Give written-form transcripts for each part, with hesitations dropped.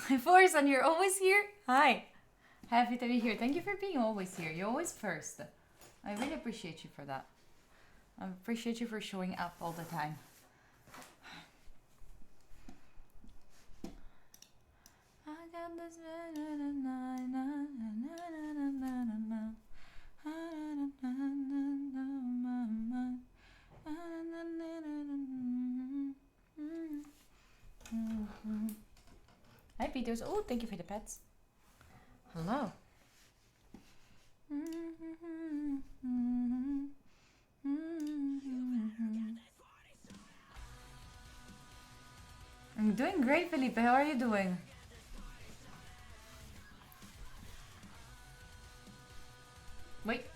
Forsan, you're always here? Hi. Happy to be here. Thank you for being always here. You're always first. I really appreciate you for that. I appreciate you for showing up all the time. I got this. Hi, Peters. Oh, thank you for the pets. Hello. I'm doing great, Felipe. How are you doing? Wait.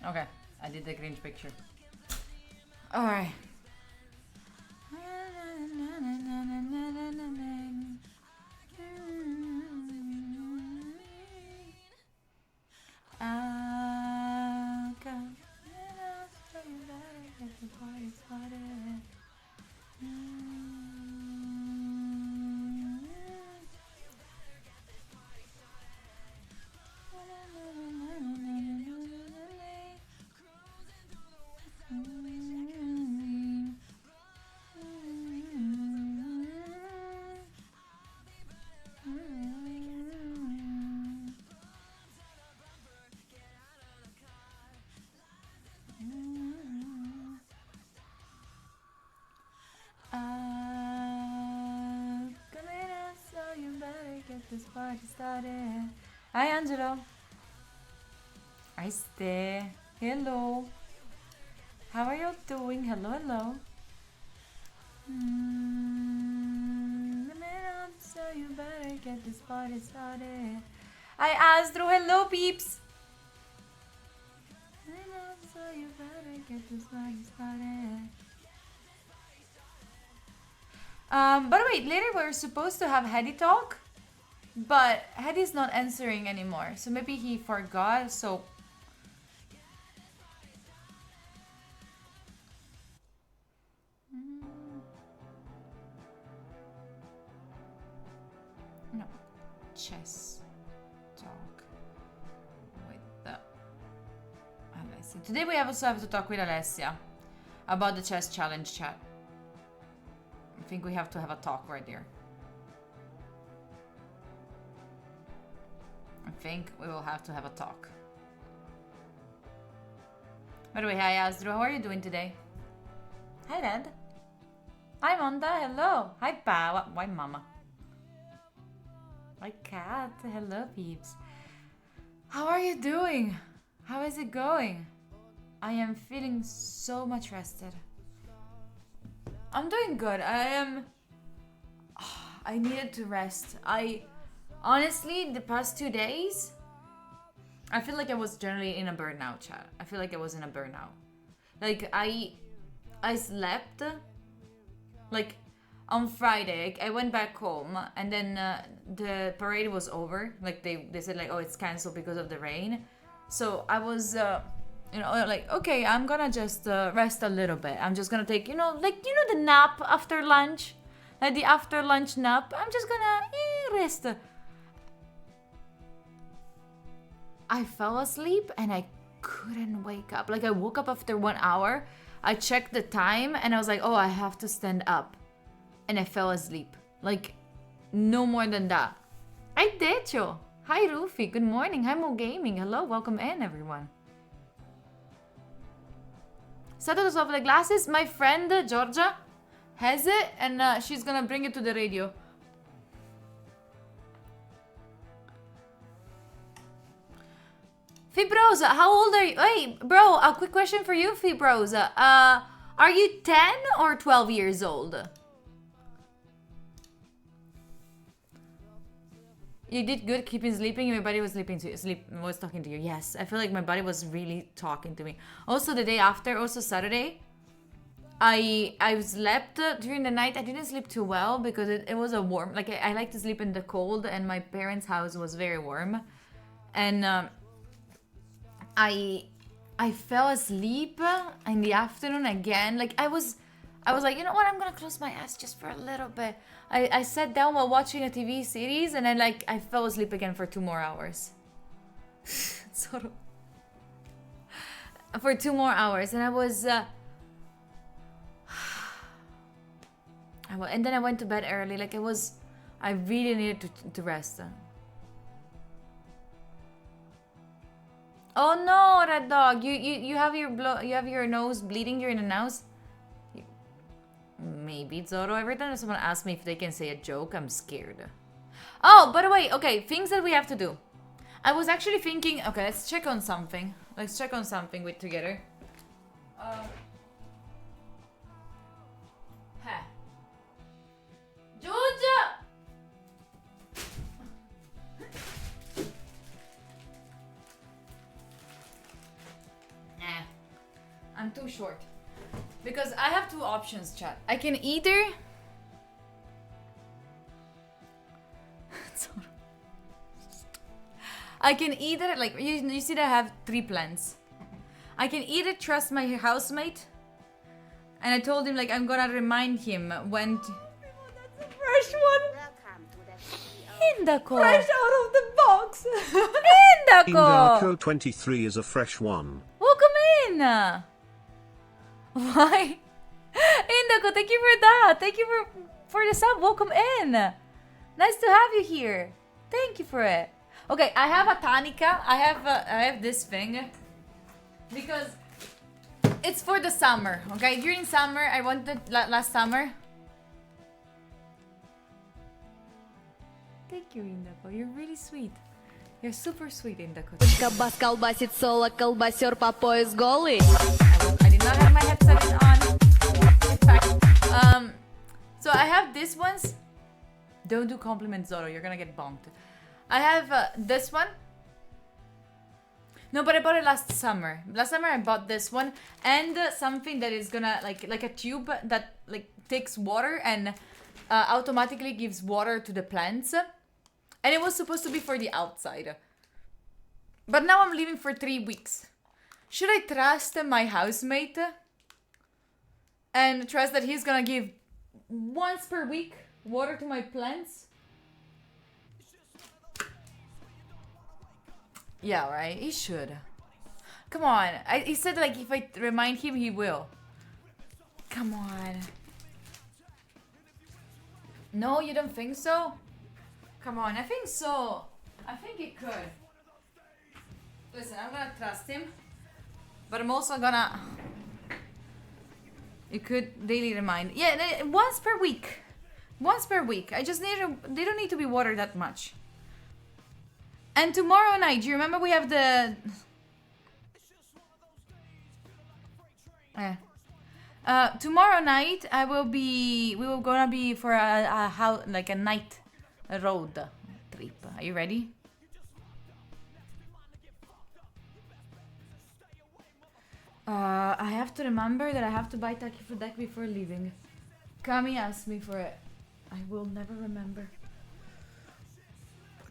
Okay, I did the Grinch picture. Alright. This party started. Hi, Angelo. Hi, Ste. Hello. How are you doing? Hello, hello. So you better get this party started. Hi, Astro. Hello, peeps. So you better get this party started. By the way, later we're supposed to have Hedy talk. But Hedy's not answering anymore, so maybe he forgot, so... No. Chess talk with the Alessia. Today we also have to talk with Alessia about the chess challenge chat. I think we have to have a talk right there. I think we will have to have a talk. By the way, hi Asdru, how are you doing today? Hi Dad. Hi Monda, hello. Hi Pa, why Mama? Hi Cat, hello peeps. How are you doing? How is it going? I am feeling so much rested. I'm doing good. I needed to rest. Honestly, the past 2 days, I feel like I was generally in a burnout, chat. I feel like I was in a burnout. Like, I slept, like, on Friday. I went back home, and then the parade was over. Like, they said, like, oh, it's canceled because of the rain. So I was, like, okay, I'm gonna just rest a little bit. I'm just gonna take, the nap after lunch. Like, the after lunch nap. I'm just gonna rest. I fell asleep and I couldn't wake up. Like, I woke up after 1 hour. I checked the time and I was like, oh, I have to stand up. And I fell asleep. Like, no more than that. Hi, Decho. Hi, Rufi. Good morning. Hi, Mo Gaming. Hello. Welcome in, everyone. Status of the glasses. My friend, Georgia, has it. And she's gonna bring it to the radio. Fibrosa, how old are you? Hey, bro, a quick question for you, Fibrosa. Are you 10 or 12 years old? You did good keeping sleeping. My body was was talking to you. Yes, I feel like my body was really talking to me. Also, the day after, also Saturday, I slept during the night. I didn't sleep too well because it was a warm. Like I like to sleep in the cold, and my parents' house was very warm, and I fell asleep in the afternoon again. Like I was like, you know what? I'm gonna close my eyes just for a little bit. I sat down while watching a TV series, and then like I fell asleep again for 2 more hours. Sort of. For 2 more hours, and I was. And then I went to bed early. Like it was, I really needed to rest. Oh no, Red Dog! You have your nose bleeding. You're in the nose. Maybe Zoro. Every time someone asks me if they can say a joke, I'm scared. Oh, by the way, okay, things that we have to do. I was actually thinking. Okay, let's check on something. Let's check on something with together. Georgia! Nah. I'm too short. Because I have 2 options, chat. I can either... I can either, like, you see that I have 3 plans. I can either trust my housemate, and I told him, like, I'm gonna remind him when... Fresh one! Hindako! Fresh out of the box! Hindako! Hindako 23 is a fresh one. Welcome in! Why? Hindako, thank you for that! Thank you for the sub, welcome in! Nice to have you here. Thank you for it. Okay, I have a Tanika. I have this thing. Because it's for the summer, okay? During summer, I wanted last summer. Thank you, Indako. You're really sweet. You're super sweet, Indako. Кабас колбасит соло, колбасер по пояс голый. I did not have my headset on. In fact, so I have this ones. Don't do compliments, Zoro. You're gonna get bonked. I have this one. No, but I bought it last summer. Last summer I bought this one and something that is gonna like a tube that like takes water and automatically gives water to the plants. And it was supposed to be for the outside. But now I'm leaving for 3 weeks. Should I trust my housemate and trust that he's gonna give once per week water to my plants? Yeah, right? He should. Come on. He said like if I remind him, he will. Come on. No, you don't think so? Come on, I think so. I think it could. Listen, I'm gonna trust him. But I'm also gonna... You could daily remind. Yeah, once per week. Once per week. I just need to... They don't need to be watered that much. And tomorrow night, do you remember we have the... tomorrow night, we will gonna be for a how like a night road trip. Are you ready? I have to remember that I have to buy Taki for deck before leaving. Kami asked me for it. I will never remember.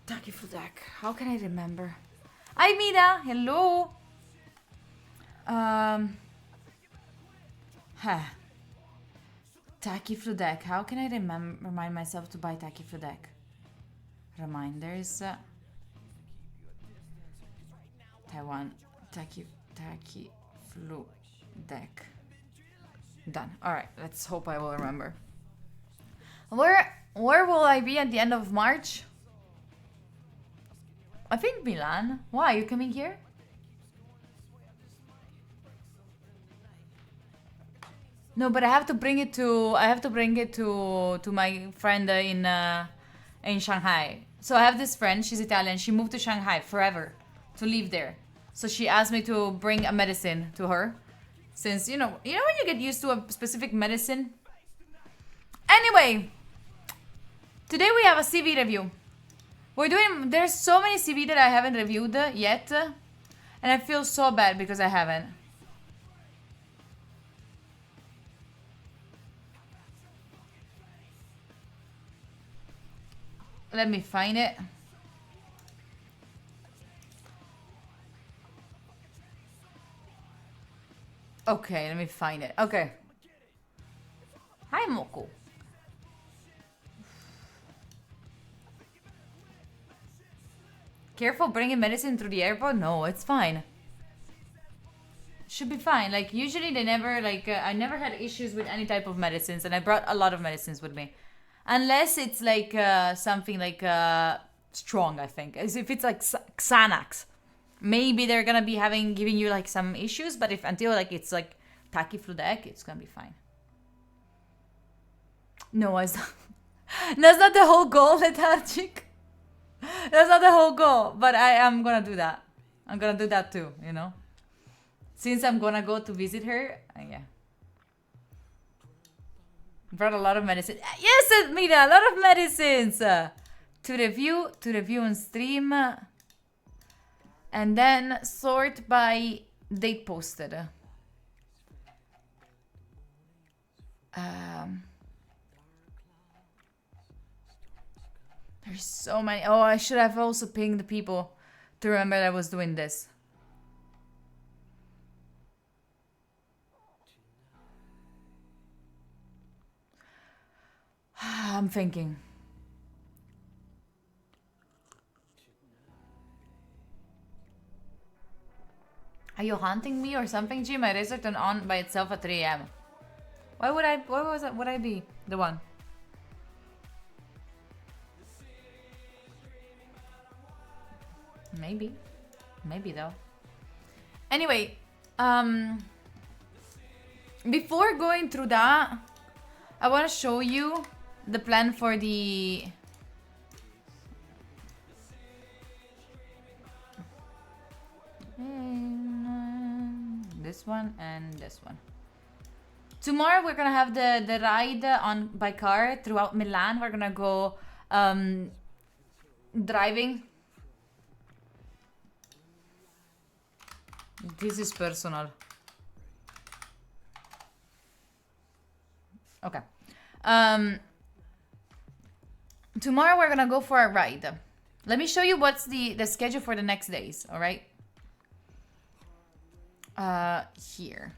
Taki for deck. How can I remember? Hi Mida, hello. Taki Fludek. How can I remind myself to buy Taki Fludek? Reminders. Taiwan. Taki Fludek. Done. Alright, let's hope I will remember. Where will I be at the end of March? I think Milan. Why? Are you coming here? No, but I have to bring it to my friend in Shanghai. So I have this friend, she's Italian, she moved to Shanghai forever to live there. So she asked me to bring a medicine to her. Since you know when you get used to a specific medicine. Anyway, today we have a CV review. There's so many CV that I haven't reviewed yet. And I feel so bad because I haven't. Let me find it. Okay, let me find it. Okay. Hi, Moku. Careful bringing medicine through the airport? No, it's fine. Should be fine. Like, usually they never, like, I never had issues with any type of medicines, and I brought a lot of medicines with me. Unless it's, like, something, like, strong, I think. As if it's, like, Xanax. Maybe they're gonna be giving you, like, some issues, but if until, like, it's, like, Tachyfludic, it's gonna be fine. No, it's not. That's not the whole goal, lethargic. That's not the whole goal, but I am gonna do that. I'm gonna do that too, you know? Since I'm gonna go to visit her, yeah. Brought a lot of medicine. Yes, Admira, a lot of medicines. To review and stream. And then sort by date posted. There's so many. Oh, I should have also pinged the people to remember that I was doing this. I'm thinking. Are you haunting me or something, G? My razor turned on by itself at 3 a.m. Why would I? Why was that? Would I be the one? Maybe. Maybe though. Anyway, before going through that, I want to show you the plan for the this one and this one. Tomorrow we're gonna have the ride on by car throughout Milan. We're gonna go driving. This is personal. Okay. Tomorrow we're gonna go for a ride. Let me show you what's the schedule for the next days, alright? Here.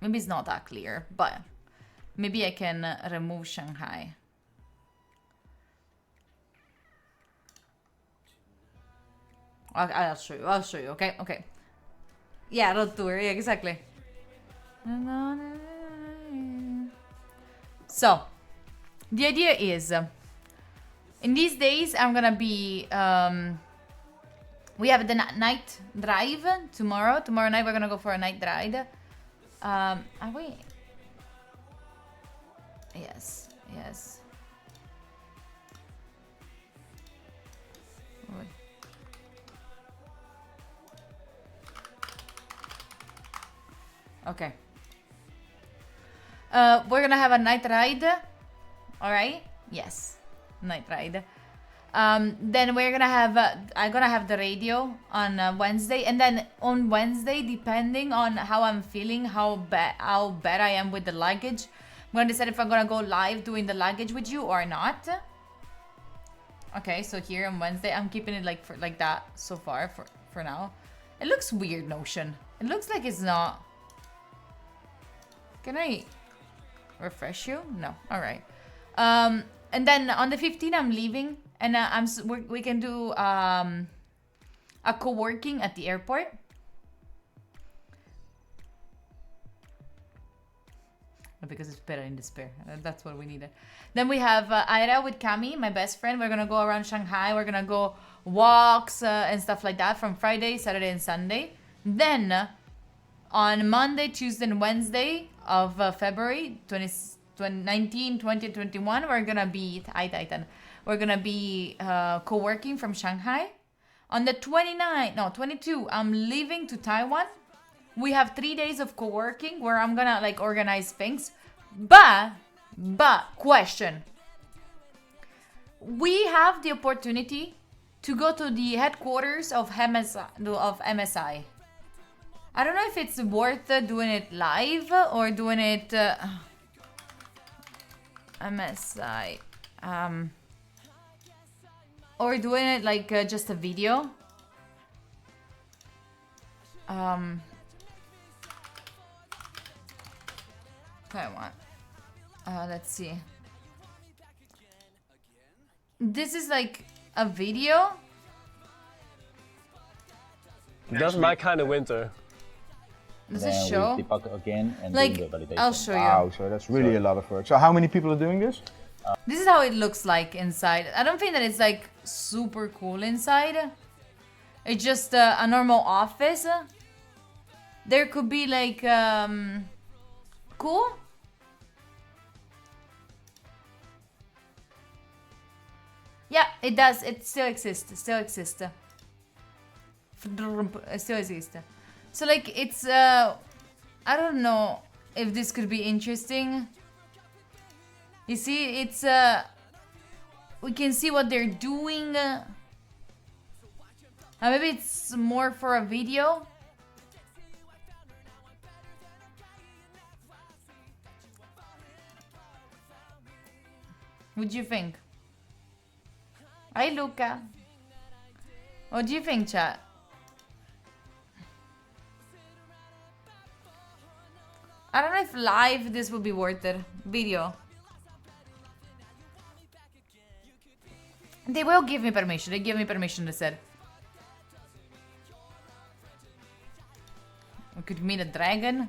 Maybe it's not that clear, but maybe I can remove Shanghai. I'll show you. I'll show you. Okay. Okay. Yeah, road tour. Yeah, exactly. So, the idea is, in these days, I'm gonna be. We have the night drive tomorrow. Tomorrow night, we're gonna go for a night ride. Are we? Yes. Yes. Wait. Okay. We're gonna have a night ride. Alright? Yes. Night ride. Then we're gonna have I'm gonna have the radio on Wednesday, and then on Wednesday, depending on how I'm feeling, how bad I am with the luggage, I'm gonna decide if I'm gonna go live doing the luggage with you or not. Okay, so here on Wednesday, I'm keeping it like that so far for now. It looks weird, Notion. It looks like it's not. Can I refresh you? No. All right. And then on the 15th, I'm leaving, and we can do a co-working at the airport. Because it's better in despair. That's what we needed. Then we have Ira with Cami, my best friend. We're gonna go around Shanghai. We're gonna go walks and stuff like that from Friday, Saturday, and Sunday. Then on Monday, Tuesday, and Wednesday of February 19, 20, 21, we're gonna be we're gonna be co-working from Shanghai. On the 22, I'm leaving to Taiwan. We have 3 days of co-working where I'm gonna like organize things. But question. We have the opportunity to go to the headquarters of MSI. I don't know if it's worth doing it live or doing it MSI. or doing it like just a video. Okay, what? Let's see. This is like a video. That's my kind of winter. Does it Then show? we debug again and Like, do the validation. I'll show you. Wow, so that's really a lot of work. So how many people are doing this? This is how it looks like inside. I don't think that it's like super cool inside. It's just a normal office. There could be like cool. Yeah, it does. It still exists. It still exists. It still exists. So like it's I don't know if this could be interesting. You see, it's we can see what they're doing. Maybe it's more for a video. What do you think? Hi, Luca. What do you think, chat? I don't know if live this would be worth it. Video. They will give me permission. They give me permission, they said. We could meet a dragon.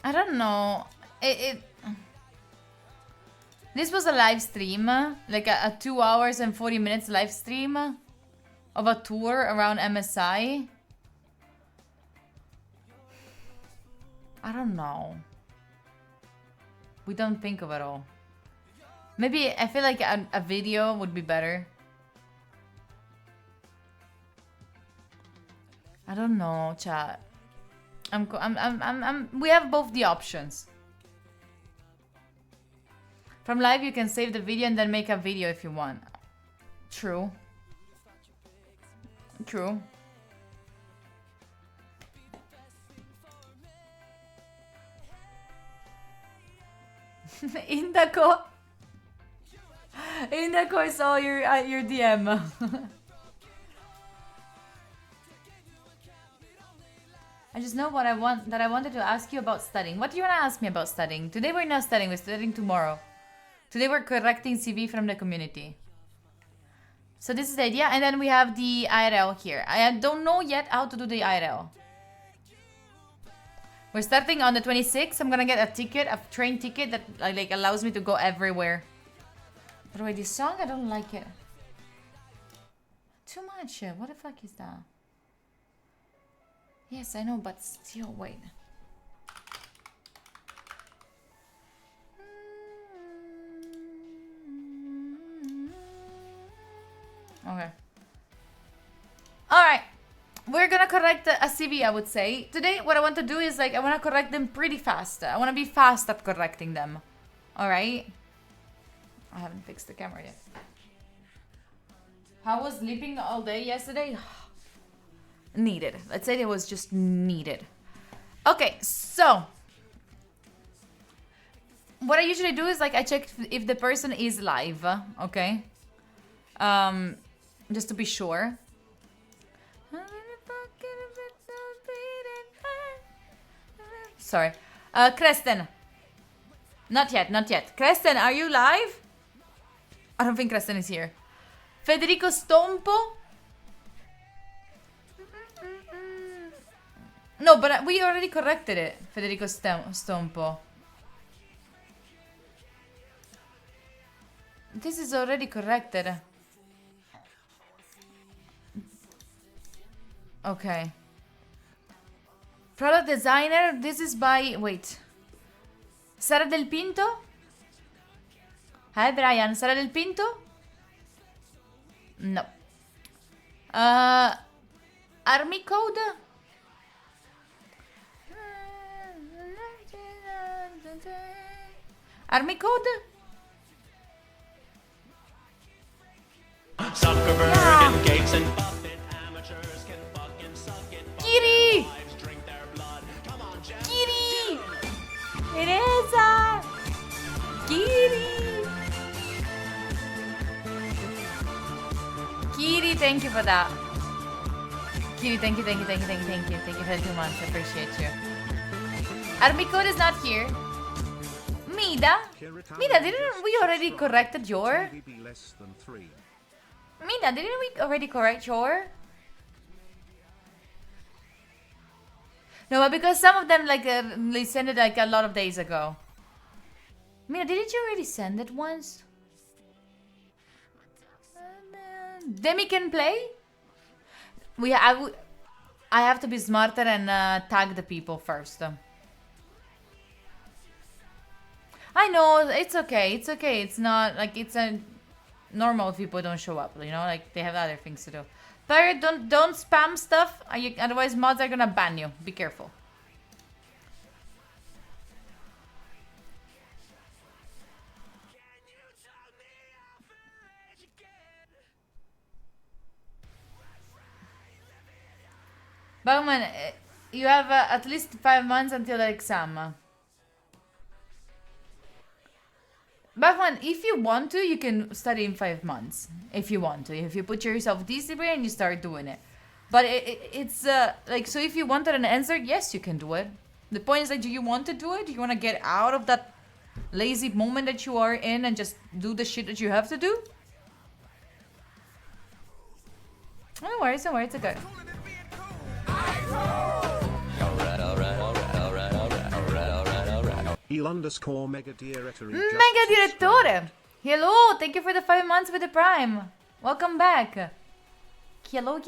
I don't know. This was a live stream. Like a 2 hours and 40 minutes live stream of a tour around MSI. I don't know. We don't think of it all. Maybe I feel like a video would be better. I don't know, chat. We have both the options. From live, you can save the video and then make a video if you want. True. True. Indako. Indako, I saw your DM. I just know what I wanted to ask you about studying. What do you want to ask me about studying? Today we're not studying, we're studying tomorrow. Today we're correcting CV from the community. So this is the idea, and then we have the IRL here. I don't know yet how to do the IRL. We're starting on the 26th. I'm gonna get a ticket, a train ticket that like allows me to go everywhere. By the way, this song, I don't like it. Too much. What the fuck is that? Yes, I know, but still, wait. Okay. Alright. We're gonna correct a CV, I would say. Today, what I want to do is, like, I want to correct them pretty fast. I want to be fast at correcting them. Alright? I haven't fixed the camera yet. How was sleeping all day yesterday? Needed. Let's say it was just needed. Okay, so what I usually do is like I check if the person is live, okay? Just to be sure. Sorry. Kresten. Not yet, not yet. Kresten, are you live? I don't think Kresten is here. Federico Stompo? No, but we already corrected it. Federico Stompo. This is already corrected. Okay. Product designer. This is by... Wait. Sara Del Pinto? Hi, Brian. Sara Del Pinto? No. Army Code? Army Code? Zuckerberg Yeah. and Gates and Buffett, amateurs can fucking suck it. Kiri! Wives drink their blood. Come on, Jeff. Kiri! thank you for that. Kitty, thank you. Thank you for the 2 months. I appreciate you. Army code is not here. Mida? Mida, didn't we already corrected your? VB less than 3. Mida, didn't we already correct your? No, but because some of them like they sent it like a lot of days ago. Mina, didn't you already send it once? Demi can play? I have to be smarter and tag the people first. I know, it's okay. It's okay. It's not like it's a normal if people don't show up, you know, like they have other things to do. Pirate, don't spam stuff. Otherwise mods are gonna ban you. Be careful. Bauman, you have at least 5 months until the exam. Bachman, if you want to, you can study in 5 months. If you want to. If you put yourself discipline and you start doing it. But it's like, so if you wanted an answer, yes, you can do it. The point is like, do you want to do it? Do you want to get out of that lazy moment that you are in and just do the shit that you have to do? Don't worry, it's okay. Mega Direttore! Hello! Thank you for the 5 months with the Prime. Welcome back. Hello.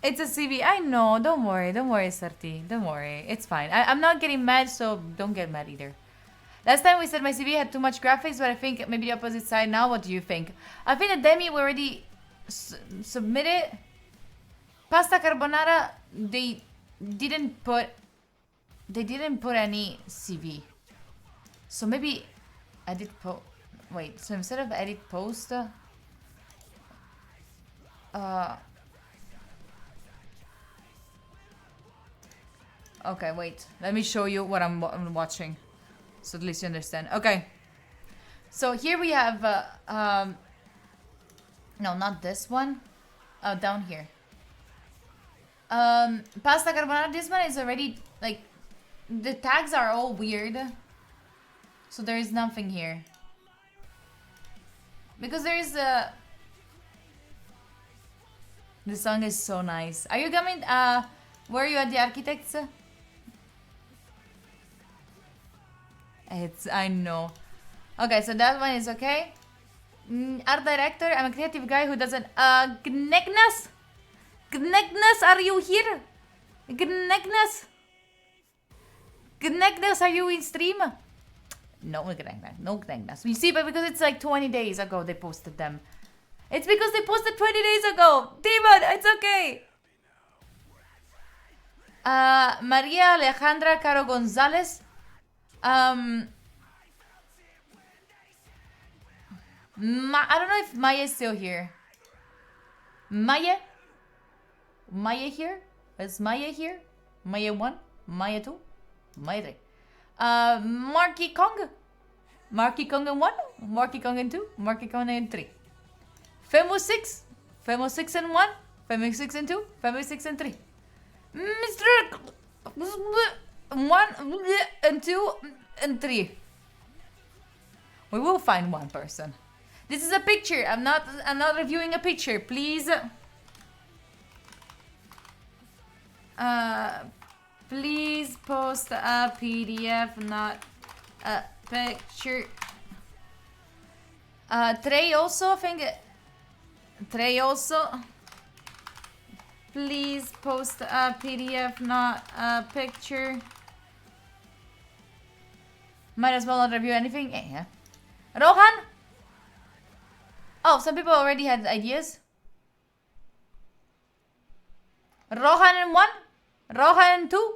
It's a CV. I know. Don't worry, Sarti. Don't worry. It's fine. I'm not getting mad, so don't get mad either. Last time we said my CV had too much graphics, but I think maybe the opposite side now. What do you think? I think that Demi already submitted. Pasta carbonara, they didn't put any CV. So maybe edit post. Wait, so instead of edit post, okay, wait. Let me show you what I'm watching. So at least you understand. Okay. So here we have, no, not this one. Oh, down here. Pasta carbonara, this one is already, like, the tags are all weird. So there is nothing here. Because there is a... The song is so nice. Are you coming, where are you at the Architects? I know. Okay, so that one is okay. Art director, I'm a creative guy who doesn't... Gnegnas? Gnegnas, are you here? Gnegnas? Gnegnas, are you in stream? No Gnegnas, no Gnegnas. You see, but because it's like 20 days ago they posted them. It's because they posted 20 days ago. Demon, it's okay. Maria Alejandra Caro Gonzalez. I don't know if Maya is still here. Maya here? Is Maya here? Maya 1? Maya 2? Maya 3. Marky Kong in 1, Marky Kong in 2, Marky Kong in 3. Femo 6 in 1, Femo 6 in 2, Femo 6 in 3. Mr. 1 and 2 and 3. We will find one person. This is a picture. I'm not reviewing a picture. Please. Please post a PDF, not a picture. Trey also, I think. Trey also. Please post a PDF, not a picture. Might as well not review anything. Yeah. Rohan? Oh, some people already had ideas. Rohan in 1? Rohan in 2?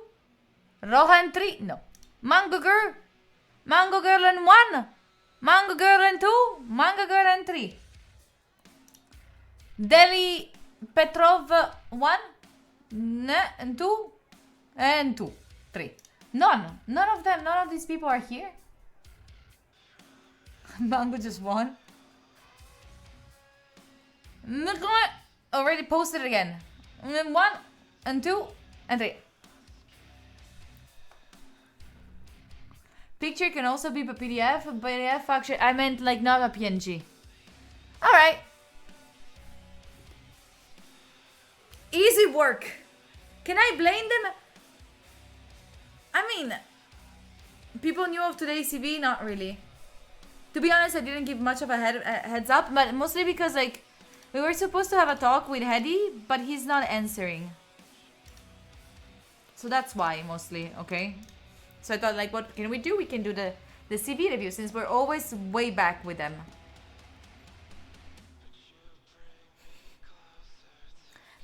Rohan in 3? No. Mango Girl? Mango Girl in 1? Mango Girl in 2? Mango Girl in 3? Deli Petrov 1? And 2? And 2, 3. None of them, none of these people are here. Mango just won. Already posted it again. 1 and 2 and 3. Picture can also be a PDF. PDF actually, I meant like not a PNG. Alright. Easy work. Can I blame them? I mean, people knew of today's CV, not really. To be honest, I didn't give much of a heads up, but mostly because like we were supposed to have a talk with Hedy, but he's not answering. So that's why mostly, okay? So I thought like, what can we do? We can do the CV review since we're always way back with them.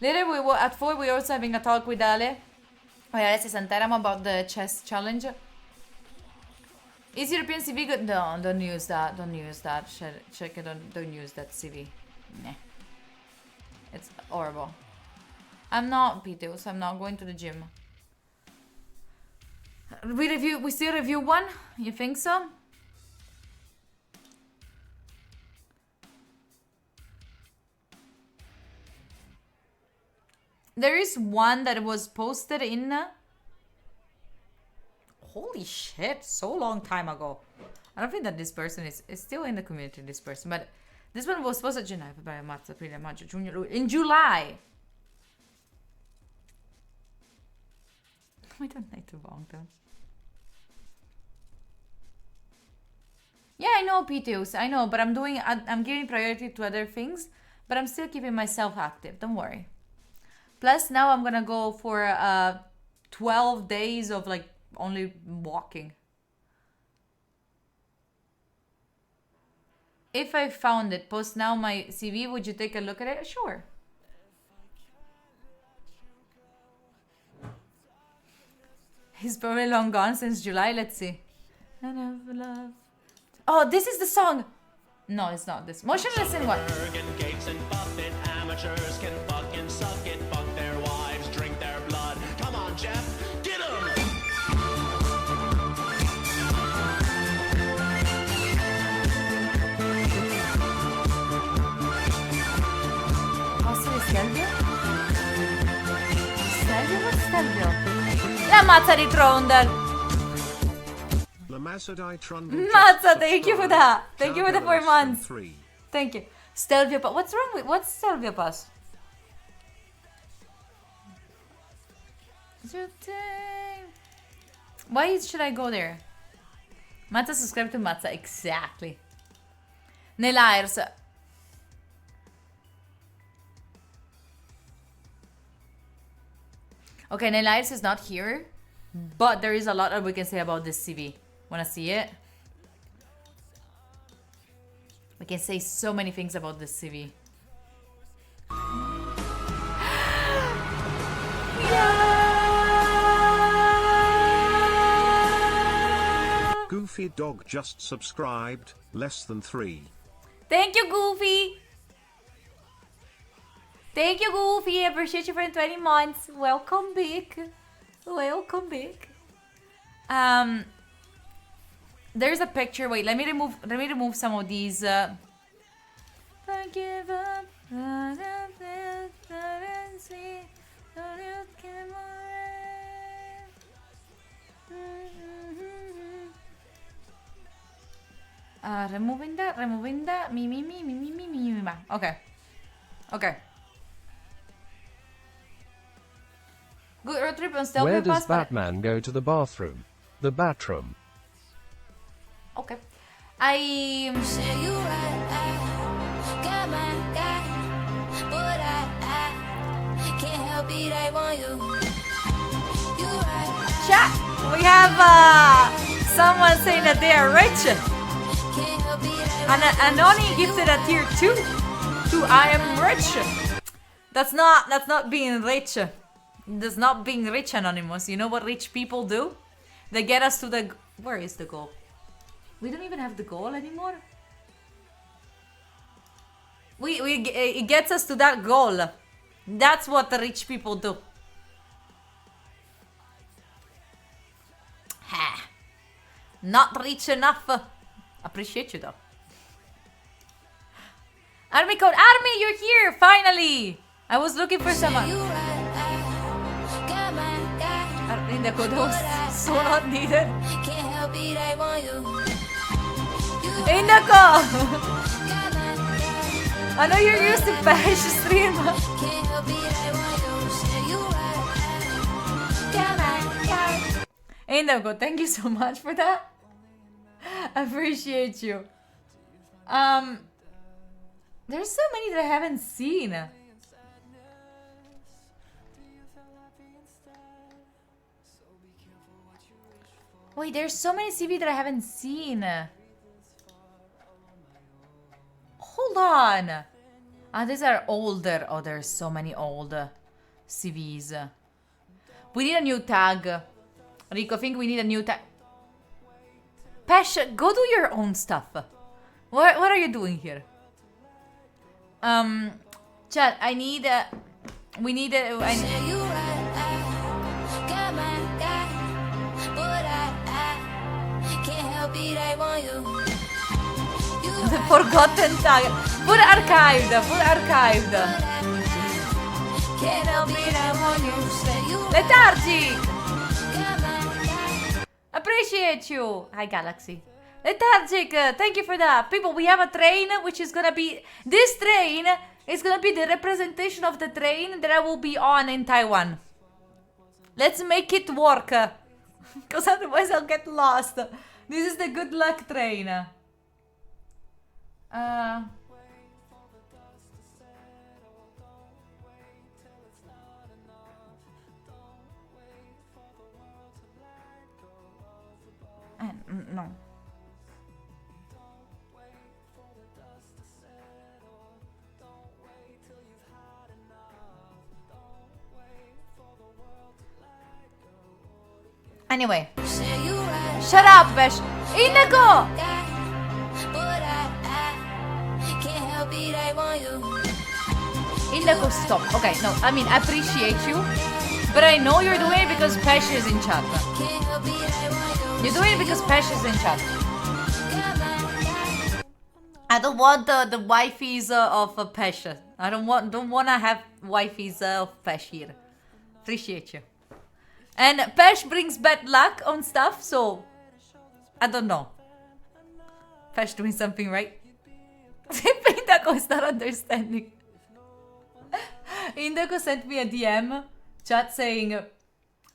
Later, at 4, we're also having a talk with Ale. Alessia Santaram about the chess challenge. Is European CV good? No, don't use that. Don't use that. Check it. Don't use that CV. Nah. It's horrible. I'm not Pito, so I'm not going to the gym. We still review 1? You think so? There is one that was posted in... Holy shit, so long time ago. I don't think that this person is still in the community, this person. But this one was posted January, February, March, April, Maggio, Giugno, Luglio. In July! We don't need to wrong them. Yeah, I know, PTOs, I know, but I'm giving priority to other things, but I'm still keeping myself active, don't worry. Plus, now I'm gonna go for 12 days of like only walking. If I found it, post now my CV, would you take a look at it? Sure. He's probably long gone since July, let's see. Oh, this is the song! No, it's not this. Motionless in what? Bergen, Gates and Buffett, amateurs can fucking suck it, fuck their wives, drink their blood. Come on, Jeff, get 'em! Posso Stelvio? Stelvio? What's Stelvio? La mazza di Trondal! Mazza, thank you for that! Thank you for the 4 months! Thank you. Stelvio Pass. What's wrong with... What's Stelvio Pass? Why should I go there? Mazza, subscribe to Mazza. Exactly. Nelaers. Okay, Nelaers is not here. But there is a lot that we can say about this CV. Wanna see it? We can say so many things about this CV. Yeah! Goofy Dog just subscribed, less than 3. Thank you, Goofy! Thank you, Goofy! I appreciate you for 20 months. Welcome back. Welcome back. There's a picture. Wait, let me remove some of these. Forgive up. Removing that. Me. Okay. Good road trip on Stelvio Where does Pass. Batman go to the bathroom? The bathroom. Okay. Say you right, got my guy, but I can't help it, I want you. You right, Chat! We have someone saying that they are rich. can't help it, I And Anoni gifted a tier 2 to I am rich. That's not being rich. That's not being rich, Anonymous. You know what rich people do? They get us to the... Where is the goal? We don't even have the goal anymore. It gets us to that goal. That's what the rich people do. Not rich enough. Appreciate you though. Army code. Army, you're here finally. I was looking for someone. You right, got my guy. In the code was so not needed. Can't help it, I want you. In the code. Got my guy. I know you're used to bash stream. Can't help it, I want you. Say you right, got my guy. In the code. Thank you so much for that. Appreciate you. There's so many that I haven't seen. Wait, there's so many CV that I haven't seen. Hold on. Ah, these are older. Oh, there's so many old CVs. We need a new tag. Rico, I think we need a new tag. Pesh, go do your own stuff. What are you doing here? Chat, I need we need I Say you right, got my guy. But I can't help it, I want you. the forgotten tag. Put archived. Can't help it, I want you. Say you Lethargic. got my guy. Appreciate you. Hi, Galaxy. Lethargic, thank you for that. People, we have a train which is gonna be... This train is gonna be the representation of the train that I will be on in Taiwan. Let's make it work. Because otherwise I'll get lost. This is the good luck train. No. Anyway, Say you right, shut up, Besh. Indigo! but I can't help it, I want you. Indigo, stop. Okay, no, I mean, I appreciate you. But I know you're doing it because Pesh is in chat. Can't help it, I want you. You're doing it because Pesh is in chat. Got my guy. I don't want the wifeys of Pesh. I don't want to have wifeys of Pesh here. Appreciate you. And Pesh brings bad luck on stuff, so I don't know. Pesh doing something right. Indigo is not understanding. Indigo sent me a DM chat saying,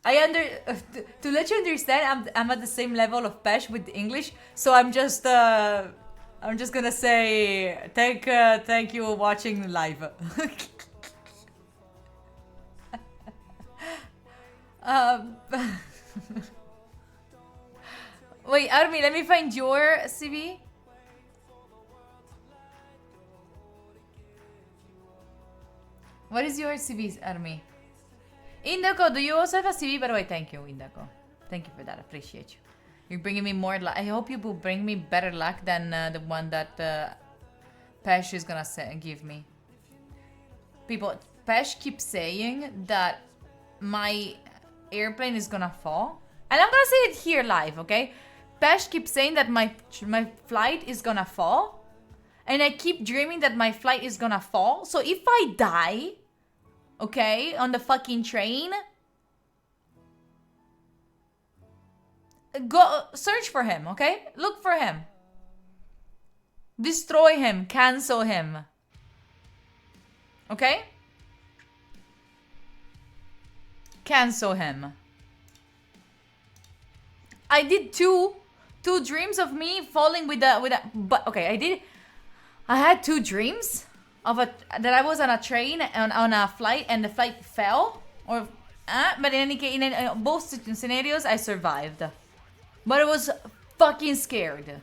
to let you understand, I'm at the same level of Pesh with English, so I'm just gonna say thank you for watching live. Wait, Army, let me find your CV. What is your CV, Army? Indigo, do you also have a CV? By the way, thank you, Indigo. Thank you for that. Appreciate you. You're bringing me more luck. I hope you will bring me better luck than the one that Pesh is gonna give me. People, Pesh keeps saying that my airplane is gonna fall. And I'm gonna say it here live, okay? Pesh keeps saying that my flight is gonna fall. And I keep dreaming that my flight is gonna fall. So if I die, okay, on the fucking train, go search for him, okay? Look for him. Destroy him. Cancel him. Okay? Cancel him. I did two dreams of me falling with a but okay, I had two dreams of that I was on a train on a flight and the flight fell but in any case in both scenarios I survived. But I was fucking scared.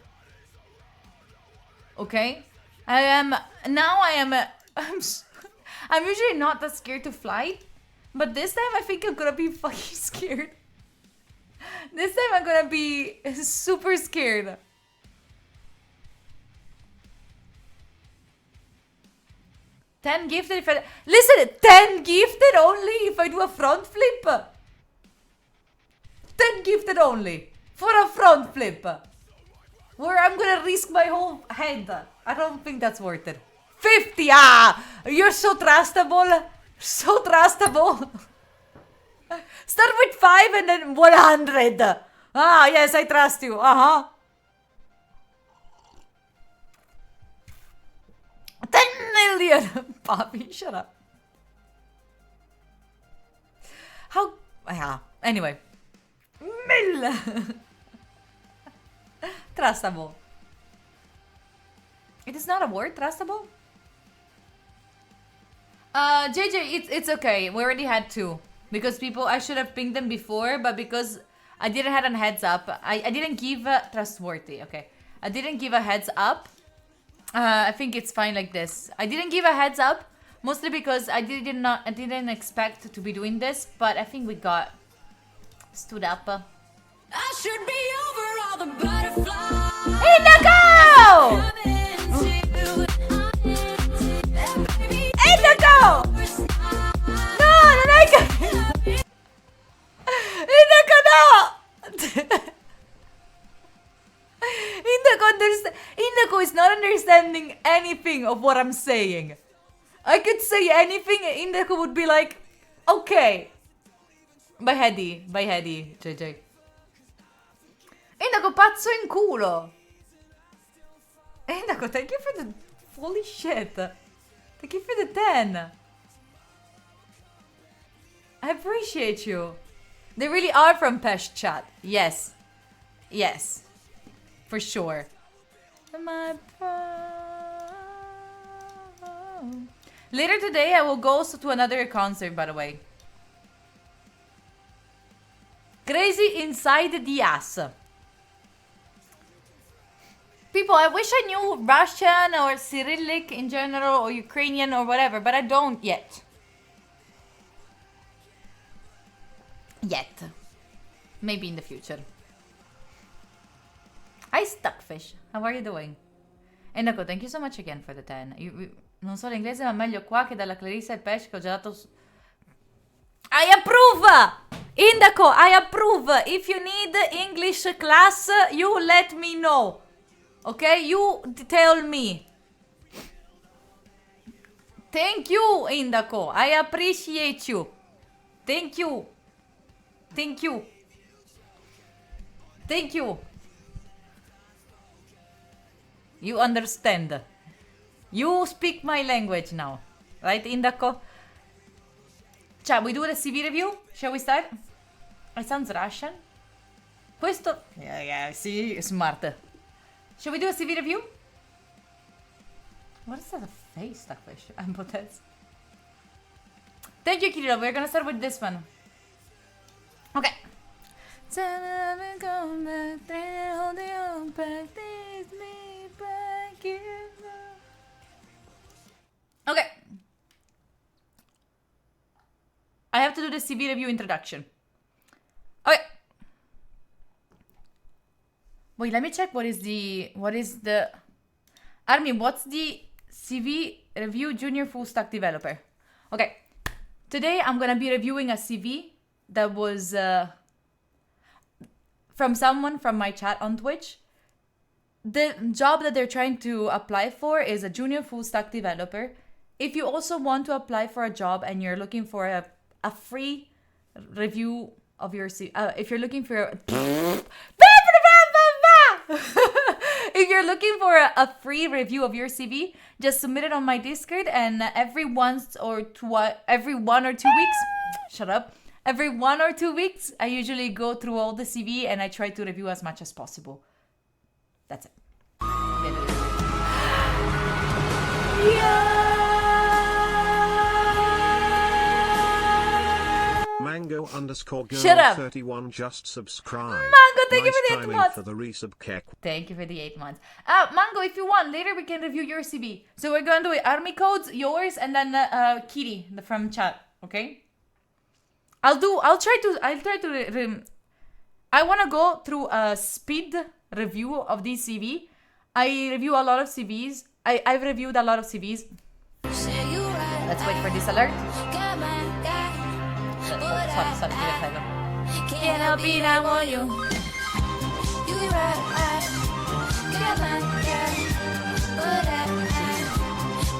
Okay? I'm usually not that scared to fly, but this time I think I'm gonna be fucking scared. This time I'm gonna be super scared. $10 gifted if I... Listen, 10 gifted only if I do a front flip. 10 gifted only. for a front flip where I'm gonna risk my whole head. I don't think that's worth it. 50, you're so trustable. So trustable. Start with 5 and then 100. Yes, I trust you. 10 million. Poppy, shut up. How? Anyway. Mill. Trustable. It is not a word, trustable? JJ, it's okay. We already had 2. Because I should have pinged them before, but because I didn't have a heads up, I didn't give trustworthy, okay. I didn't give a heads up. I think it's fine like this. I didn't give a heads up, mostly because I didn't expect to be doing this, but I think we stood up. I should be over all the butterflies. Indigo! Indigo! No, non è che... Indigo, no! Indigo is not understanding anything of what I'm saying. I could say anything, Indigo would be like, okay. By Hedy, JJ. Indigo, pazzo in culo. Indigo, thank you for the... Holy shit. Thank you for the 10. I appreciate you. They really are from Pesh chat. Yes. Yes. For sure. Later today, I will go also to another concert, by the way. Crazy inside the ass. People, I wish I knew Russian or Cyrillic in general or Ukrainian or whatever, but I don't yet. Yet. Maybe in the future. Hi Stuckfish, how are you doing? Endaco, thank you so much again for the 10. Non so l'inglese, ma meglio qua che dalla Clarissa e Pesh che ho già dato... I approve! Indaco, I approve! If you need English class, you let me know. Okay? You tell me. Thank you, Indaco. I appreciate you. Thank you. Thank you. Thank you. You understand. You speak my language now. Right, Indaco? Shall we do the CV review? Shall we start? It sounds Russian. Questo... Yeah, see, smart. Shall we do a CV review? What is that face, Stuckfish? I'm possessed. Thank you, Kirilo. We're gonna start with this one. Okay. Okay. I have to do the CV review introduction. Okay. Wait, let me check what is the Armin, what's the CV review junior full stack developer? Okay. Today I'm gonna be reviewing a CV that was from someone from my chat on Twitch. The job that they're trying to apply for is a junior full stack developer. If you also want to apply for a job and you're looking for a free review of your CV, if you're looking for if you're looking for a free review of your CV, just submit it on my Discord, and every 1 or 2 weeks, shut up. Every 1 or 2 weeks, I usually go through all the CV and I try to review as much as possible. That's it. Mango_girl Shut up. 31 just subscribe. Mango, thank you Nice for the 8 timing months. for the resub cake. Thank you for the 8 months. Mango, if you want, later we can review your CV. So we're gonna do it. Army codes, yours, and then Kitty from chat. Okay. I wanna go through a speed review of this CV. I review a lot of CVs. I've reviewed a lot of CVs. Let's wait for this alert. Sorry, give it a second. Can't help it, I want you. You right, got my girl, but I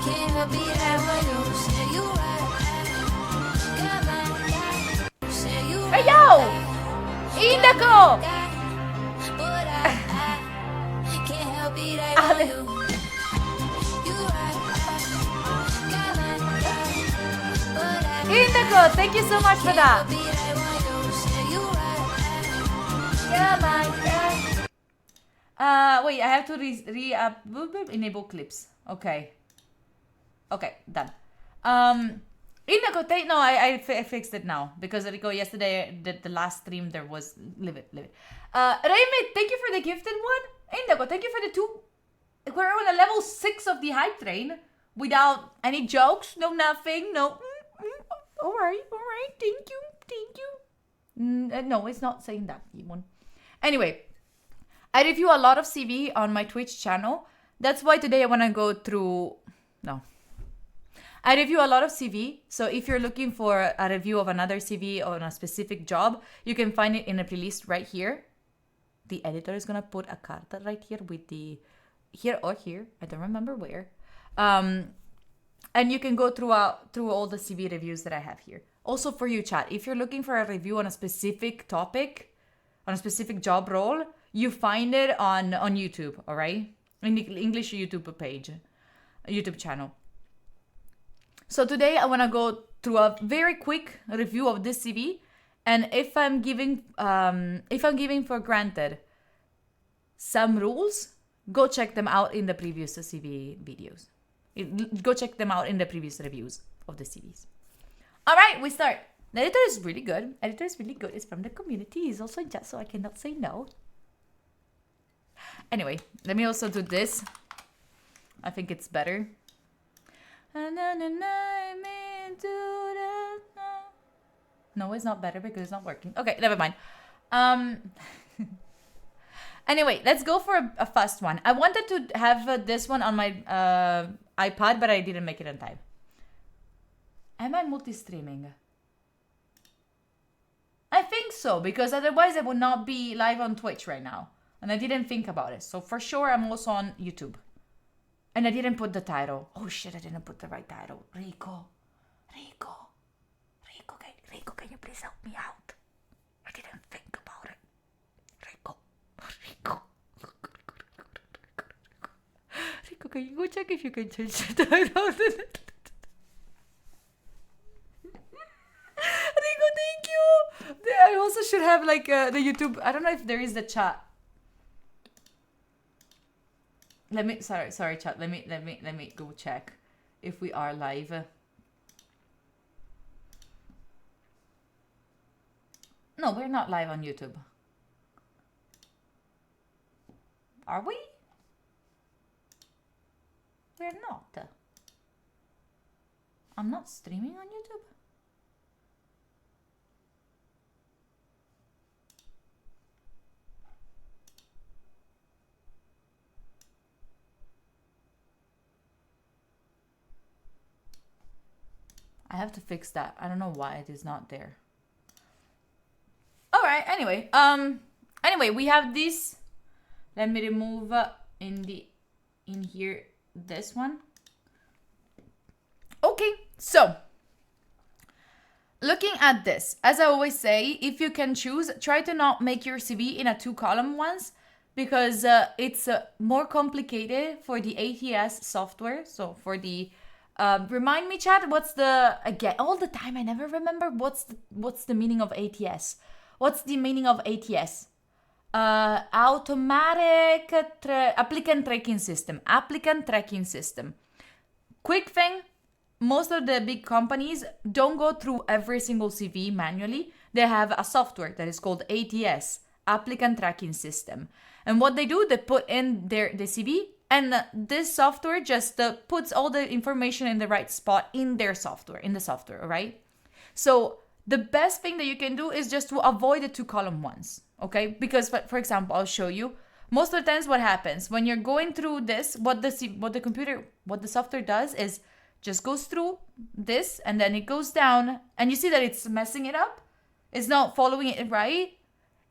can't help it. I want you say you right, got my girl, say you right. Hey yo! Indigo! But I can't help it. I want you. You right, got my girl, but I Indigo, thank you so much for that. Wait, I have to enable clips. Okay. Okay, done. Indigo, no, I fixed it now because Rico yesterday the last stream there was leave it. Raymond, thank you for the gifted one. Indigo, thank you for the 2. We're on a level 6 of the hype train without any jokes, no nothing, no. All right, thank you. No, it's not saying that even. Anyway, I review a lot of CV on my Twitch channel. That's why today I want to go through. No. I review a lot of CV. So if you're looking for a review of another CV on a specific job, you can find it in a playlist right here. The editor is going to put a carta right here with the here or here. I don't remember where. And you can go through all the CV reviews that I have here. Also for you, chat, if you're looking for a review on a specific topic, on a specific job role, you find it on YouTube, all right? In the English YouTube page, YouTube channel. So today I want to go through a very quick review of this CV, and if I'm giving for granted some rules, go check them out in the previous CV videos. Go check them out in the previous reviews of the CVs. All right, we start. The editor is really good. It's from the community. It's also in chat, so I cannot say no. Anyway, let me also do this. I think it's better. No, it's not better because it's not working. Okay, never mind. Anyway, let's go for a fast one. I wanted to have this one on my iPad, but I didn't make it in time. Am I multi-streaming? I think so, because otherwise I would not be live on Twitch right now. And I didn't think about it. So for sure, I'm also on YouTube. And I didn't put the title. Oh shit, I didn't put the right title. Rico, can you please help me out? I didn't think about it. Rico, can you go check if you can change the title? Rico, thank you. I also should have like the YouTube. I don't know if there is the chat. Sorry, chat. Let me go check if we are live. No, we're not live on YouTube. Are we? We're not. I'm not streaming on YouTube. I have to fix that. I don't know why it is not there. All right. Anyway, we have this. Let me remove in here this one. Okay. So, looking at this, as I always say, if you can choose, try to not make your CV in a 2-column ones because it's more complicated for the ATS software. So for the remind me, chat, what's the, again, all the time, I never remember what's the meaning of ATS. What's the meaning of ATS? Automatic applicant tracking system. Applicant tracking system. Quick thing, most of the big companies don't go through every single CV manually. They have a software that is called ATS, Applicant Tracking System. And what they do, they put in the CV, and this software just puts all the information in the right spot in the software, all right? So the best thing that you can do is just to avoid the 2-column ones, okay? Because, for example, I'll show you. Most of the times what happens when you're going through this, what the software does is just goes through this and then it goes down and you see that it's messing it up. It's not following it right.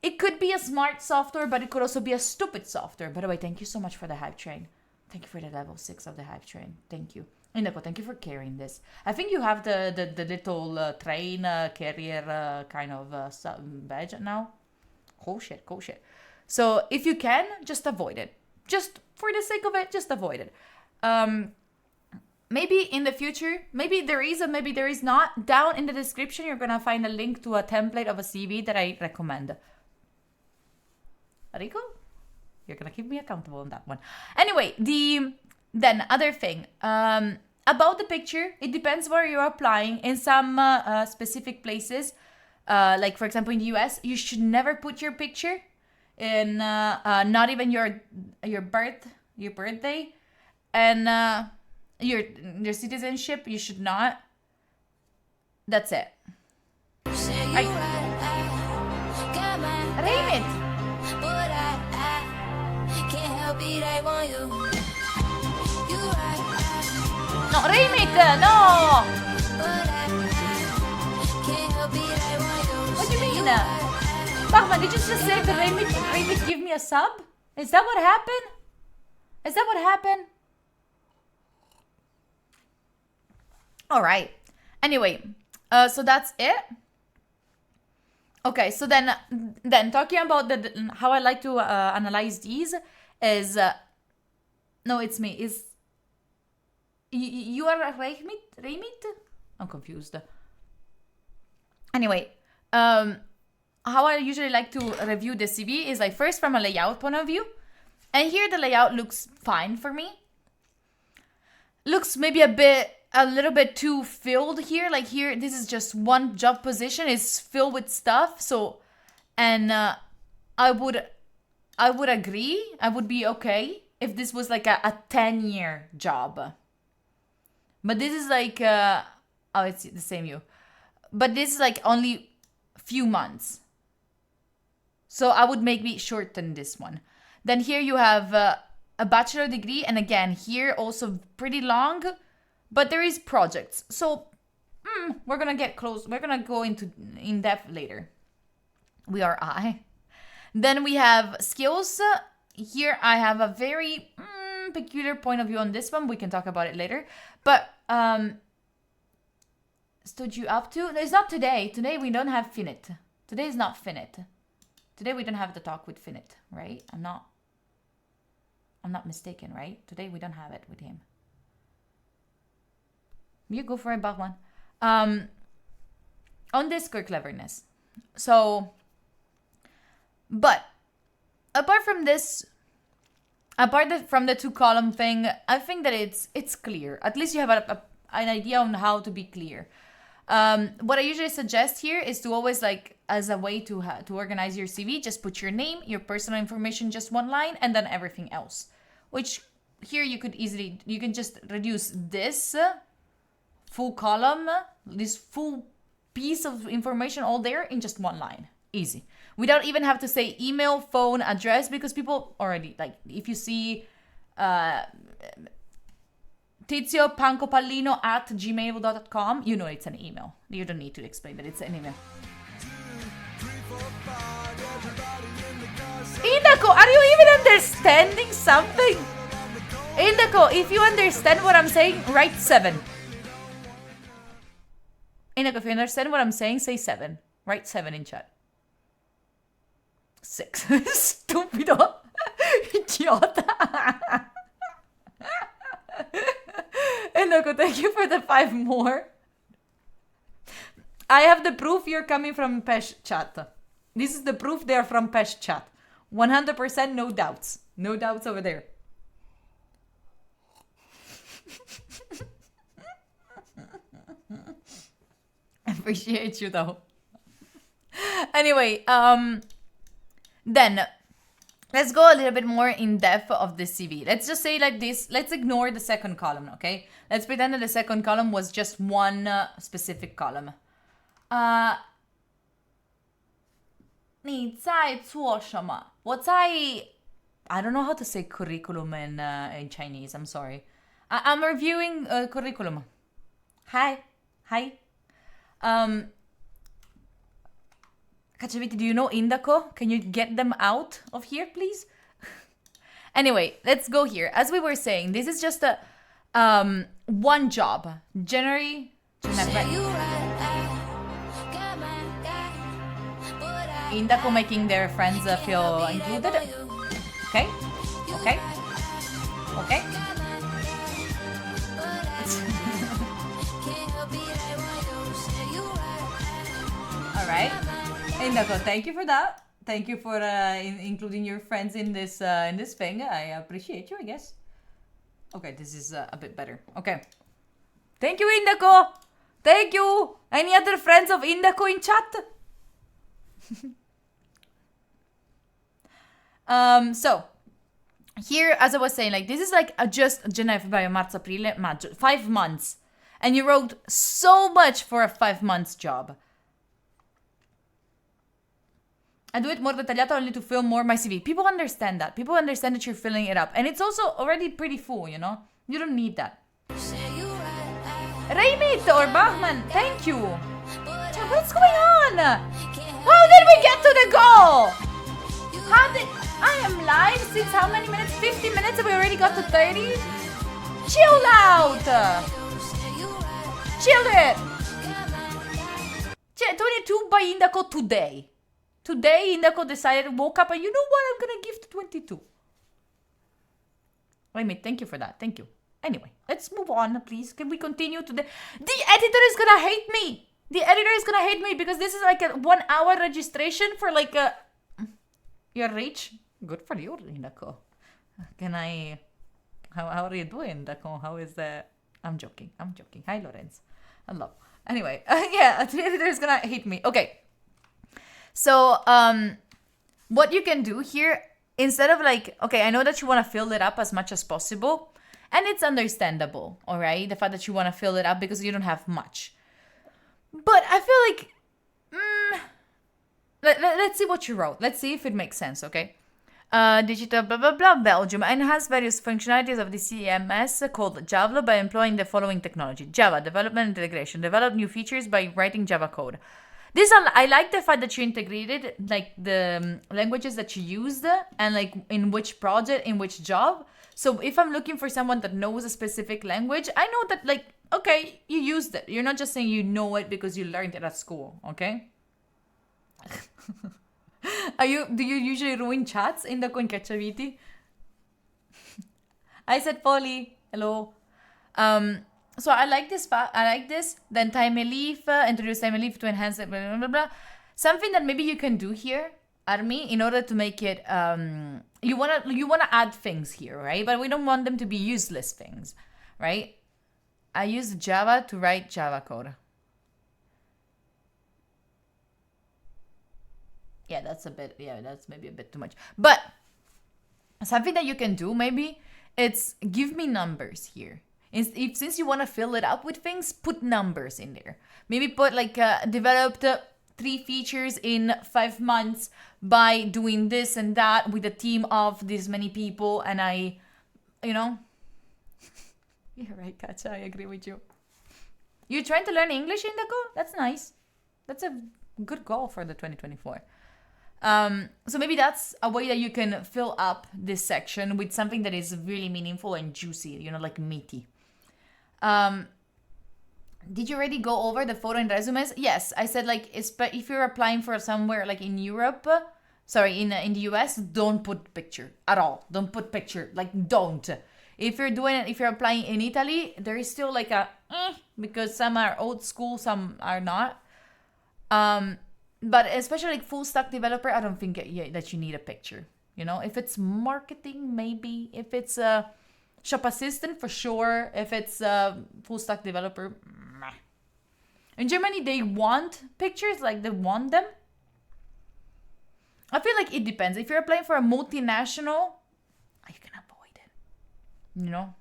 it could be a smart software, but it could also be a stupid software. By the way, thank you so much for the hype train. Thank you for the level 6 of the hype train. Thank you. Indako, thank you for carrying this. I think you have the little train carrier kind of badge now. Cool shit, cool shit. So if you can, just avoid it. Just for the sake of it, just avoid it. Maybe in the future, maybe there is or maybe there is not. Down in the description, you're gonna find a link to a template of a CV that I recommend. Rico? You're gonna keep me accountable on that one. Anyway, then other thing. About the picture, it depends where you're applying. In some specific places, like for example in the US, you should never put your picture in not even your birthday, and your citizenship. You should not. That's it. Say you I- right, got my Raymond! but I can't help it, I want you. You right, No, Raymond! No! but I can't help it, I want you. What do you Say mean? right, Bachman, did you just say that Raymond give me a sub? Is that what happened? Is that what happened? Alright. Anyway, so that's it. Okay, so then talking about how I like to analyze these is no, it's me. Is you are Raymond? I'm confused. Anyway, how I usually like to review the CV is like first from a layout point of view, and here the layout looks fine for me. Looks maybe a little bit too filled here. Like here, this is just one job position. It's filled with stuff. So, and I would agree. I would be okay if this was like a 10-year job. But this is like, oh, it's the same you. But this is like only few months. So I would maybe shorten this one. Then here you have a bachelor degree. And again, here also pretty long. But there is projects. So we're going to get close. We're going to go in depth later. We are I. Then we have skills. Here I have a very peculiar point of view on this one. We can talk about it later. But stood you up to? No, it's not today. Today we don't have Finit. Today is not Finit. Today we don't have the talk with Finit, right? I'm not mistaken, right? Today we don't have it with him. You go for it, Bachman. On Discord cleverness. So, but apart from this, from the 2-column thing, I think that it's clear. At least you have an idea on how to be clear. What I usually suggest here is to always, like, as a way to organize your CV, just put your name, your personal information, just one line, and then everything else. Which here you can just reduce this full column, this full piece of information all there in just one line. Easy. We don't even have to say email, phone, address, because people already, like, if you see tiziopangopallino@gmail.com, you know it's an email. You don't need to explain that it's an email. Indako, are you even understanding something? Indako, if you understand what I'm saying, write 7. Indako, if you understand what I'm saying, say 7. Write 7 in chat. 6. Stupido. Idiota. Indako, thank you for the 5 more. I have the proof you're coming from Pesh chat. This is the proof they're from Pesh chat. 100%, no doubts. No doubts over there. I appreciate you though. Anyway, then let's go a little bit more in depth of the CV. Let's just say like this. Let's ignore the second column, okay? Let's pretend that the second column was just one specific column. 你在做什么？我在 I don't know how to say curriculum in Chinese. I'm sorry. I'm reviewing curriculum. Hi. Cacciaviti, do you know Indaco? Can you get them out of here, please? Anyway, let's go here. As we were saying, this is just a one job. January. Indaco making their friends feel included. Okay. Okay. Okay. Alright. Indaco, thank you for that. Thank you for including your friends in this thing. I appreciate you, I guess. Okay, this is a bit better. Okay. Thank you, Indaco. Thank you. Any other friends of Indaco in chat? So here, as I was saying, like this is like just Genève by marzo, aprile, maggio, 5 months, and you wrote so much for a 5 months job. I do it more dettagliato only to fill more my CV. People understand that. People understand that you're filling it up, and it's also already pretty full. You know, you don't need that. Raymit or Bachman, thank you. What's going on? How did we get to the goal? How did I am live since how many minutes? 50 minutes and we already got to 30? Chill out! Chill it! 22 by Indaco today. Today Indaco decided, woke up and you know what? I'm gonna give to 22. Wait, thank you for that. Thank you. Anyway, let's move on, please. Can we continue to the editor is gonna hate me. The editor is gonna hate me because this is like a 1 hour registration for like a... You're rich? Good for you, Indaco. Can I... How are you doing, Indaco? How is the... I'm joking. Hi, Lorenz. Hello. Anyway, yeah, the editor is gonna hate me. Okay. So, what you can do here, instead of like... Okay, I know that you want to fill it up as much as possible. And it's understandable, all right? The fact that you want to fill it up because you don't have much. But I feel like... let's see what you wrote. Let's see if it makes sense, okay? Digital blah blah blah Belgium enhance various functionalities of the CMS called Java by employing the following technology: Java development and integration. Develop new features by writing Java code. This I like the fact that you integrated like the languages that you used and like in which project, in which job. So if I'm looking for someone that knows a specific language, I know that like okay, you used it. You're not just saying you know it because you learned it at school, okay? Do you usually ruin chats in the Concacciaviti? I said Polly. Hello. So I like this. I like this. Then time leaf. Introduce time leaf to enhance it. Blah, blah, blah, blah. Something that maybe you can do here, Army, in order to make it. You wanna add things here, right? But we don't want them to be useless things, right? I use Java to write Java code. Yeah, that's maybe a bit too much. But something that you can do maybe, it's give me numbers here. Since you want to fill it up with things, put numbers in there. Maybe put like developed 3 features in 5 months by doing this and that with a team of this many people. And I, you know. You're right, Katja, I agree with you. You're trying to learn English, Indaco? That's nice. That's a good goal for the 2024. So maybe that's a way that you can fill up this section with something that is really meaningful and juicy, you know, like meaty. Did you already go over the photo and resumes? Yes, I said like if you're applying for somewhere like in Europe, in the US, don't put picture at all. Don't put picture, like don't. If you're applying in Italy, there is still like a because some are old school, some are not. But especially like full stack developer, I don't think that you need a picture. You know, if it's marketing, maybe. If it's a shop assistant, for sure. If it's a full stack developer, meh. In Germany, they want pictures, like they want them. I feel like it depends. If you're applying for a multinational, you can avoid it. You know?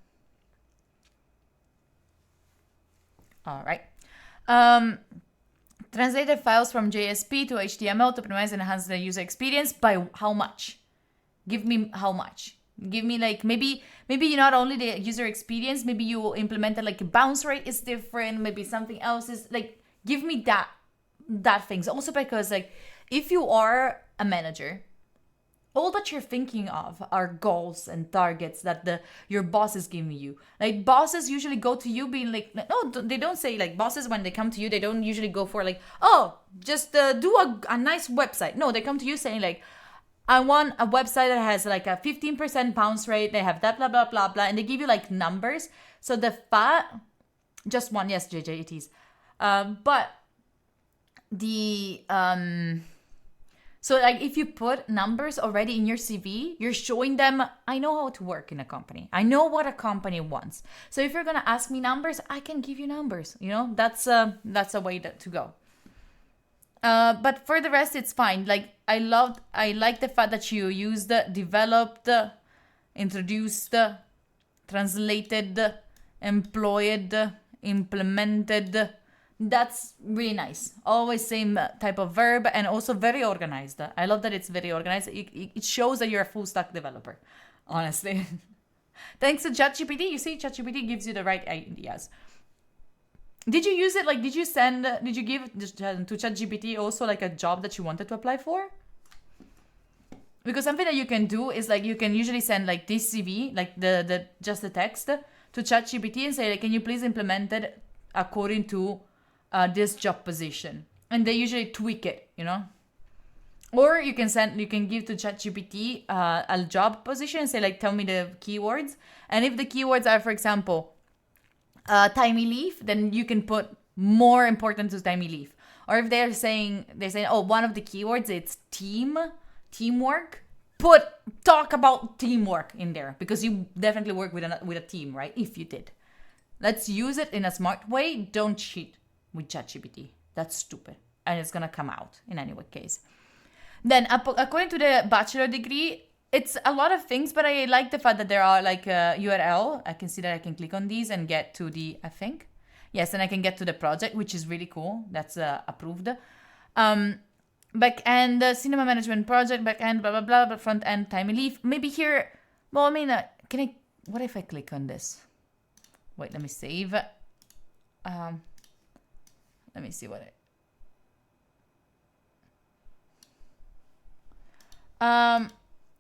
All right. Translated files from JSP to HTML to optimize and enhance the user experience by how much? Give me how much? Give me like maybe not only the user experience, maybe you implemented like a bounce rate is different, maybe something else is like give me that things. Also because like if you are a manager, all that you're thinking of are goals and targets that your boss is giving you. Like bosses usually go to you being like, no, they don't say like bosses when they come to you, they don't usually go for like, oh, just do a nice website. No, they come to you saying like, I want a website that has like a 15% bounce rate. They have that, blah, blah, blah, blah. And they give you like numbers. So the just one, yes, JJ, it is. But the, so like if you put numbers already in your CV, you're showing them, I know how to work in a company. I know what a company wants. So if you're going to ask me numbers, I can give you numbers. You know, that's a way to go. But for the rest, it's fine. Like I like the fact that you used, developed, introduced, translated, employed, implemented. That's really nice. Always same type of verb and also very organized. I love that it's very organized. It shows that you're a full stack developer, honestly. Thanks to ChatGPT. You see, ChatGPT gives you the right ideas. Did you use it? Like, did you give to ChatGPT also like a job that you wanted to apply for? Because something that you can do is like, you can usually send like this CV, like just the text to ChatGPT and say, like, can you please implement it according to this job position, and they usually tweak it, you know. Or you can give to ChatGPT a job position and say like, tell me the keywords, and if the keywords are, for example, timely leave, then you can put more important to timely leave. Or if they're saying oh, one of the keywords it's teamwork, talk about teamwork in there, because you definitely work with a team, right? If you did, let's use it in a smart way. Don't cheat with ChatGPT. That's stupid. And it's gonna come out in any case. Then according to the bachelor degree, it's a lot of things, but I like the fact that there are like a URL. I can see that I can click on these and get to the, I think. Yes, and I can get to the project, which is really cool. That's approved. Back-end, cinema management project, back-end, blah, blah, blah, but front-end, timely leave. Maybe here, well, I mean, what if I click on this? Wait, let me save. Let me see what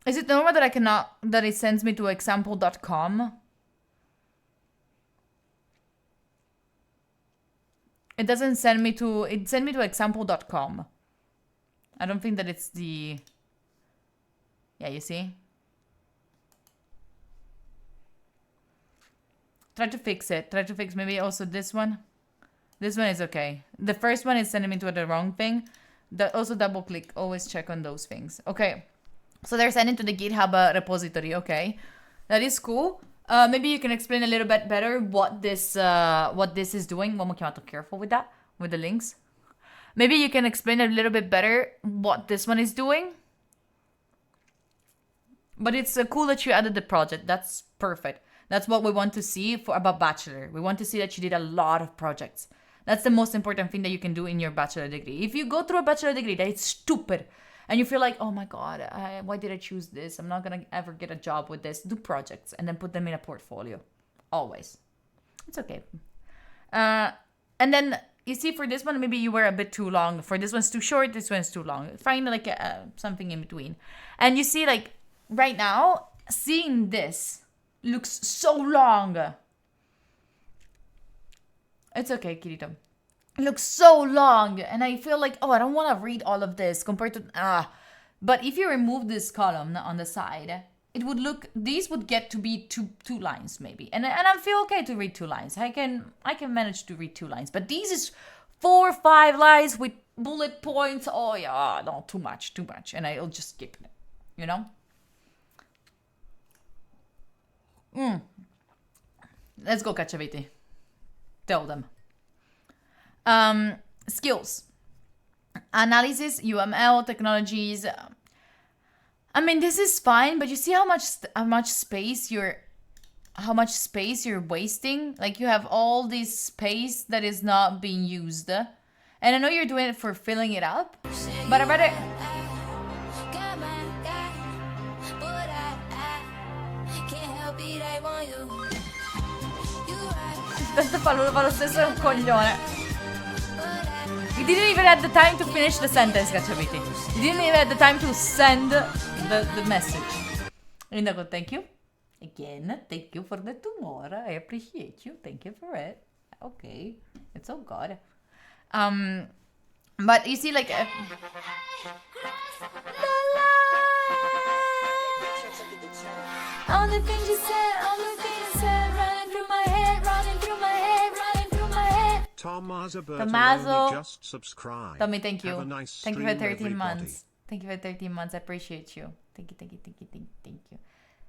is it normal that that it sends me to example.com? It doesn't send me to, it sent me to example.com. I don't think that it's the, yeah, you see? Try to fix it. Try to fix maybe also this one. This one is okay. The first one is sending me to the wrong thing. Also double click. Always check on those things. Okay. So they're sending to the GitHub repository. Okay. That is cool. Maybe you can explain a little bit better what this is doing. One more careful with that, with the links. Maybe you can explain a little bit better what this one is doing. But it's cool that you added the project. That's perfect. That's what we want to see about Bachelor. We want to see that you did a lot of projects. That's the most important thing that you can do in your bachelor degree. If you go through a bachelor degree that it's stupid and you feel like, oh my God, why did I choose this? I'm not going to ever get a job with this. Do projects and then put them in a portfolio. Always. It's okay. And then you see for this one, maybe you were a bit too long. For this one's too short, this one's too long. Find like something in between. And you see like right now, seeing this looks so long. It's okay, Kirito. It looks so long, and I feel like, oh, I don't want to read all of this compared to, But if you remove this column on the side, it would look, these would get to be two lines maybe. And I feel okay to read 2 lines. I can manage to read 2 lines, but these is 4 or 5 lines with bullet points. Oh yeah, no, too much. And I'll just skip it, you know? Let's go, Cacciaviti. Tell them. Skills. Analysis, UML, technologies. I mean, this is fine, but you see how much space you're wasting? Like you have all this space that is not being used. And I know you're doing it for filling it up, but I rather... Tanto fa lo stesso, è un coglione. You didn't even have the time to finish the sentence, Gacciaviti. You didn't even have the time to send the message. Indago, thank you. Again, thank you for the tomorrow. I appreciate you. Thank you for it. Okay. It's so good. But you see, like... All the things you said, all the things you said, running through my head, running through my head, running through my head. Tommaso Tommaso. just subscribe. Tommy, thank you. Have a nice Thank you for stream, 13 everybody. months. Thank you for 13 months. I appreciate you. Thank you, thank you, thank you, thank you.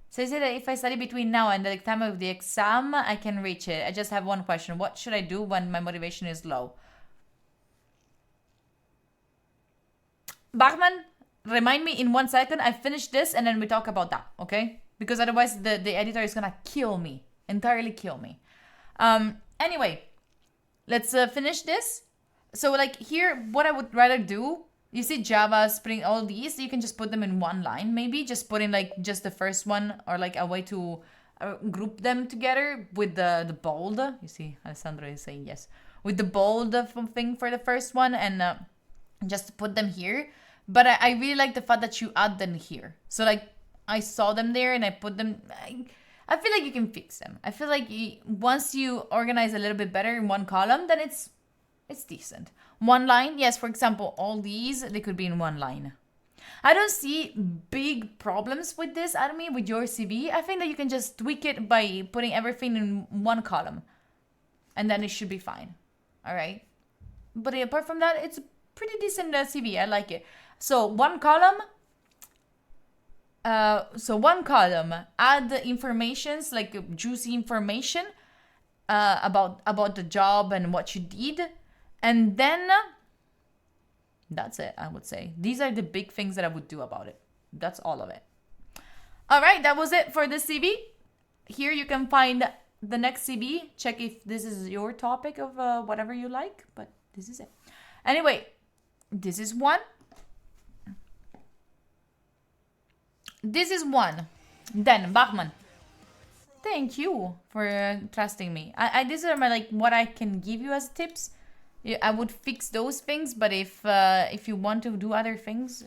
So you said that if I study between now and the time of the exam, I can reach it. I just have one question. What should I do when my motivation is low? Bachman, remind me in 1 second. I finish this and then we talk about that, okay? Because otherwise the editor is gonna kill me. Entirely kill me. Anyway, let's finish this. So like here, what I would rather do, you see Java, Spring, all these, you can just put them in one line. Maybe just put in like just the first one or like a way to group them together with the bold. You see, Alessandro is saying yes. With the bold thing for the first one and just put them here. But I really like the fact that you add them here. So like I saw them there and I put them... I feel like you can fix them. I feel like once you organize a little bit better in one column, then it's decent. One line, yes, for example, all these, they could be in one line. I don't see big problems with this, Army, with your CV. I think that you can just tweak it by putting everything in one column. And then it should be fine. All right? But apart from that, it's a pretty decent CV. I like it. So one column... add the informations, like juicy information about the job and what you did. And then that's it, I would say. These are the big things that I would do about it. That's all of it. All right, that was it for the CV. Here you can find the next CV. Check if this is your topic of whatever you like, but this is it. Anyway, this is one. This is one. Then Bachman, thank you for trusting me. These are my like what I can give you as tips. I would fix those things, but if you want to do other things,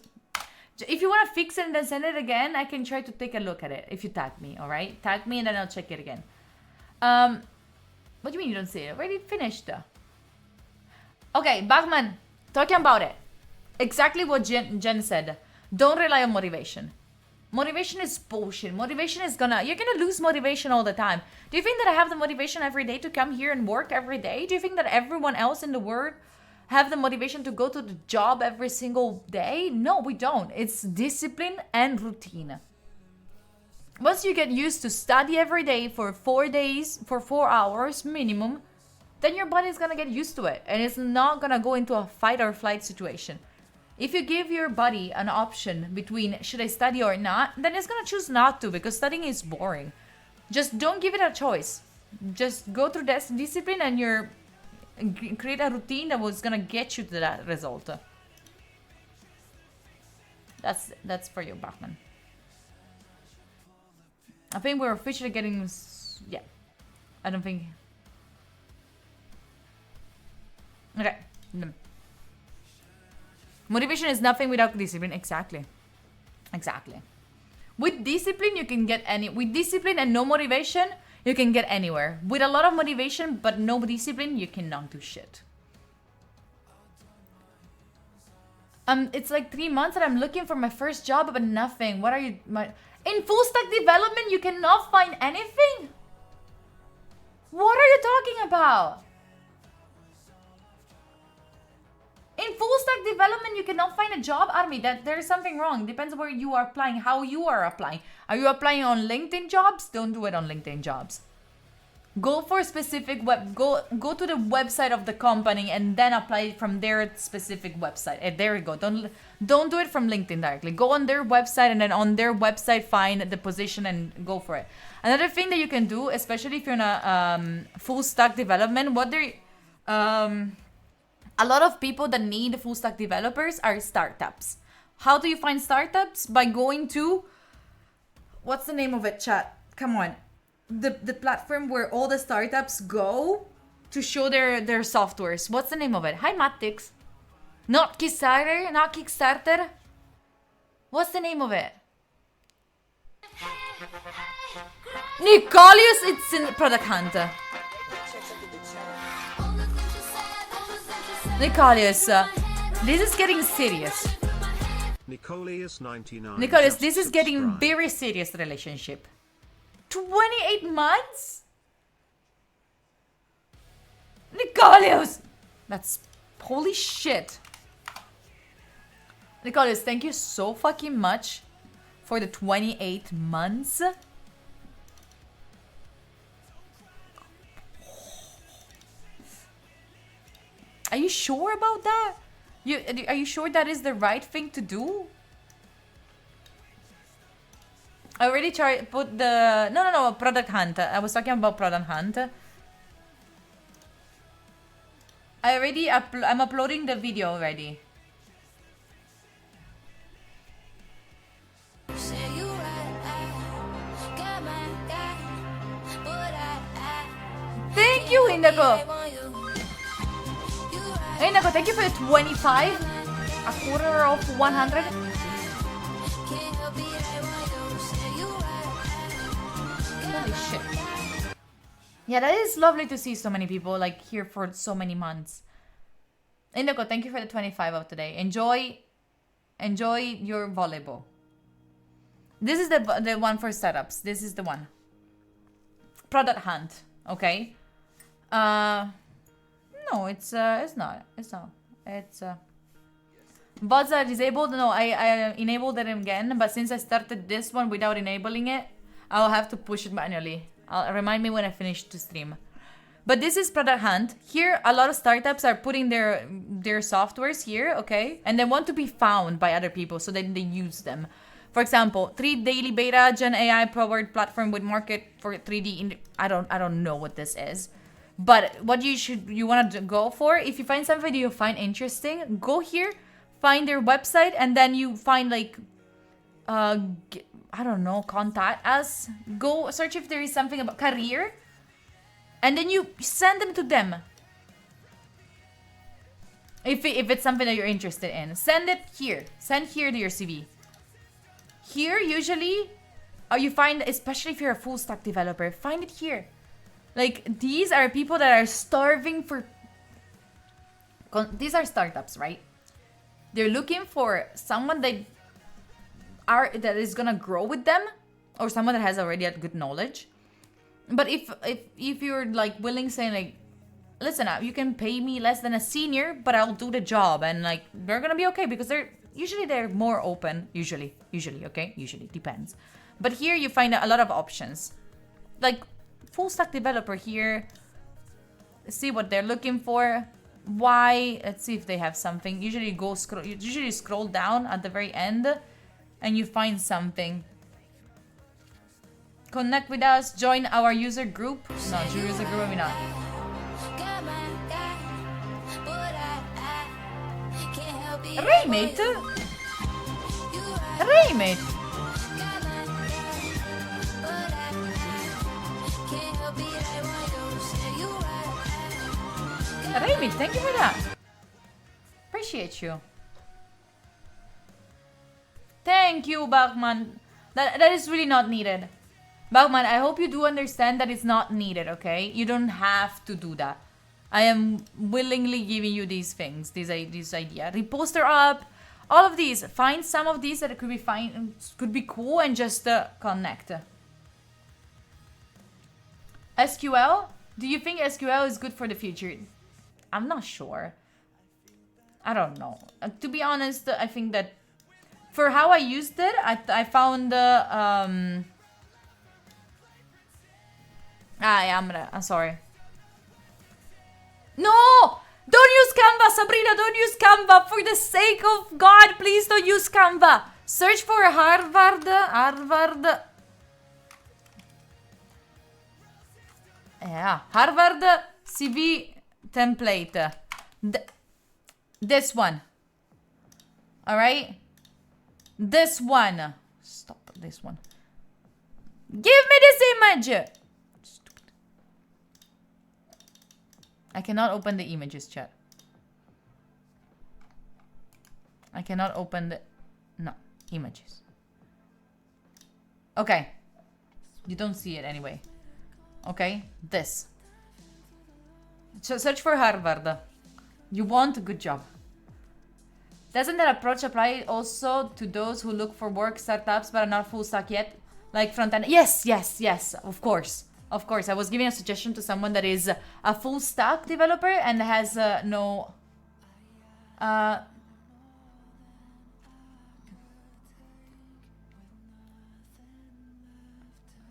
if you want to fix it and then send it again, I can try to take a look at it. If you tag me, all right? Tag me and then I'll check it again. What do you mean you don't see it? Already finished. Okay, Bachman, talking about it. Exactly what Jen said. Don't rely on motivation. Motivation is bullshit. Motivation is you're gonna lose motivation all the time. Do you think that I have the motivation every day to come here and work every day? Do you think that everyone else in the world have the motivation to go to the job every single day? No, we don't. It's discipline and routine. Once you get used to study every day for 4 days, for 4 hours minimum, then your body is gonna get used to it. And it's not gonna go into a fight or flight situation. If you give your body an option between should I study or not, then it's gonna choose not to because studying is boring. Just don't give it a choice. Just go through that discipline and create a routine that was gonna get you to that result. That's for you, Bachman. I think we're officially getting... Yeah. I don't think... Okay. Motivation is nothing without discipline. Exactly. With discipline, you can get with discipline and no motivation, you can get anywhere. With a lot of motivation, but no discipline, you cannot do shit. It's like 3 months and I'm looking for my first job, but nothing. What are you... In full stack development, you cannot find anything? What are you talking about? In full stack development, you cannot find a job, Army. That there is something wrong. Depends where you are applying, how you are applying. Are you applying on LinkedIn jobs? Don't do it on LinkedIn jobs. Go for a specific go to the website of the company and then apply from their specific website. There we go. Don't do it from LinkedIn directly. Go on their website and then on their website find the position and go for it. Another thing that you can do, especially if you're in a full stack development, a lot of people that need full stack developers are startups. How do you find startups? By going to, what's the name of it, chat? Come on. The platform where all the startups go to show their softwares. What's the name of it? Hi, Mattix. Not Kickstarter? Not Kickstarter? What's the name of it? Nicolius, it's in Product Hunter. Nicolius, this is getting serious. Nicolius99. Nicolius, this is getting very serious relationship. 28 months? Nicolius! That's holy shit. Nicolius, thank you so fucking much for the 28 months. Are you sure about that? Are you sure that is the right thing to do? I already tried put the no Product Hunt. I was talking about Product Hunt. I'm uploading the video already. Thank you, Indigo. Indigo, thank you for the 25. A quarter of 100. Holy shit. Yeah, that is lovely to see so many people like here for so many months. Indigo, thank you for the 25 of today. Enjoy your volleyball. This is the one for setups. This is the one. Product Hunt. Okay. No, it's not. Bots are disabled. No, I enabled it again, but since I started this one without enabling it, I'll have to push it manually. Remind me when I finish to stream. But this is Product Hunt. Here, a lot of startups are putting their softwares here, okay? And they want to be found by other people so that they use them. For example, 3 daily beta Gen AI powered platform with market for 3D. I don't know what this is. But what you want to go for, if you find something that you find interesting, go here, find their website, and then you find like, I don't know, contact us. Go search if there is something about career, and then you send them to them. If it's something that you're interested in, send it here. Send here to your CV. Here, usually, you find, especially if you're a full stack developer, find it here. Like, these are people that are starving for... These are startups, right? They're looking for someone that is gonna grow with them, or someone that has already had good knowledge. But if you're like willing, saying like, listen, you can pay me less than a senior, but I'll do the job, and like they're gonna be okay because they're more open. Usually, okay, usually depends. But here you find a lot of options, like full stack developer here. See what they're looking for. Why? Let's see if they have something. Usually you scroll down at the very end, and you find something. Connect with us. Join our user group. No, user group maybe not. Raymate? Raymate? Raymate, thank you for that. Appreciate you. Thank you, Bachman. That is really not needed. Bachman, I hope you do understand that it's not needed, okay? You don't have to do that. I am willingly giving you these things, this idea. Reposter up, all of these. Find some of these that could be cool, and just connect. SQL? Do you think SQL is good for the future? I'm not sure. I don't know. To be honest, I think that for how I used it, I found I'm sorry. No! Don't use Canva, Sabrina! Don't use Canva! For the sake of God, please don't use Canva! Search for Harvard. Yeah, Harvard CV template. This one. Alright? This one. Stop this one. Give me this image! I cannot open the images, chat. cannot open the... No, images. Okay. You don't see it anyway. Okay, this. So search for Harvard. You want a good job. Doesn't that approach apply also to those who look for work startups but are not full stack yet? Like front end? Yes, of course. Of course. I was giving a suggestion to someone that is a full stack developer and has no...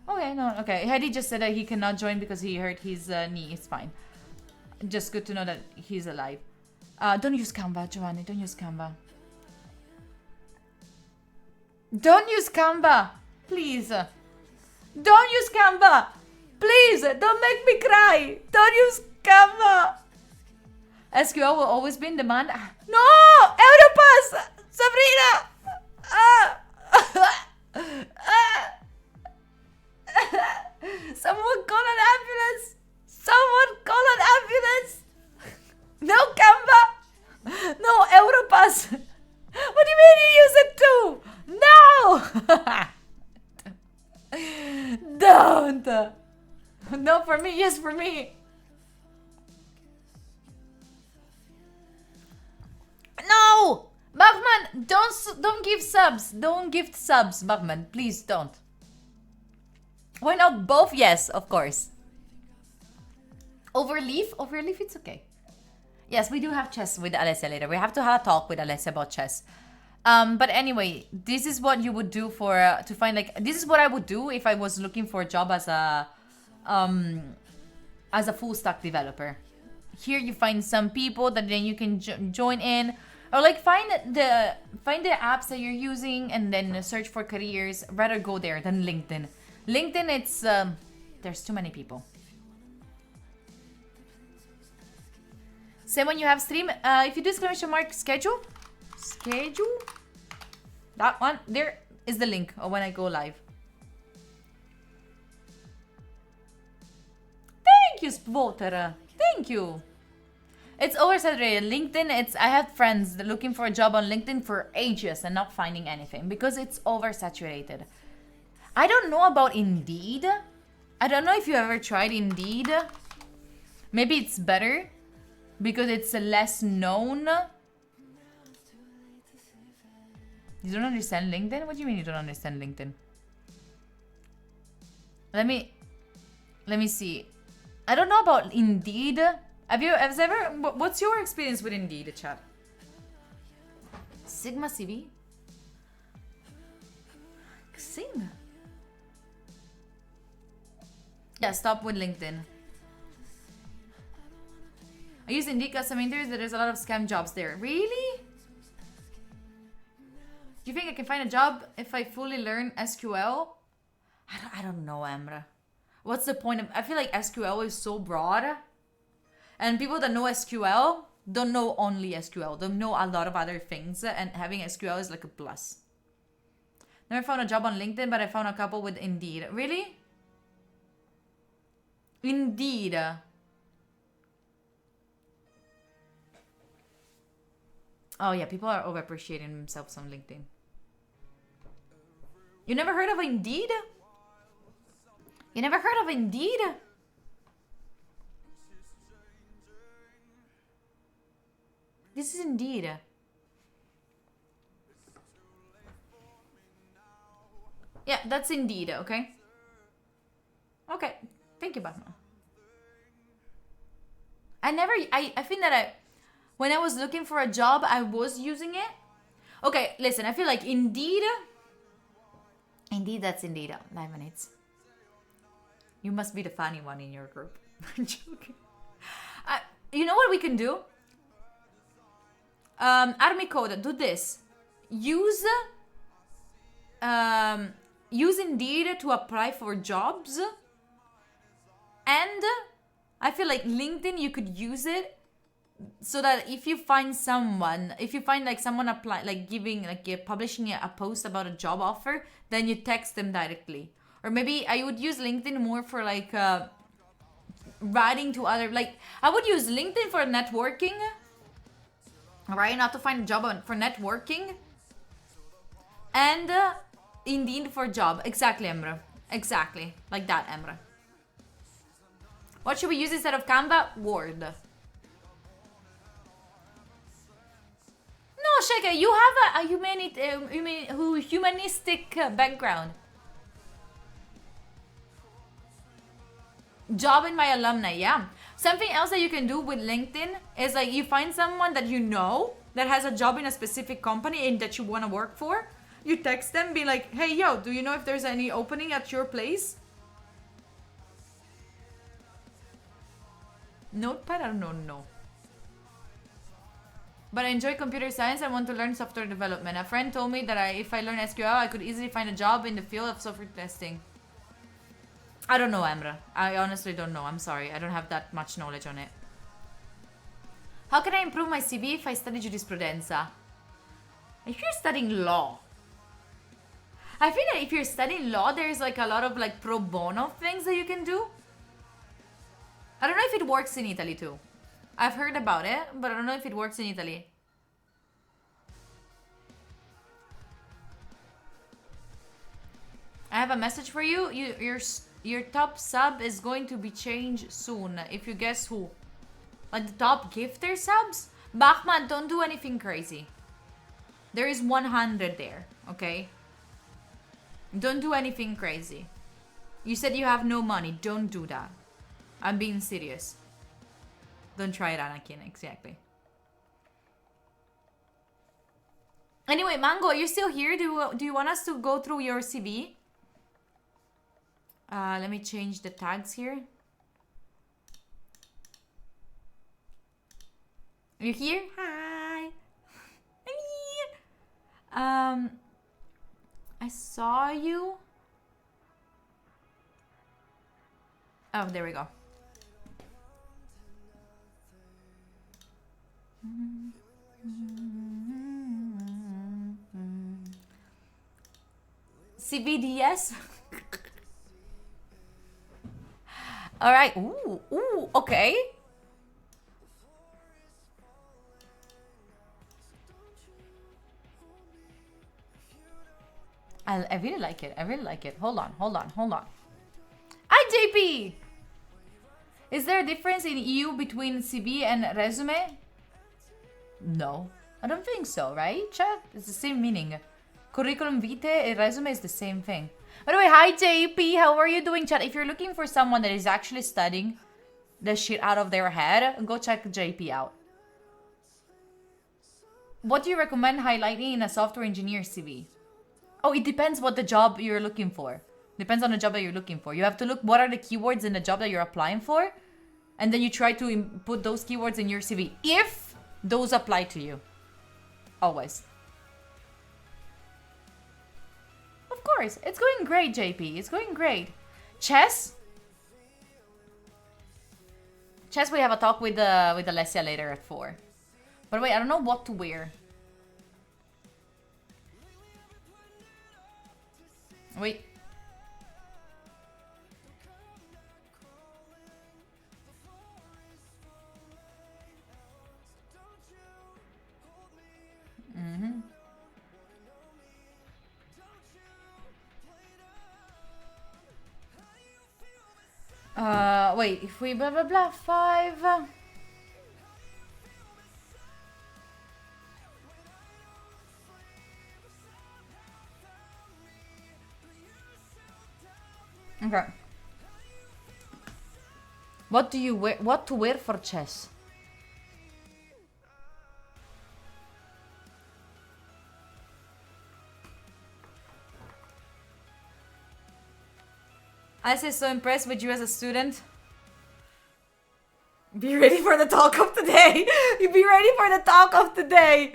Okay, no, okay. Hedy just said that he cannot join because he hurt his knee. It's fine. Just good to know that he's alive. Don't use Canva, Giovanni. Don't use Canva. Don't use Canva! Please. Don't use Canva! Please! Don't make me cry! Don't use Canva! SQL will always be in demand. No! Europass! Sabrina! Someone call an ambulance! Someone call an ambulance! No Canva! No Europass! What do you mean you use it too? No! Don't! No, for me, yes, for me! No! Bachman, don't give subs. Don't gift subs, Bachman. Please don't. Why not both? Yes, of course. Overleaf? Overleaf, it's okay. Yes, we do have chess with Alessia later. We have to have a talk with Alessia about chess. But anyway, this is what you would do for to find like this is what I would do if I was looking for a job as a full stack developer. Here you find some people that then you can join in, or like find the apps that you're using and then search for careers. Rather go there than LinkedIn. LinkedIn, it's there's too many people. Same when you have stream. If you do exclamation mark schedule, that one there is the link of when I go live. Thank you, Spotter. Thank you. It's oversaturated. LinkedIn, I had friends looking for a job on LinkedIn for ages and not finding anything because it's oversaturated. I don't know about Indeed. I don't know if you ever tried Indeed. Maybe it's better because it's less known. You don't understand LinkedIn? What do you mean you don't understand LinkedIn? Let me see. I don't know about Indeed. What's your experience with Indeed, chat? Sigma CV? Xing? Yeah, stop with LinkedIn. I use Indeed custom interviews. There's a lot of scam jobs there. Really? Do you think I can find a job if I fully learn SQL? I don't know, Amra. What's the point of... I feel like SQL is so broad. And people that know SQL don't know only SQL. They know a lot of other things. And having SQL is like a plus. Never found a job on LinkedIn, but I found a couple with Indeed. Really? Indeed. Oh yeah, people are overappreciating themselves on LinkedIn. You never heard of Indeed? You never heard of Indeed? This is Indeed. Yeah, that's Indeed, okay? Okay, thank you, Batman. I think that when I was looking for a job, I was using it. Okay, listen, I feel like Indeed, that's Indeed. 9 minutes. You must be the funny one in your group. I'm joking. You know what we can do? Army Code, do this. Use Indeed to apply for jobs. And I feel like LinkedIn, you could use it so that if you find like someone apply, like publishing a post about a job offer, then you text them directly. Or maybe I would use LinkedIn more for like writing to other, like I would use LinkedIn for networking Alright, not to find a job for networking. And Indeed for job. Exactly, Emre. Exactly. Like that, Emre. What should we use instead of Canva? Word. No, Sheka, you have a humanistic background. Job in my alumni, yeah. Something else that you can do with LinkedIn is like you find someone that you know that has a job in a specific company and that you want to work for. You text them, be like, hey, yo, do you know if there's any opening at your place? Notepad? I don't know. But I enjoy computer science. I want to learn software development. A friend told me that if I learn SQL, I could easily find a job in the field of software testing. I don't know, Emre. I honestly don't know. I'm sorry. I don't have that much knowledge on it. How can I improve my CV if I study jurisprudenza? If you're studying law. I feel like if you're studying law, there's like a lot of like pro bono things that you can do. I don't know if it works in Italy too. I've heard about it, but I don't know if it works in Italy. I have a message for you. Your top sub is going to be changed soon. If you guess who. Like the top gifter subs? Bachman, don't do anything crazy. There is 100 there, okay? Don't do anything crazy. You said you have no money. Don't do that. I'm being serious. Don't try it, Anakin. Exactly. Anyway, Mango, are you still here? Do you want us to go through your CV? Let me change the tags here. Are you here? Hi. I saw you. Oh, there we go. CBDS. All right. Ooh, okay. I really like it. I really like it. Hold on. Hi, JP. Is there a difference in EU between CV and resume? No, I don't think so, right, chat? It's the same meaning. Curriculum vitae and resume is the same thing. By the way, hi JP, how are you doing, chat? If you're looking for someone that is actually studying the shit out of their head, go check JP out. What do you recommend highlighting in a software engineer CV? Oh, it depends what the job you're looking for. Depends on the job that you're looking for. You have to look what are the keywords in the job that you're applying for, and then you try to put those keywords in your CV if those apply to you. Always. Of course, it's going great, JP. It's going great. Chess, we have a talk with Alessia later at 4. But wait, I don't know what to wear. Wait. Wait, if we blah blah blah 5. Okay. What do you wear? What to wear for chess? I say so impressed with you as a student. Be ready for the talk of the day. Be ready for the talk of the day.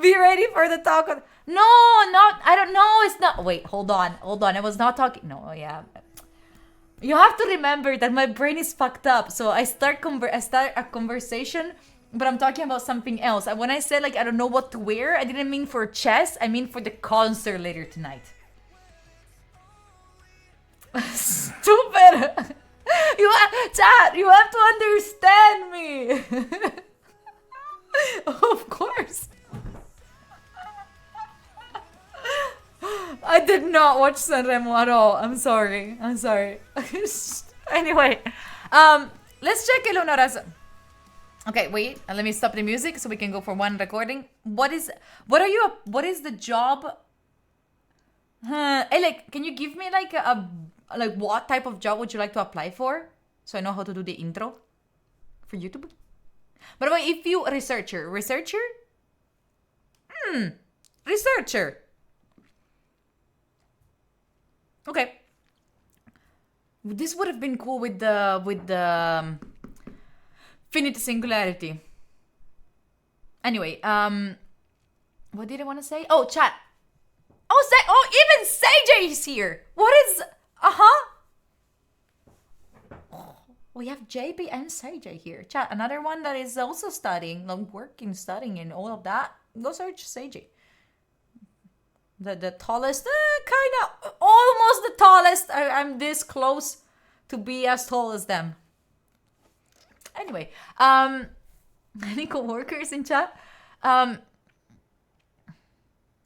Be ready for the talk of... No, not... I don't know. It's not... Wait, hold on. I was not talking... No, yeah. You have to remember that my brain is fucked up. So I start a conversation, but I'm talking about something else. And when I said, like, I don't know what to wear, I didn't mean for chess. I mean for the concert later tonight. Stupid! Chat, you have to understand me! I did not watch Sanremo at all. I'm sorry. Anyway, let's check Eleonora's. Okay, wait. Let me stop the music so we can go for one recording. What is the job? Hey, like, can you give me like what type of job would you like to apply for? So I know how to do the intro for YouTube. By the way, if you researcher. Okay. This would have been cool with the finite singularity. Anyway, what did I want to say? Oh, chat. Oh, even Seijay is here. What is? We have JP and Seijay here. Chat. Another one that is also studying, studying, and all of that. Go search Seijay. The tallest, kind of, almost the tallest. I'm this close to be as tall as them. Anyway, any co-workers in chat?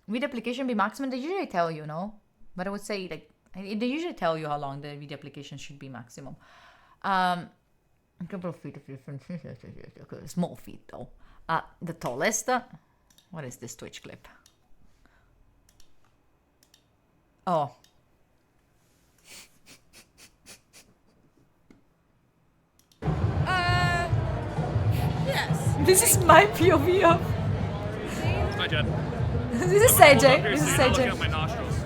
Read application be maximum? They usually tell you, no? But I would say, like, they usually tell you how long the read application should be maximum. A couple of feet of difference. Small feet, though. The tallest. What is this Twitch clip? Oh. Yes. This is my POV of. Hi, Jen. This is Seijay. This is Looking Seijay. at my nostrils.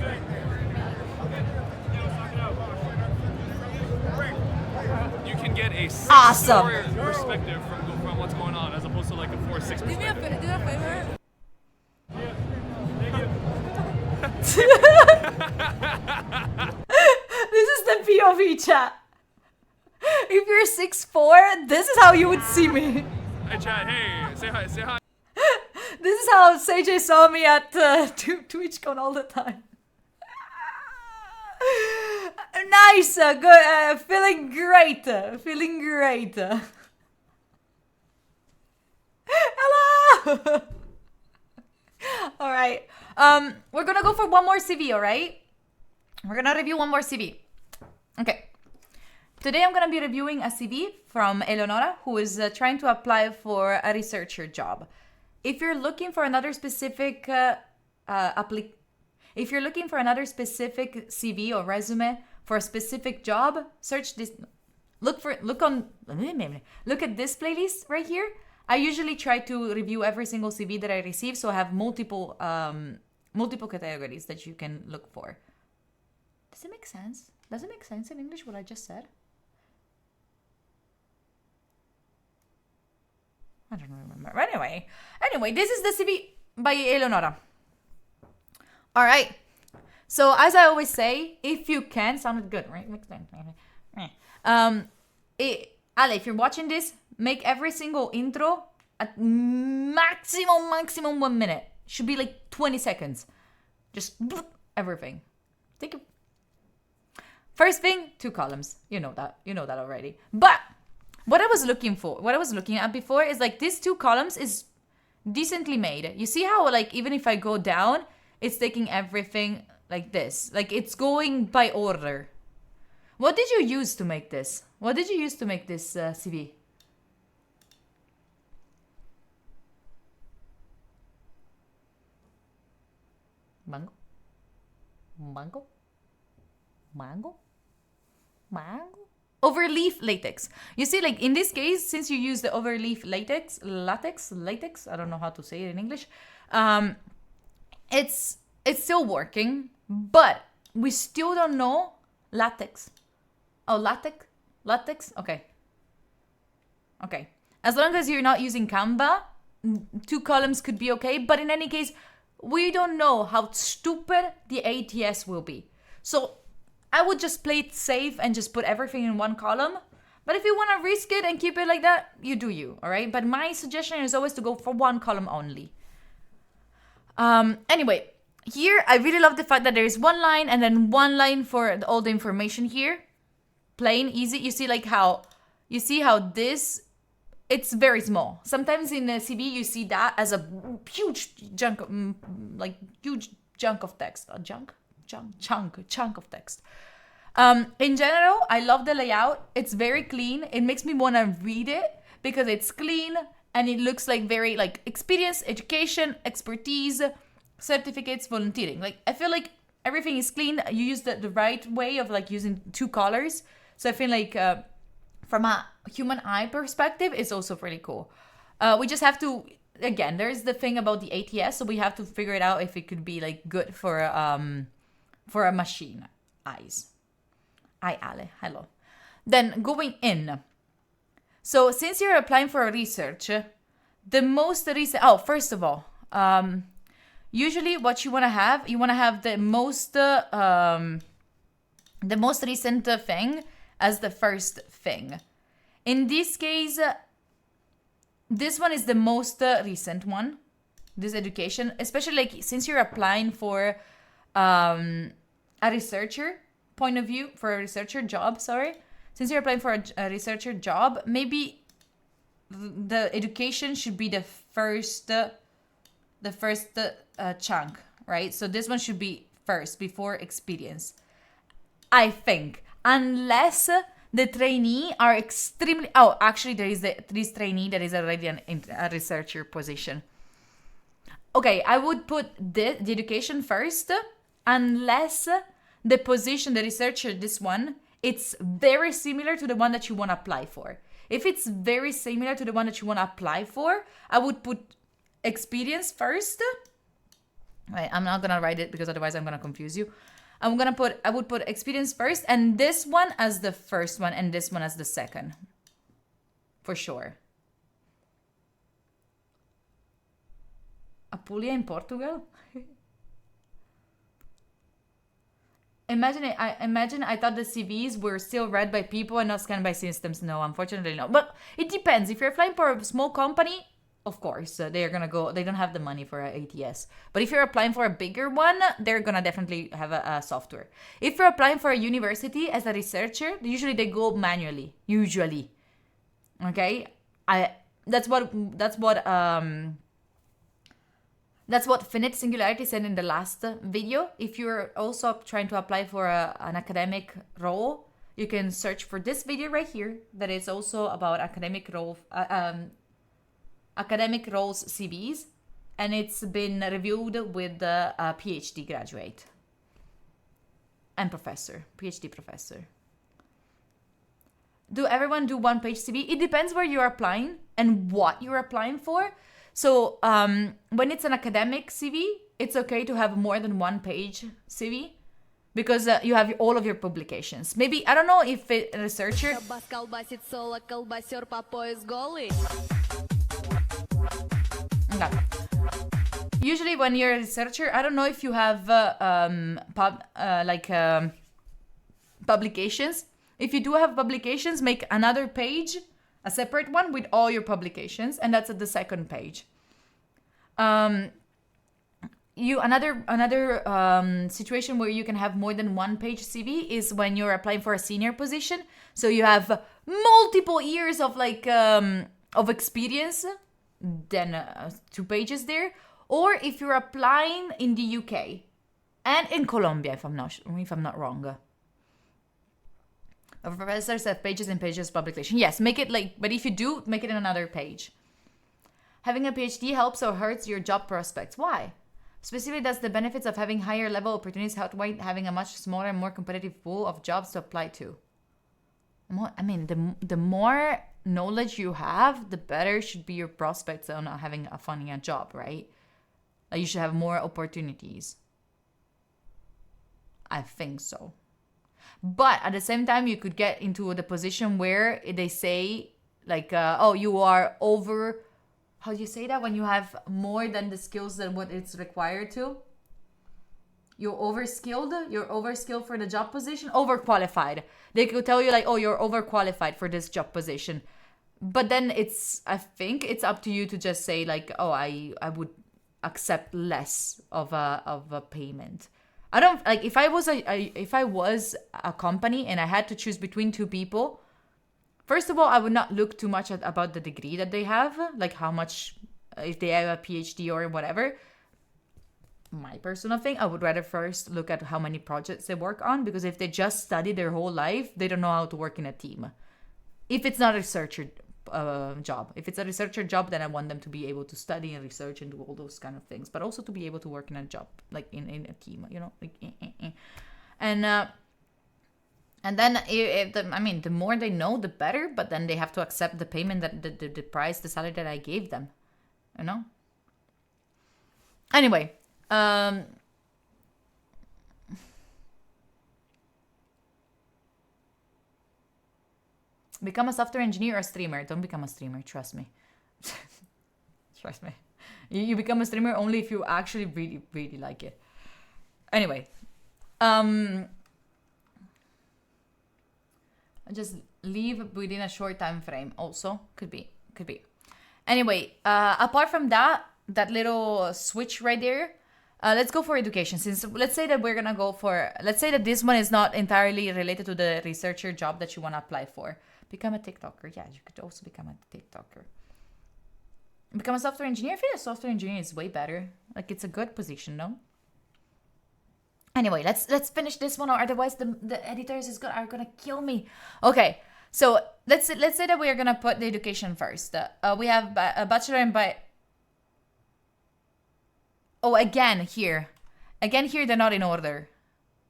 You can get a Awesome. 6-4 perspective from what's going on, as opposed to like a 4-6 perspective. Do me a favor. This is the POV chat. If you're 6'4", this is how you would see me. Hey, Chad. Hey, say hi. Say hi. This is how Seijay saw me at TwitchCon all the time. Nice, good, feeling great, Hello. All right. We're gonna go for one more CV. All right. We're gonna review one more CV. Okay. Today I'm gonna be reviewing a CV from Eleonora, who is trying to apply for a researcher job. If you're looking for another specific if you're looking for another specific CV or resume for a specific job, search this. Look at this playlist right here. I usually try to review every single CV that I receive, so I have multiple categories that you can look for. Does it make sense? Does it make sense in English what I just said? I don't remember. Anyway, this is the CV by Eleonora. All right. So as I always say, if you can, sounded good, right? Ale, if you're watching this, make every single intro at maximum 1 minute. Should be like 20 seconds. Just everything. Thank you. First thing, 2 columns. You know that already. But what I was looking at before is like this 2 columns is decently made. You see how like even if I go down, it's taking everything like this. Like it's going by order. What did you use to make this? What did you use to make this CV? Mango? Overleaf latex. You see, like in this case, since you use the overleaf latex, I don't know how to say it in English. It's still working, but we still don't know latex. Oh, latex. Okay. As long as you're not using Canva, 2 columns could be okay. But in any case, we don't know how stupid the ATS will be. So I would just play it safe and just put everything in 1 column. But if you want to risk it and keep it like that, you do you, all right? But my suggestion is always to go for 1 column only. Anyway, here I really love the fact that there is 1 line and then 1 line for all the information here. Plain, easy. You see how this, it's very small. Sometimes in the CV you see that as a huge chunk of text. chunk of text. In general, I love the layout. It's very clean. It makes me want to read it because it's clean and it looks like very like experience, education, expertise, certificates, volunteering. Like I feel like everything is clean. You use the right way of like using 2 colors. So I feel like from a human eye perspective, it's also pretty cool. We just have to, again, there's the thing about the ATS, so we have to figure it out if it could be like good for a machine eyes. Hi Ale, hello. Then going in. So since you're applying for a research, the most recent, first of all, usually what you want to have the most recent thing as the first thing. In this case, this one is the most recent one, this education, especially like since you're applying for a researcher point of view, for a researcher job, since you're applying for a researcher job, maybe the education should be the first chunk, right? So this one should be first before experience, I think, unless the trainee are extremely... Oh, actually, there is this trainee that is already a researcher position. Okay, I would put the education first, unless the position, the researcher, this one, it's very similar to the one that you want to apply for. If it's very similar to the one that you want to apply for, I would put experience first. Right, I'm not going to write it because otherwise I'm going to confuse you. I would put experience first and this one as the first one and this one as the second. For sure. Apulia in Portugal? Imagine I thought the CVs were still read by people and not scanned by systems. No, unfortunately no. But it depends. If you're applying for a small company, of course, they don't have the money for an ATS. But if you're applying for a bigger one, they're gonna definitely have a software. If you're applying for a university as a researcher, usually they go manually. Usually. Okay? That's what Finite Singularity said in the last video. If you're also trying to apply for an academic role, you can search for this video right here that is also about academic roles CVs, and it's been reviewed with a PhD graduate and PhD professor. Do everyone do 1-page CV? It depends where you're applying and what you're applying for. So when it's an academic CV, it's okay to have more than 1-page CV because you have all of your publications. Maybe, I don't know if a researcher... Бас колбасит соло, колбасер по пояс голый. No. Usually when you're a researcher, I don't know if you have publications. If you do have publications, make another page, a separate one with all your publications, and that's at the second page. Another situation where you can have more than 1-page CV is when you're applying for a senior position. So you have multiple years of of experience, then 2 pages there. Or if you're applying in the UK and in Colombia, if I'm not wrong. Professors have pages and pages publication. Yes, make it but if you do, make it in another page. Having a PhD helps or hurts your job prospects. Why? Specifically, does the benefits of having higher level opportunities outweigh having a much smaller and more competitive pool of jobs to apply to? The more knowledge you have, the better should be your prospects on finding a job, right? You should have more opportunities. I think so. But at the same time, you could get into the position where they say, you are over... How do you say that? When you have more than the skills than what it's required to? You're overskilled for the job position? Overqualified. They could tell you you're overqualified for this job position. But then I think it's up to you to just say I would accept less of a payment. I don't if I was a company and I had to choose between 2 people, first of all, I would not look too much about the degree that they have, how much, if they have a PhD or whatever. my personal thing, I would rather first look at how many projects they work on, because if they just study their whole life, they don't know how to work in a team. If it's not a researcher job. If it's a researcher job, then I want them to be able to study and research and do all those kind of things, but also to be able to work in a job, like in a team, you know, like, and then the more they know, the better. But then they have to accept the payment, that the price, the salary that I gave them, you know. Anyway, become a software engineer or a streamer. Don't become a streamer, trust me. Trust me. You become a streamer only if you actually really, really like it. Anyway, just leave within a short time frame. Also, could be. Anyway, apart from that little switch right there, let's go for education. Since let's say that let's say that this one is not entirely related to the researcher job that you want to apply for. Become a TikToker. Yeah, you could also become a TikToker. Become a software engineer. I feel a software engineer is way better. Like, it's a good position, no? Anyway, let's finish this one, or otherwise the editors are gonna kill me. Okay, so let's say that we are gonna put the education first. We have a bachelor in Oh, again here they're not in order.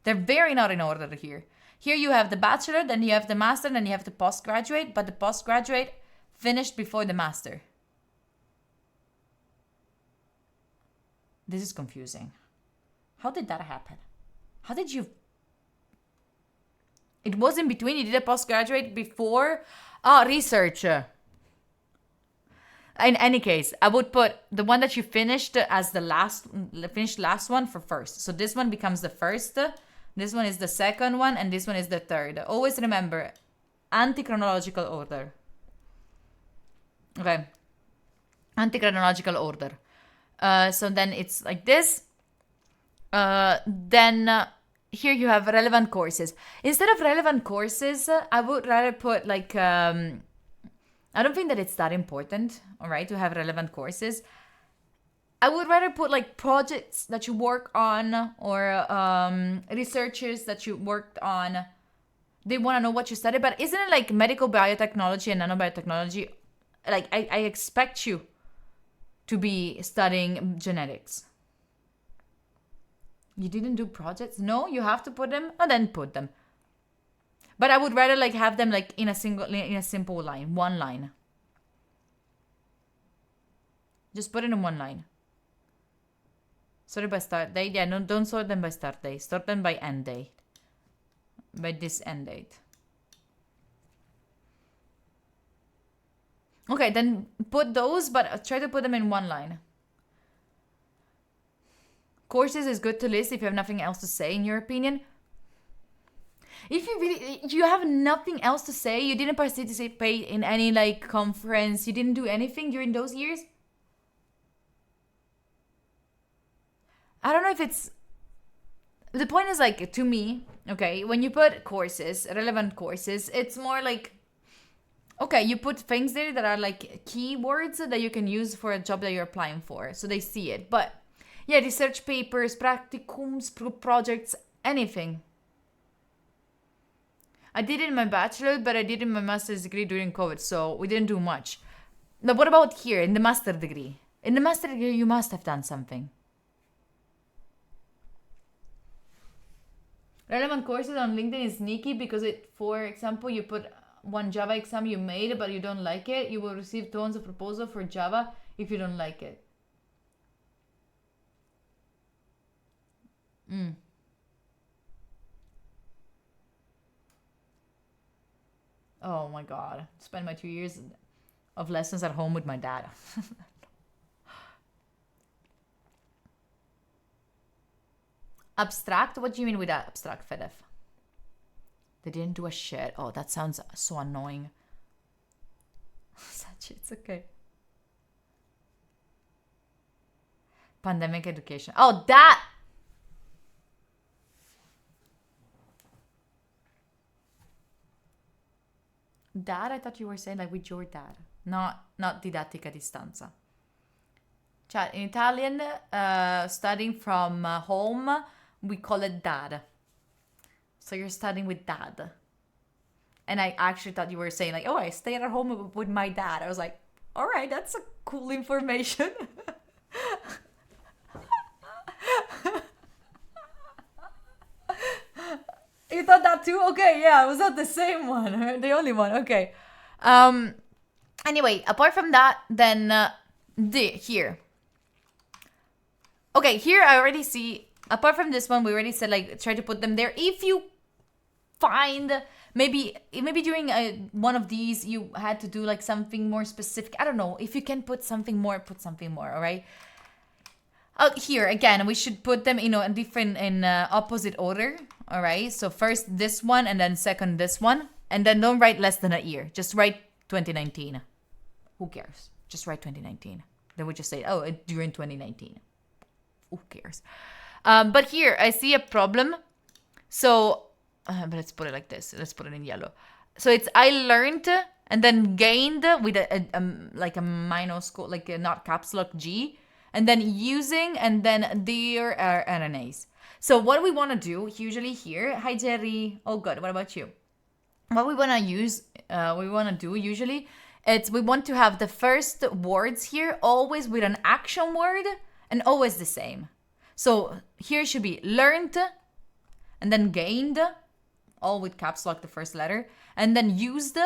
They're very not in order here. Here you have the bachelor, then you have the master, then you have the postgraduate, but the postgraduate finished before the master. This is confusing. How did that happen? How did you... It was in between. You did a postgraduate before... research. In any case, I would put the one that you finished as the last one for first. So this one becomes the first. This one is the second one, and this one is the third. Always remember, anti-chronological order. Okay. Anti-chronological order. So then it's like this. Then here you have relevant courses. Instead of relevant courses, I would rather put like... I don't think that it's that important, all right, to have relevant courses. I would rather put like projects that you work on, or researchers that you worked on. They want to know what you studied, but isn't it like medical biotechnology and nanobiotechnology? Like, I expect you to be studying genetics. You didn't do projects? No, you have to put them, and then put them. But I would rather like have them like in a simple line, one line. Just put it in one line. Sort it by start date. Yeah, no, don't sort them by start date. Sort them by end date. By this end date. Okay, then put those, but try to put them in one line. Courses is good to list if you have nothing else to say, in your opinion. If you have nothing else to say, you didn't participate in any like conference, you didn't do anything during those years. I don't know if it's... The point is like, to me, okay, when you put courses, relevant courses, it's more like, okay, you put things there that are like keywords that you can use for a job that you're applying for, so they see it. But yeah, research papers, practicums, projects, anything. I did it in my bachelor, but I did it in my master's degree during COVID, so we didn't do much. But what about here, in the master degree? In the master degree, you must have done something. Relevant courses on LinkedIn is sneaky because for example, you put one Java exam you made, but you don't like it, you will receive tons of proposals for Java if you don't like it. Oh my god. Spent my 2 years of lessons at home with my dad. Abstract? What do you mean with that, abstract, Fedef? They didn't do a shit. Oh, that sounds so annoying. Such, it's okay. Pandemic education. Oh, that! Dad, I thought you were saying like with your dad. Not didattica a distanza. Chat, in Italian, studying from home, we call it dad. So you're studying with dad. And I actually thought you were saying like, oh, I stay at home with my dad. I was like, all right, that's a cool information. You thought that too? Okay, yeah, it was not the same one, the only one. Okay. Anyway, apart from that, then here. Okay, here I already see. Apart from this one, we already said like try to put them there. If you find maybe during one of these you had to do like something more specific. I don't know. If you can put something more, put something more. All right. Here again, we should put them, in different in opposite order. All right. So first this one, and then second this one, and then don't write less than a year. Just write 2019. Who cares? Just write 2019. Then we just say, oh, during 2019. Who cares? But here I see a problem. So, but let's put it like this. Let's put it in yellow. So it's I learned and then gained with like a minuscule, like a not caps lock G, and then using, and then there are RNAs. So what we want to do usually here, hi Jerry, oh good, what about you? What we want to use, usually, it's we want to have the first words here always with an action word and always the same. So here should be learned, and then gained, all with caps lock the first letter, and then used,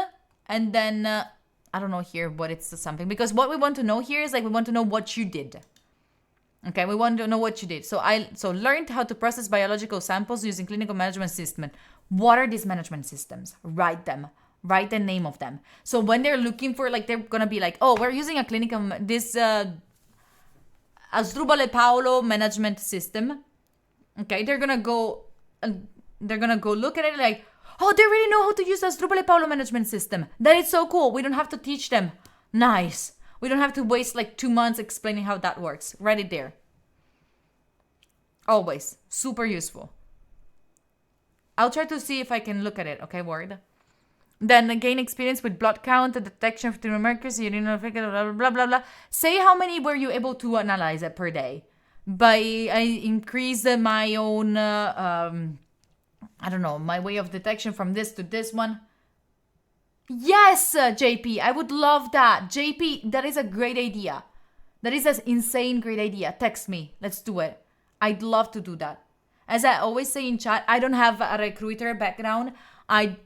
and then I don't know here what it's something, because what we want to know here is like we want to know what you did. Okay, we want to know what you did. So learned how to process biological samples using clinical management system. What are these management systems? Write them. Write the name of them. So when they're looking for, like, they're gonna be like, oh, we're using a clinical Asdrubal Paolo management system. Okay, they're gonna go look at it like, oh, they really know how to use Asdrubal Paolo management system. That is so cool. We don't have to teach them. Nice. We don't have to waste like 2 months explaining how that works. Write it there. Always. Super useful. I'll try to see if I can look at it. Okay, word. Then gain experience with blood count, the detection of tumor markers, blah, blah, blah, blah, blah. Say how many were you able to analyze per day. I increased my own, I don't know, my way of detection from this to this one. Yes, JP, I would love that. JP, that is a great idea. That is an insane great idea. Text me. Let's do it. I'd love to do that. As I always say in chat, I don't have a recruiter background. I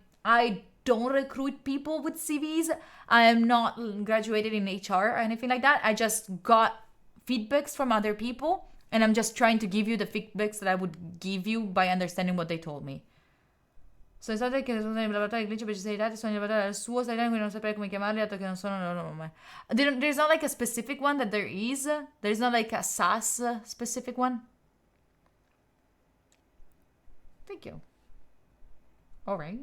don't recruit people with CVs. I am not graduated in HR or anything like that. I just got feedbacks from other people, and I'm just trying to give you the feedbacks that I would give you by understanding what they told me. So estate che sono in laboratorio clinici per i dati sono in laboratorio al suo quindi non saprei come chiamarli dato che non sono nome. There's not like a specific one that there is. There's not like a SAS specific one. Thank you. All right.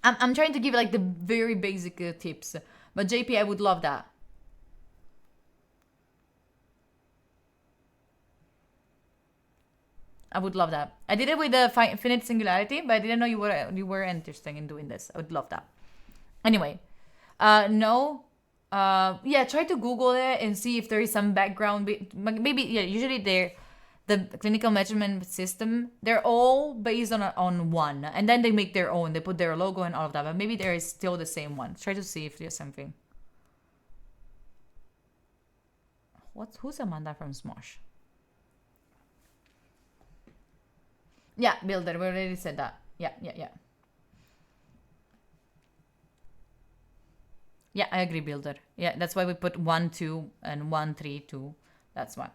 I'm trying to give like the very basic tips, but JP, I would love that. I would love that. I did it with the finite singularity, but I didn't know you were interested in doing this. I would love that. Anyway, no. Yeah, try to Google it and see if there is some background. Maybe, yeah, usually the clinical measurement system, they're all based on one. And then they make their own. They put their logo and all of that. But maybe there is still the same one. Try to see if there's something. Who's Amanda from Smosh? Yeah, Builder. We already said that. Yeah. Yeah, I agree, Builder. Yeah, that's why we put 1, 2, and 1, 3, 2. That's why.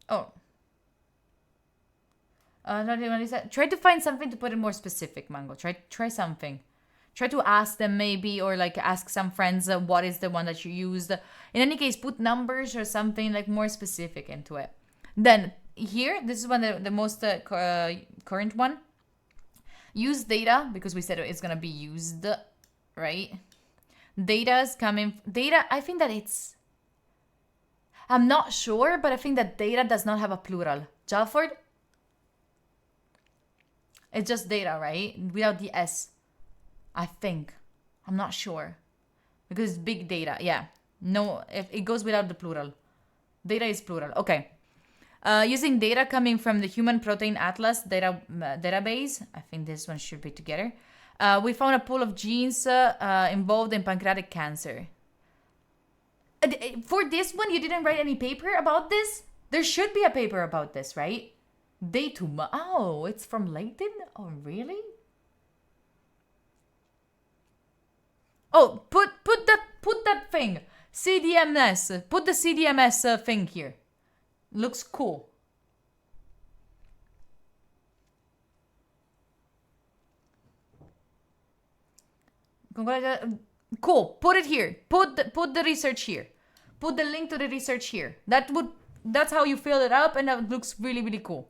Oh. Try to find something to put it more specific, Mango. Try something. Try to ask them maybe, or like ask some friends what is the one that you used. In any case, put numbers or something like more specific into it. Then here, this is one of the most current one. Use data, because we said it's going to be used, right? Data is coming. Data, I think that it's... I'm not sure, but I think that data does not have a plural. Jalford? It's just data, right? Without the S. I think. I'm not sure. Because it's big data. Yeah. No, if it goes without the plural. Data is plural. Okay. Using data coming from the Human Protein Atlas database. I think this one should be together. We found a pool of genes involved in pancreatic cancer. For this one, you didn't write any paper about this? There should be a paper about this, right? Datum. Oh, it's from Leighton? Oh, really? Oh, put that thing. CDMS. Put the CDMS thing here. Looks cool. Cool. Put it here. Put the research here. Put the link to the research here. That's how you fill it up, and that looks really, really cool.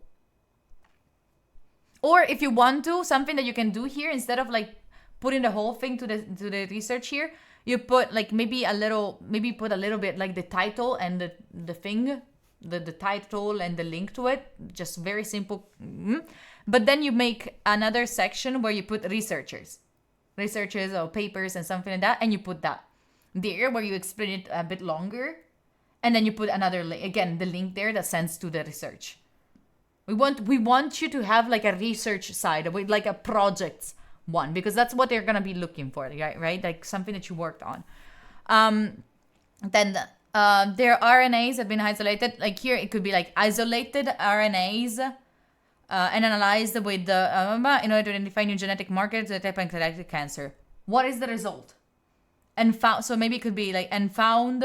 Or if you want to, something that you can do here, instead of like putting the whole thing to the research here, you put like maybe put a little bit like the title and the thing, the title and the link to it. Just very simple. But then you make another section where you put researchers or papers and something like that, and you put that there where you explain it a bit longer, and then you put another again the link there that sends to the research. We want you to have like a research side with like a projects one, because that's what they're gonna be looking for, right? Like something that you worked on. Then their RNAs have been isolated. Like here, it could be like isolated RNAs. And analyzed with the in order to identify new genetic markers that type pancreatic cancer. What is the result? And found, so maybe it could be like found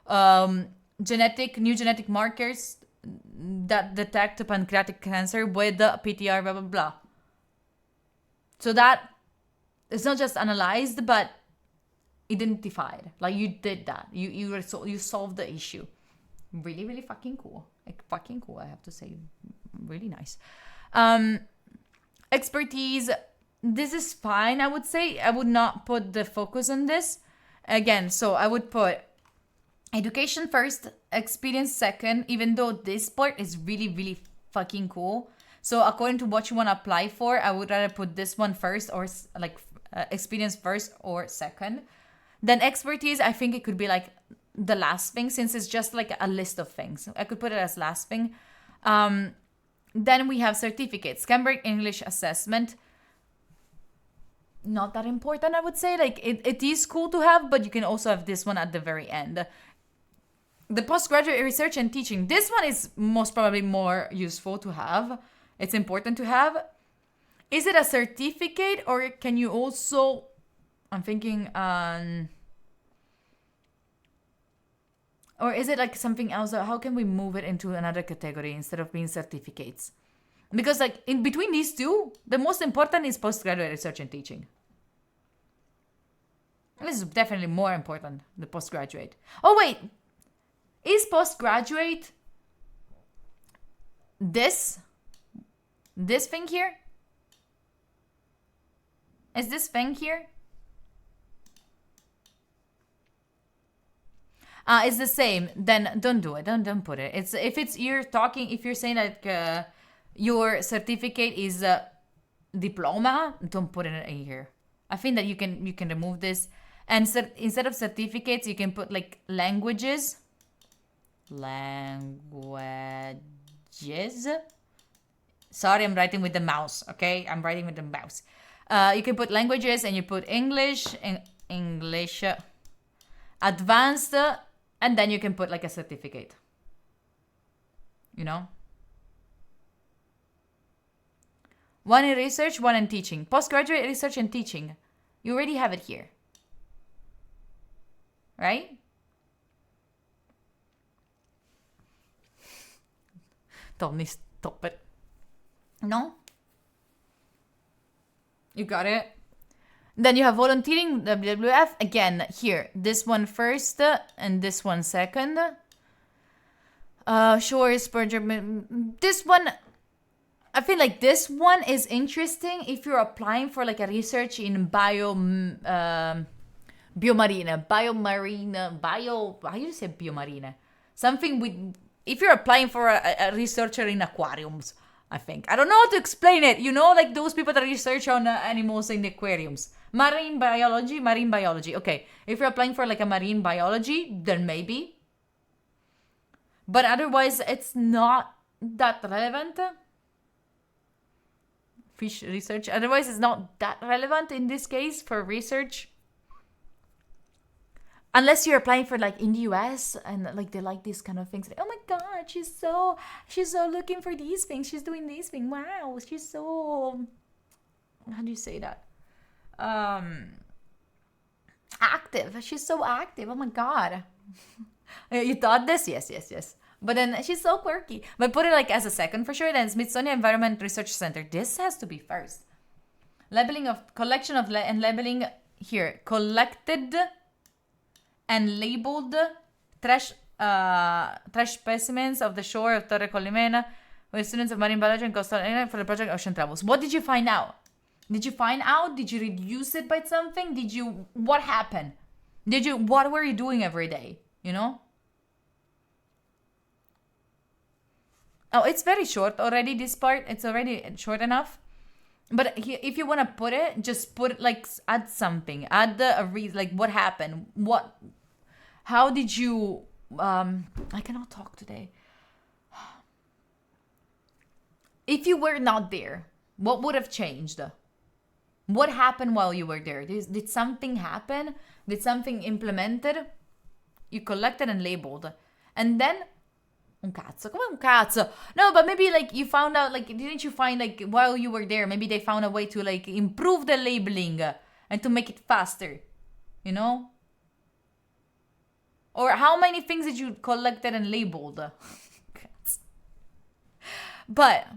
new genetic markers that detect pancreatic cancer with the PTR blah blah blah. So that it's not just analyzed but identified. Like you did that. You solved the issue. Really, really fucking cool. Like fucking cool, I have to say. Really nice. Expertise, this is fine, I would say. I would not put the focus on this again. So I would put education first, experience second, even though this part is really, really fucking cool. So according to what you want to apply for, I would rather put this one first, or like experience first or second. Then expertise, I think it could be like the last thing, since it's just like a list of things. I could put it as last thing. Then we have certificates. Cambridge English Assessment. Not that important, I would say. Like it is cool to have, but you can also have this one at the very end. The postgraduate research and teaching. This one is most probably more useful to have. It's important to have. Is it a certificate, or can you also... I'm thinking or is it like something else? How can we move it into another category instead of being certificates? Because like in between these two, the most important is postgraduate research and teaching. This is definitely more important, the postgraduate. Oh wait, is postgraduate this thing here? Is this thing here? It's the same. Then don't do it. Don't put it. It's if you're saying that your certificate is a diploma, don't put it in here. I think that you can remove this, and instead of certificates, you can put like languages. Sorry, I'm writing with the mouse. Okay, I'm writing with the mouse. You can put languages, and you put English, advanced. And then you can put like a certificate. You know? One in research, one in teaching. Postgraduate research and teaching. You already have it here. Right? Tony, stop it. No? You got it? Then you have volunteering, WWF. Again, here. This one first and this one second. Sure, Spurgeon. This one, I feel like this one is interesting if you're applying for like a research in biomarine. How do you say biomarine? Something with, if you're applying for a researcher in aquariums. I think. I don't know how to explain it. You know, like those people that research on animals in the aquariums. Marine biology. Okay, if you're applying for like a marine biology, then maybe. But otherwise, it's not that relevant. Fish research. Otherwise, it's not that relevant in this case for research. Unless you're applying for like in the US and like they like these kind of things. Like, oh my god, she's so looking for these things. She's doing these things. Wow, she's so, how do you say that? Active. She's so active. Oh my god. You thought this? Yes. But then she's so quirky. But put it like as a second for sure. Then Smithsonian Environment Research Center. This has to be first. Collection of and labeling here. Collected and labeled trash specimens of the shore of Torre Collimena with students of marine biology and coastal for the project Ocean Travels. What did you find out? Did you find out? Did you reduce it by something? What happened? What were you doing every day? You know? Oh, it's very short already, this part. It's already short enough. But if you want to put it, just put like, add something. Add like what happened. How did you, I cannot talk today. If you were not there, what would have changed? What happened while you were there? Did something happen? Did something implemented? You collected and labeled. And then, un cazzo, come un cazzo? No, but maybe like you found out, like, didn't you find like while you were there, maybe they found a way to like improve the labeling and to make it faster, you know? Or how many things did you collected and labeled? But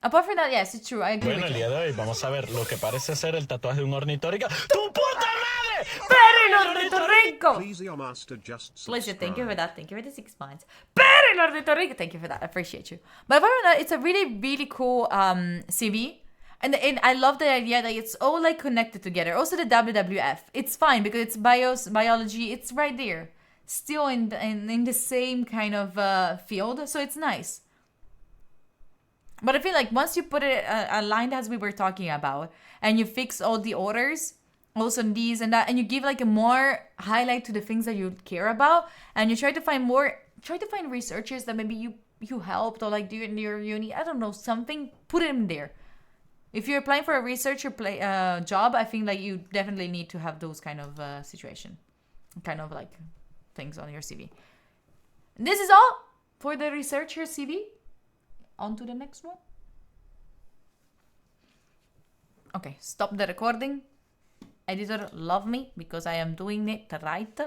apart from that, yes, it's true. I agree Bueno, with el you. día de hoy vamos a ver lo que parece ser el tatuaje de un ornitorrinco. ¡Tu puta madre! ¡Pero el ornitorrinco! Please, your master, just Pleasure, subscribe. thank you for that. Thank you for the 6 months. Pero el ornitorrinco! Thank you for that. I appreciate you. But apart from that, it's a really, really cool CV. And I love the idea that it's all like connected together. Also the WWF. It's fine because it's biology. It's right there. Still in the same kind of field. So it's nice. But I feel like once you put it aligned as we were talking about, and you fix all the orders, also these and that, and you give like a more highlight to the things that you care about, and you try to find researchers that maybe you helped or like do in your uni, I don't know, something, put them there. If you're applying for a researcher job, I think like you definitely need to have those kind of situation, kind of like things on your CV. This is all for the researcher CV. On to the next one. Okay, stop the recording. Editor, love me because I am doing it right.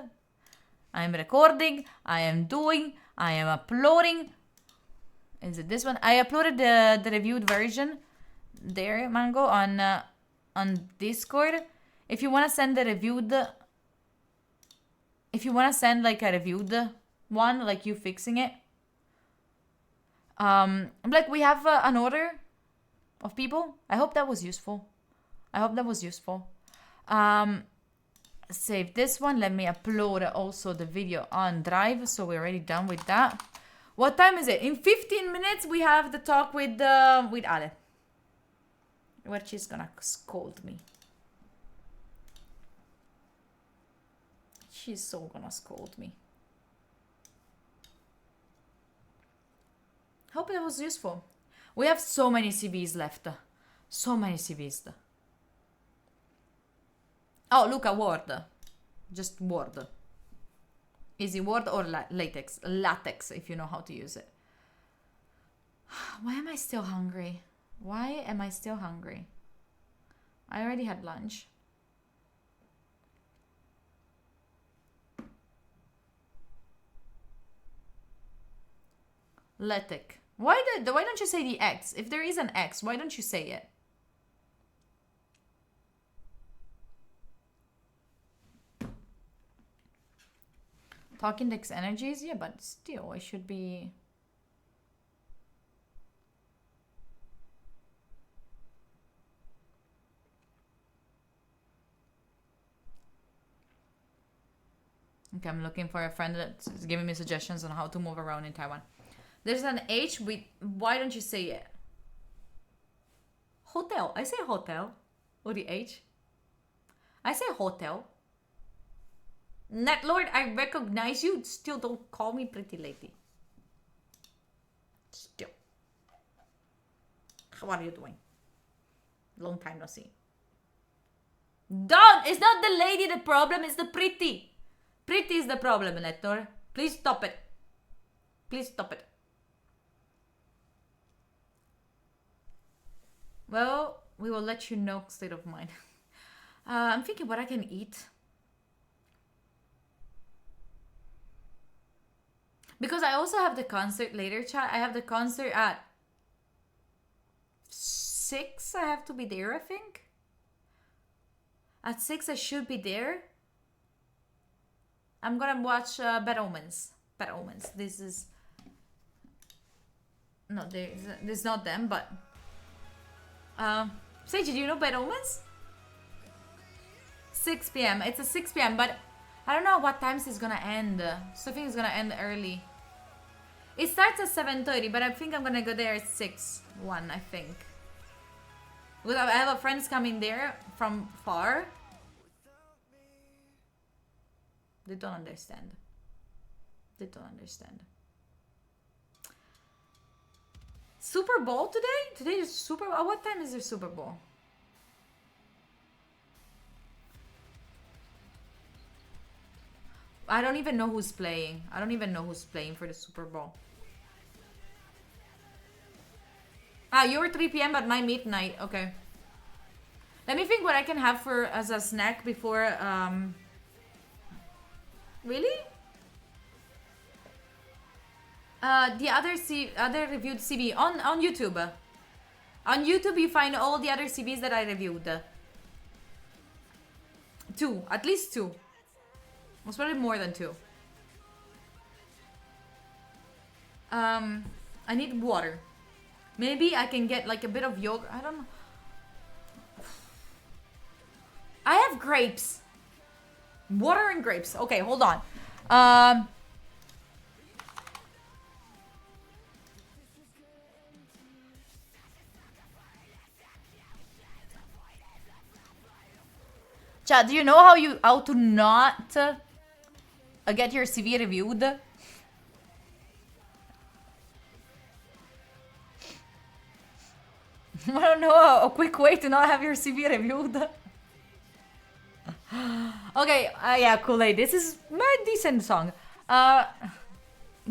I am recording, I am uploading. Is it this one? I uploaded the reviewed version there, Mango, on Discord. If you want to send like a reviewed one, like you fixing it, like we have an order of people. I hope that was useful. Save this one. Let me upload also the video on Drive, so we're already done with that. What time is it? In 15 minutes we have the talk with Ale, where she's gonna scold me. She's so gonna scold me. Hope that was useful. We have so many CVs left. So many CVs. Oh, look, a Word. Just Word. Easy Word or latex. Latex, if you know how to use it. Why am I still hungry? I already had lunch. LaTeX. Why don't you say the X? If there is an X, why don't you say it? Talk index energies? Yeah, but still, it should be... Okay, I'm looking for a friend that's giving me suggestions on how to move around in Taiwan. There's an H with... Why don't you say it? Hotel. I say hotel. With the H. I say hotel. Netlord, I recognize you. Still don't call me pretty lady. Still. How are you doing? Long time no see. Don't! It's not the lady the problem, it's the pretty. Pretty is the problem, Netlord. Please stop it. Please stop it. Well, we will let you know state of mind. I'm thinking what I can eat. Because I also have the concert later, chat. I have the concert at 6. I have to be there, I think. At 6, I should be there. I'm gonna watch Bad Omens. Bad Omens. This is... No, this is not them, but... Sage, do you know Bad Omens? 6 p.m. It's a 6 p.m. But I don't know what times it's gonna end. So I think it's gonna end early. It starts at 7:30, but I think I'm gonna go there at 1, I think. Because I have a friends coming there from far. They don't understand. They don't understand. Super Bowl today? Today is Super Bowl. What time is there Super Bowl? I don't even know who's playing. I don't even know who's playing for the Super Bowl. Ah, you're 3 p.m. but my midnight. Okay. Let me think what I can have for as a snack before. Really? The other reviewed CV on YouTube. On YouTube, you find all the other CVs that I reviewed. 2, at least 2. It's probably more than 2. I need water. Maybe I can get like a bit of yogurt. I don't know. I have grapes. Water and grapes. Okay, hold on. Chad, do you know how to not get your CV reviewed? I don't know a quick way to not have your CV reviewed. Okay, yeah, Kool-Aid. This is a decent song.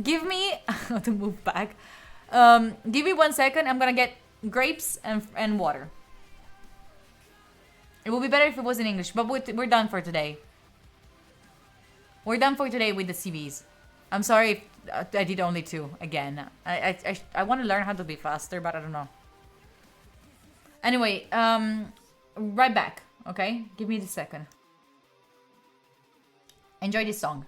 Give me to move back. Give me 1 second. I'm gonna get grapes and water. It would be better if it was in English, but we're done for today. We're done for today with the CVs. I'm sorry if I did only 2 again. I want to learn how to be faster, but I don't know. Anyway, right back, okay? Give me the second. Enjoy this song.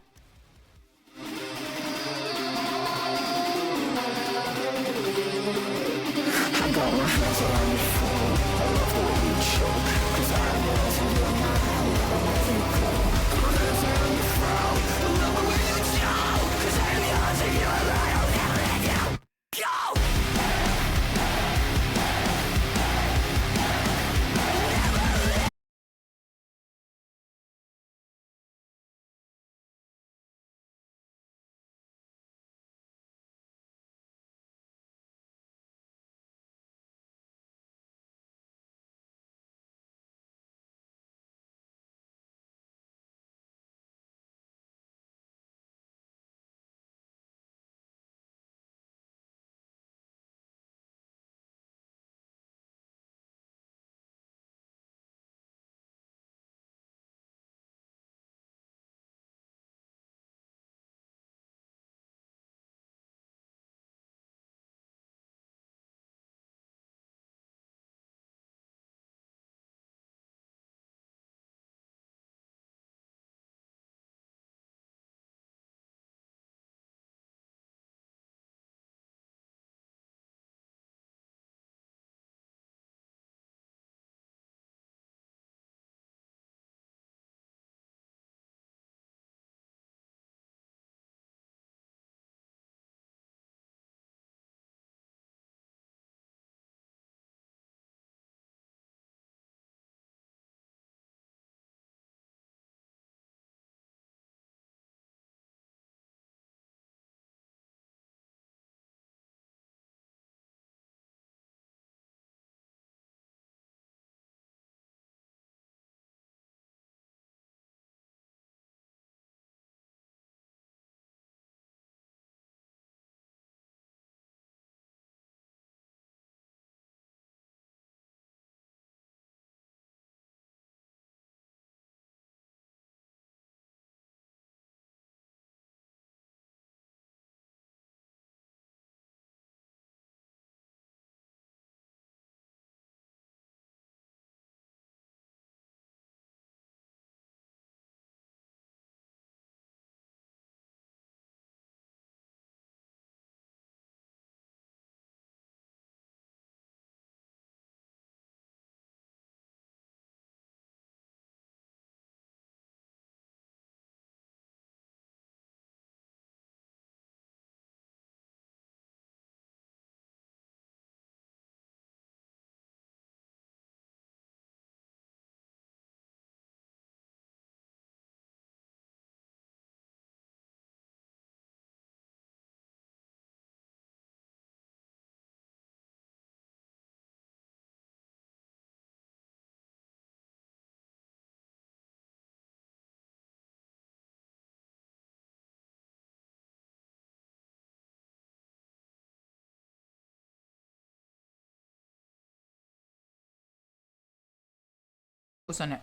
on it.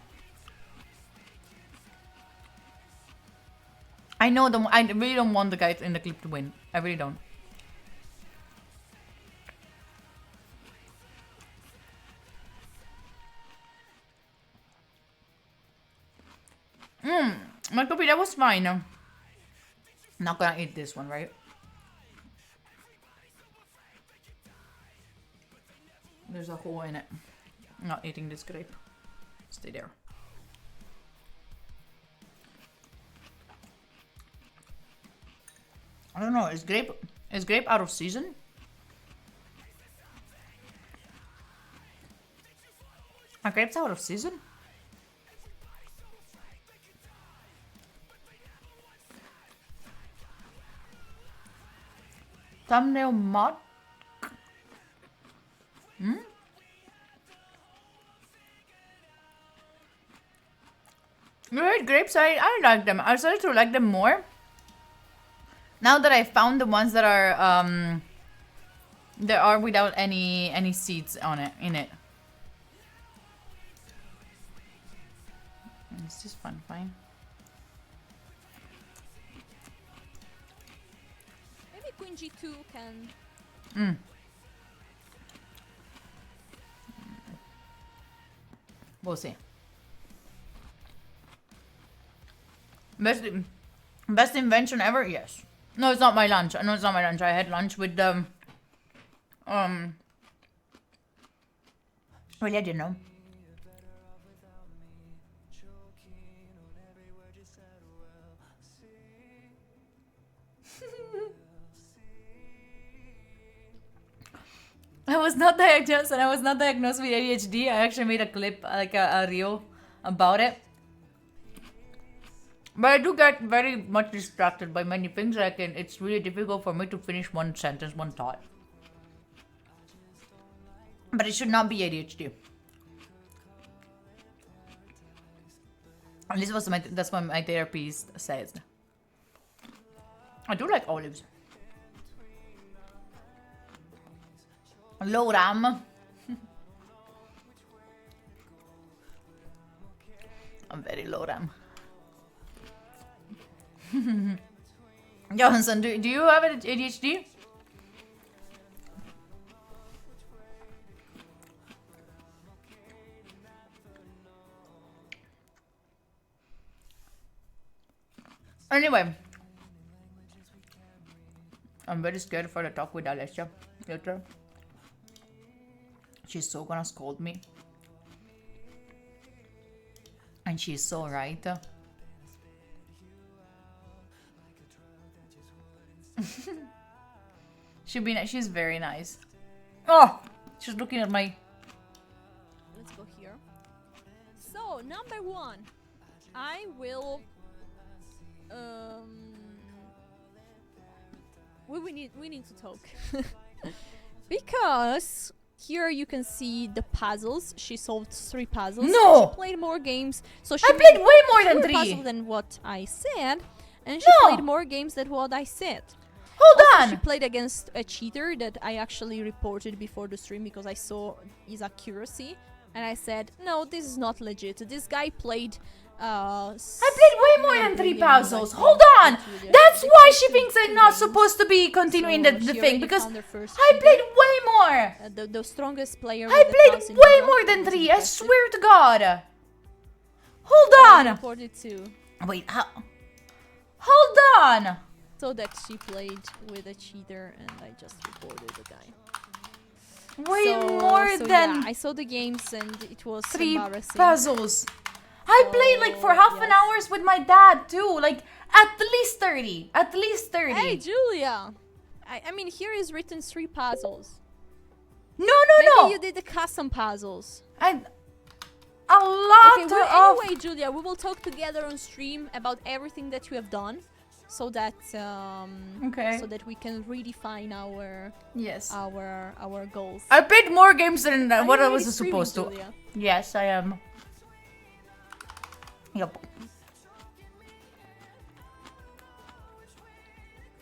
I know them. I really don't want the guy in the clip to win. I really don't. My copy, that was fine. Not gonna eat this one, right? There's a hole in it. Not eating this grape. Stay there. I don't know. Is grape out of season? Are grapes out of season? Thumbnail mod? Red grapes, I like them. I started to like them more now that I found the ones that are without any seeds on it in it. It's just fine. Maybe Queen G2 can. We'll see. Best invention ever? Yes. No, it's not my lunch. No, it's not my lunch. I had lunch with Well, I didn't know. I was not diagnosed, and I was not diagnosed with ADHD. I actually made a clip, like a reel about it. But I do get very much distracted by many things. Like, it's really difficult for me to finish one sentence, one thought. But it should not be ADHD. At least that's what my therapist says. I do like olives. Low RAM. I'm very low RAM. Johansson, do you have ADHD? Anyway, I'm very scared for the talk with Alessia later. She's so gonna scold me. And she's so right. She's very nice. Oh, she's looking at my... Let's go here. So, number 1. I will... We need to talk. Because... Here you can see the puzzles. She solved 3 puzzles. No! She played more games. So she I played way more than 3 puzzles than what I said, and she No! played more games than what I said. Hold Also, on! she played against a cheater that I actually reported before the stream because I saw his accuracy, and I said, no, this is not legit. This guy played. I played way more than 3 puzzles. Hold on! That's why she thinks I'm not supposed to be continuing the thing, because I played way more! The strongest player. I played way more than 3, I swear to God! Hold on! Reported too. Wait, hold on! So that she played with a cheater, and I just reported the guy. Way more than yeah, I saw the games, and it was 3 embarrassing. puzzles. I played like for half an hour with my dad too, like at least 30. At least 30. Hey, Julia! I mean, here is written 3 puzzles. No. Maybe you did the custom puzzles. A lot Okay, of... well, anyway, Julia, we will talk together on stream about everything that you have done, so that Okay. so that we can redefine our Yes. our goals. I played more games than Are what you I really was streaming, supposed to. Julia? Yes, I am. Yep.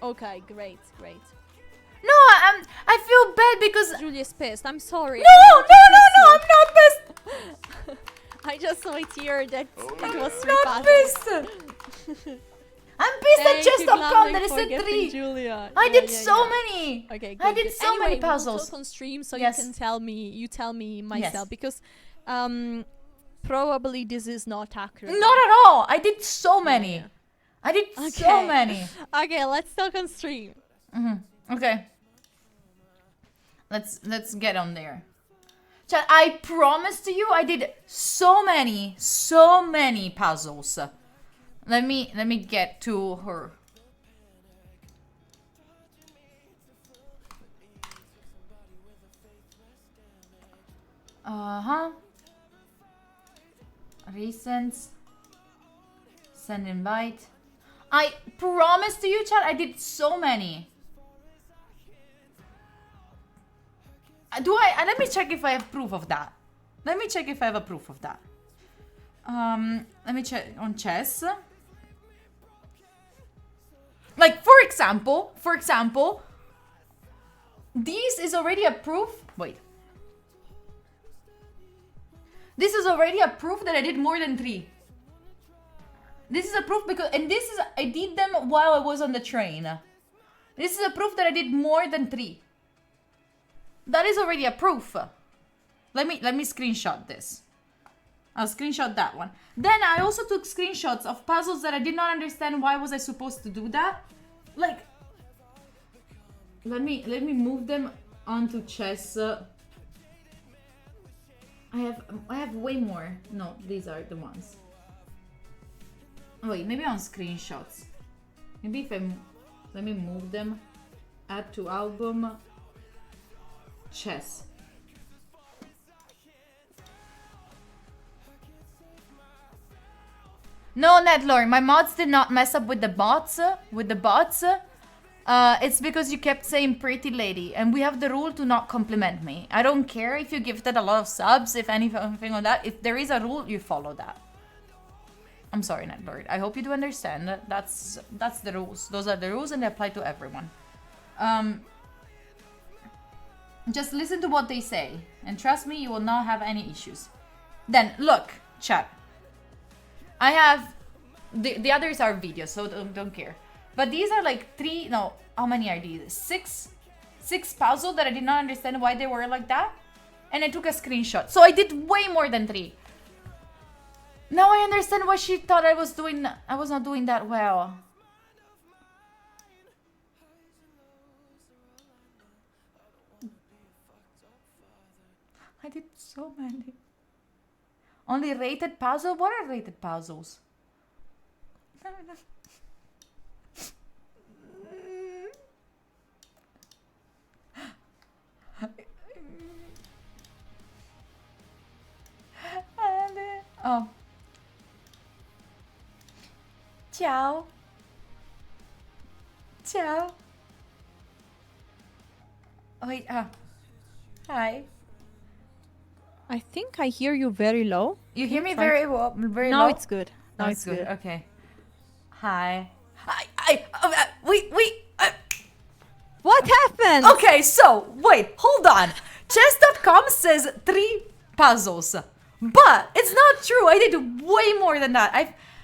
Okay, great. No, I feel bad because... Julia's pissed. I'm sorry. No, I'm not pissed. I just saw it here that it was 3 Not puzzles. pissed. I'm pissed at Thank you, chess.com Glamric, that it for said getting 3. Julia. I Yeah, did yeah, so yeah. many. Okay, I good, did good. so many Anyway, we will puzzles. talk on stream so Yes. you can tell me. You tell me myself Yes. because probably this is not accurate. Not at all. I did so many. yeah. I did so Okay. many. Okay, let's talk on stream. Okay. Let's get on there. Chat, I promise to you I did so many puzzles. Let me get to her. Recent. Send invite. I promise to you, chat, I did so many. Let me check if I have proof of that. Let me check if I have a proof of that. Let me check on chess. Like, for example, this is already a proof. Wait. This is already a proof that I did more than 3. This is a proof because, and this is, I did them while I was on the train. This is a proof that I did more than 3. That is already a proof. Let me screenshot this. I'll screenshot that one. Then I also took screenshots of puzzles that I did not understand. Why was I supposed to do that? Like, let me move them onto chess. I have way more. No, these are the ones. Oh wait, maybe on screenshots. Maybe if let me move them. Add to album. Chess. No, Netlord, my mods did not mess up with the bots. It's because you kept saying pretty lady, and we have the rule to not compliment me. I don't care if you gifted a lot of subs, if anything like that. If there is a rule, you follow that. I'm sorry, Netlord. I hope you do understand. That's the rules. Those are the rules, and they apply to everyone. Just listen to what they say, and trust me, you will not have any issues. Then look, chat. I have the others are videos, so don't care. But these are like 3. No, how many are these? 6 puzzles that I did not understand why they were like that, and I took a screenshot. So I did way more than 3. Now I understand why she thought I was doing. I was not doing that well. I did so many. Only rated puzzle? What are rated puzzles? Oh. Ciao. Ciao. Wait, hi. I think I hear you very low. You hear me Try very well, very Now low? it's good. Now it's good. Okay. Hi. Wait. What happened? Okay, so, wait, hold on. Chess.com says 3 puzzles. But it's not true. I did way more than that.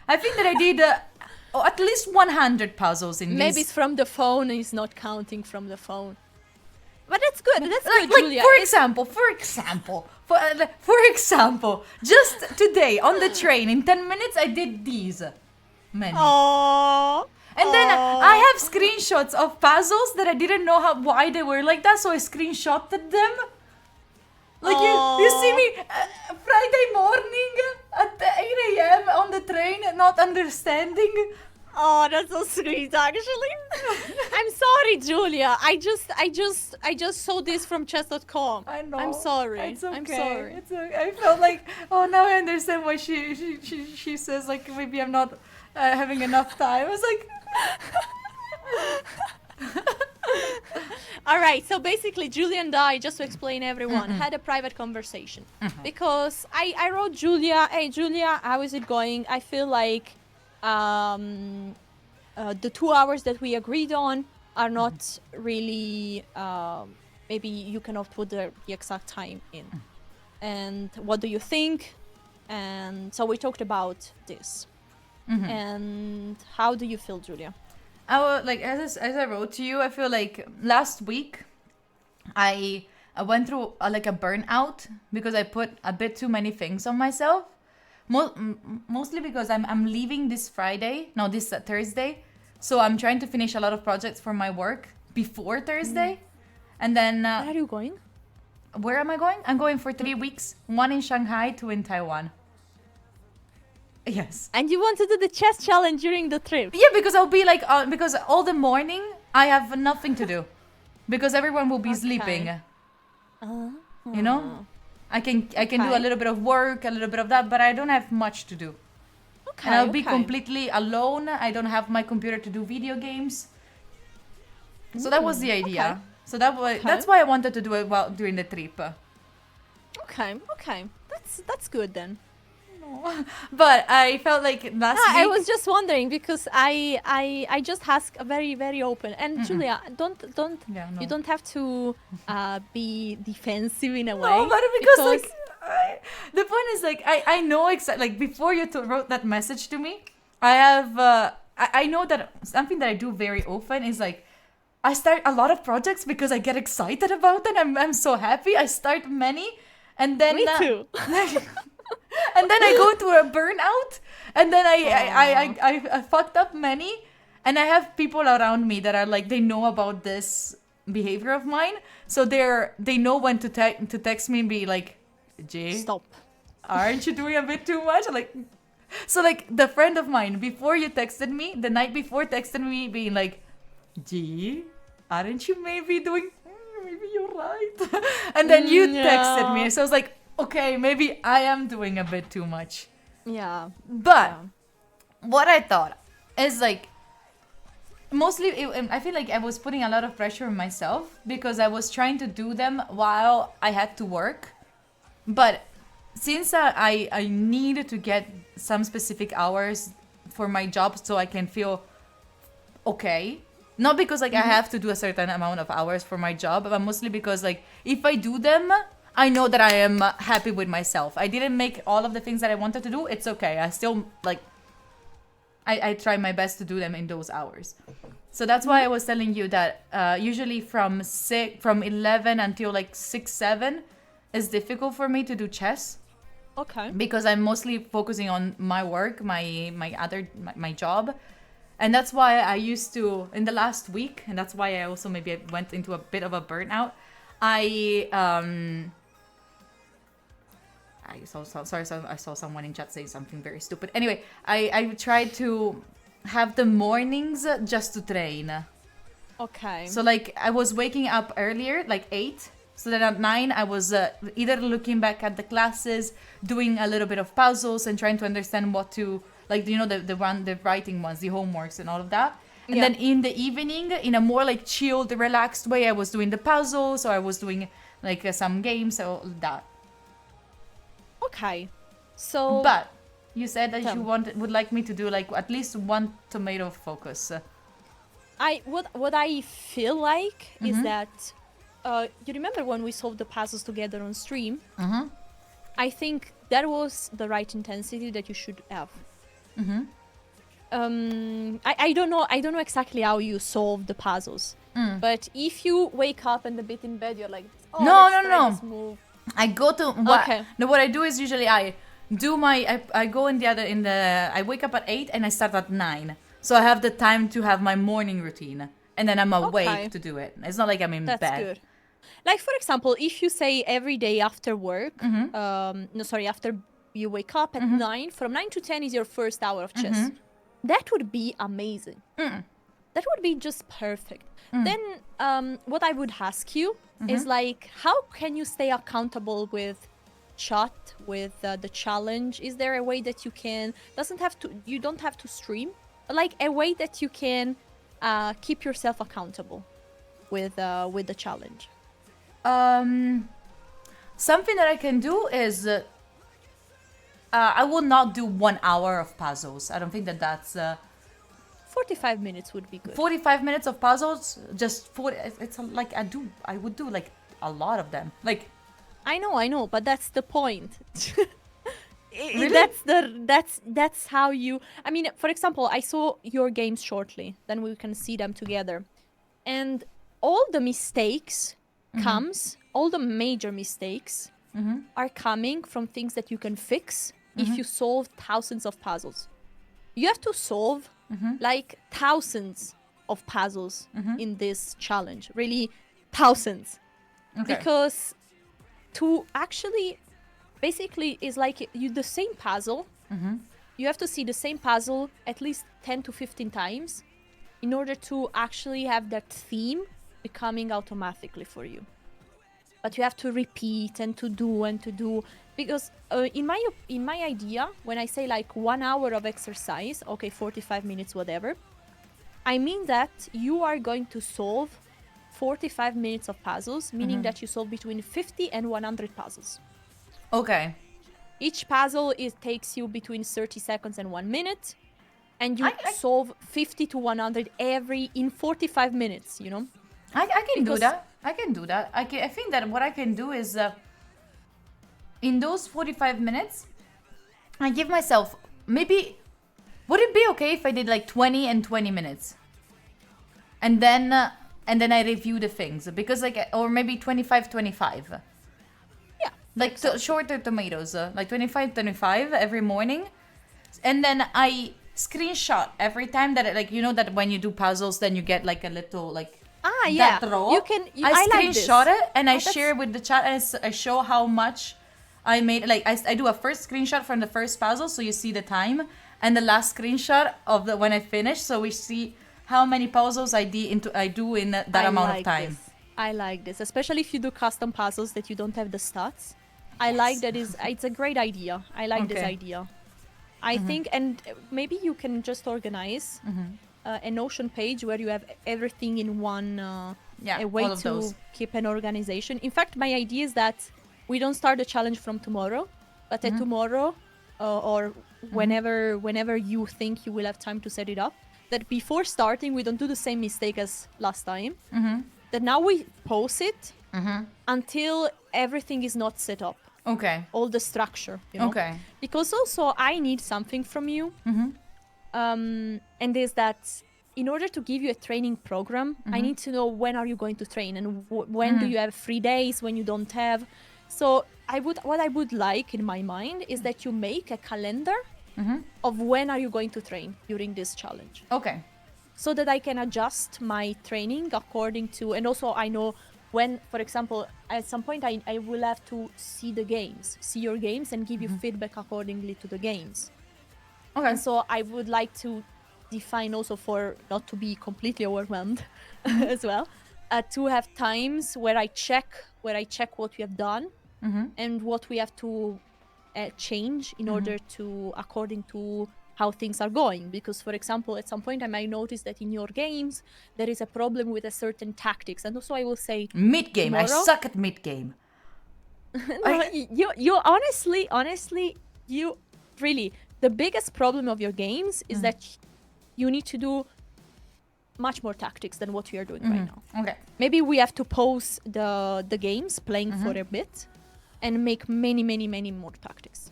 I think that I did at least 100 puzzles in Maybe this. it's from the phone and it's not counting from the phone. But that's good. That's Like, good, Julia. for It's- example, just today on the train in 10 minutes I did these many. Aww. And then I have screenshots of puzzles that I didn't know why they were like that, so I screenshotted them. Like you see me Friday morning at 8 a.m. on the train, not understanding. Oh, that's so sweet, actually. I'm sorry, Julia. I just saw this from chess.com. I know. I'm sorry. It's okay. I'm sorry. It's okay. I felt like, oh, now I understand why she says like maybe I'm not having enough time. I was like. All right, so basically Julia and I, just to explain everyone, had a private conversation. Because I wrote Julia, hey Julia, how is it going? I feel like the 2 hours that we agreed on are not really, maybe you cannot put the exact time in. And what do you think? and so we talked about this. And how do you feel, Julia? I will, like as I wrote to you, I feel like last week I went through like a burnout because I put a bit too many things on myself. Mostly because I'm leaving this Thursday, so I'm trying to finish a lot of projects for my work before Thursday, and then Where are you going? where am I going? I'm going for 3 weeks, one in Shanghai, 2 in Taiwan. Yes. And you want to do the chess challenge during the trip? Yeah, because I'll be like, because all the morning I have nothing to do, because everyone will be sleeping. You know, I can do a Okay. little bit of work, a little bit of that, but I don't have much to do. Okay. And I'll be okay. completely alone. I don't have my computer to do video games. So that was the idea. okay. So that's why I wanted to do it while during the trip. Okay. That's good then. But I felt like last week. I was just wondering because I just ask a very very open and Julia, don't Yeah, no. you don't have to be defensive in a way. No, but because like the point is like I know exactly like before you wrote that message to me, I have I know that something that I do very often is like I start a lot of projects because I get excited about them. I'm so happy. I start many, and then Me too. and then I go to a burnout, and then I fucked up many, and I have people around me that are like they know about this behavior of mine, so they know when to text me and be like, Jay, Stop. aren't you doing a bit too much? Like, so like the friend of mine before you texted me the night before texted me being like, Gee, aren't you maybe doing? Maybe you're right. And then you texted me, so I was like, okay, maybe I am doing a bit too much. Yeah. But what I thought is like, mostly I feel like I was putting a lot of pressure on myself because I was trying to do them while I had to work. But since I needed to get some specific hours for my job so I can feel okay, not because like I have to do a certain amount of hours for my job, but mostly because like if I do them, I know that I am happy with myself. I didn't make all of the things that I wanted to do. It's okay. I still like I try my best to do them in those hours. So that's why I was telling you that usually from 11 until like 6, 7 is difficult for me to do chess Okay. because I'm mostly focusing on my work, my job. And that's why I used to in the last week, and that's why I also maybe went into a bit of a burnout. I saw someone in chat saying something very stupid. Anyway, I tried to have the mornings just to train. Okay. So like I was waking up earlier, like 8, so that at 9 I was either looking back at the classes, doing a little bit of puzzles and trying to understand what to like, you know, the writing ones, the homeworks and all of that. And Yeah. then in the evening, in a more like chilled, relaxed way, I was doing the puzzles or I was doing like some games or that. Okay. So But you said that Tell you me. would like me to do like at least one tomato focus. what I feel like Mm-hmm. is that you remember when we solved the puzzles together on stream? Mm-hmm. I think that was the right intensity that you should have. Mm-hmm. I don't know exactly how you solve the puzzles, but if you wake up and a bit in bed, you're like, oh, No, let's no, try no. this move. I go to what? Okay. No, what I do is usually I do I go I wake up at 8 and I start at 9, so I have the time to have my morning routine, and then I'm awake Okay. to do it. It's not like I'm in That's bed. good. Like for example, if you say every day after work, Mm-hmm. after you wake up at 9, from 9 to 10 is your first hour of chess. That would be amazing. That would be just perfect. Then what I would ask you is like, how can you stay accountable with chat, with the challenge? Is there a way that you can, you don't have to stream, but like a way that you can keep yourself accountable with the challenge? Something that I can do is I will not do 1 hour of puzzles. I don't think that's 45 minutes would be good. 45 minutes of puzzles. Just 40. It's like I would do like a lot of them. Like I know, but that's the point. That's how you. I mean, for example, I saw your games shortly. Then we can see them together, and all the mistakes all the major mistakes are coming from things that you can fix if you solve thousands of puzzles. You have to solve like thousands of puzzles in this challenge, really thousands, because to actually basically is like you the same puzzle. You have to see the same puzzle at least 10 to 15 times in order to actually have that theme becoming automatically for you. But you have to repeat and to do because in my idea, when I say like 1 hour of exercise, okay, 45 minutes, whatever, I mean that you are going to solve 45 minutes of puzzles, meaning that you solve between 50 and 100 puzzles. Okay. Each puzzle takes you between 30 seconds and 1 minute, and you solve 50 to 100 in 45 minutes, you know? I can do that. I can do that. I think that what I can do is in those 45 minutes, I give myself maybe. Would it be okay if I did like 20 and 20 minutes, and then I review the things because like or maybe 25. Yeah. Like shorter tomatoes, like 25 every morning, and then I screenshot every time that like you know that when you do puzzles, then you get like a little like. Yeah. That row. You can. I screenshot like it and I share with the chat and I show how much I made. Like I do a first screenshot from the first puzzle, so you see the time, and the last screenshot of the when I finish, so we see how many puzzles I do in that amount of time. I like this, especially if you do custom puzzles that you don't have the stats. I like that it's a great idea. I like this idea. I think, and maybe you can just organize a Notion page where you have everything in one a way to keep an organization. In fact, my idea is that we don't start the challenge from tomorrow, but tomorrow or whenever you think you will have time to set it up, that before starting we don't do the same mistake as last time. That now we pause it until everything is not set up. Okay. All the structure, you know? Okay. Because also I need something from you. And is that in order to give you a training program, I need to know when are you going to train and when do you have free days, when you don't have. So what I would like in my mind is that you make a calendar of when are you going to train during this challenge. Okay. So that I can adjust my training according to, and also I know when, for example, at some point I will have to see your games and give you feedback accordingly to the games. Okay. And so I would like to define also for not to be completely overwhelmed as well, to have times where I check what we have done and what we have to change in order to according to how things are going. Because, for example, at some point I might notice that in your games there is a problem with a certain tactics, and also I will say mid-game. I suck at mid-game. No, you honestly, you really. The biggest problem of your games is that you need to do much more tactics than what we are doing right now. Okay. Maybe we have to pause the games playing for a bit and make many more tactics.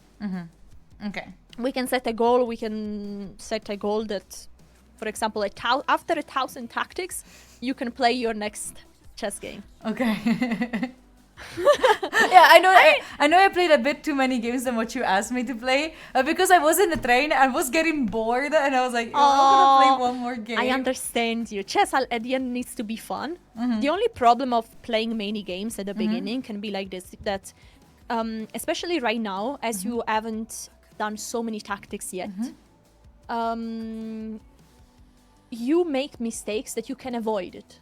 Okay. We can set a goal. We can set a goal that, for example, after 1,000 tactics, you can play your next chess game. Okay. Yeah, I know I played a bit too many games than what you asked me to play because I was in the train. I was getting bored and I was like, I'm gonna play one more game. I understand you. Chess at the end needs to be fun. The only problem of playing many games at the beginning can be like this, that especially right now, as you haven't done so many tactics yet, you make mistakes that you can avoid it.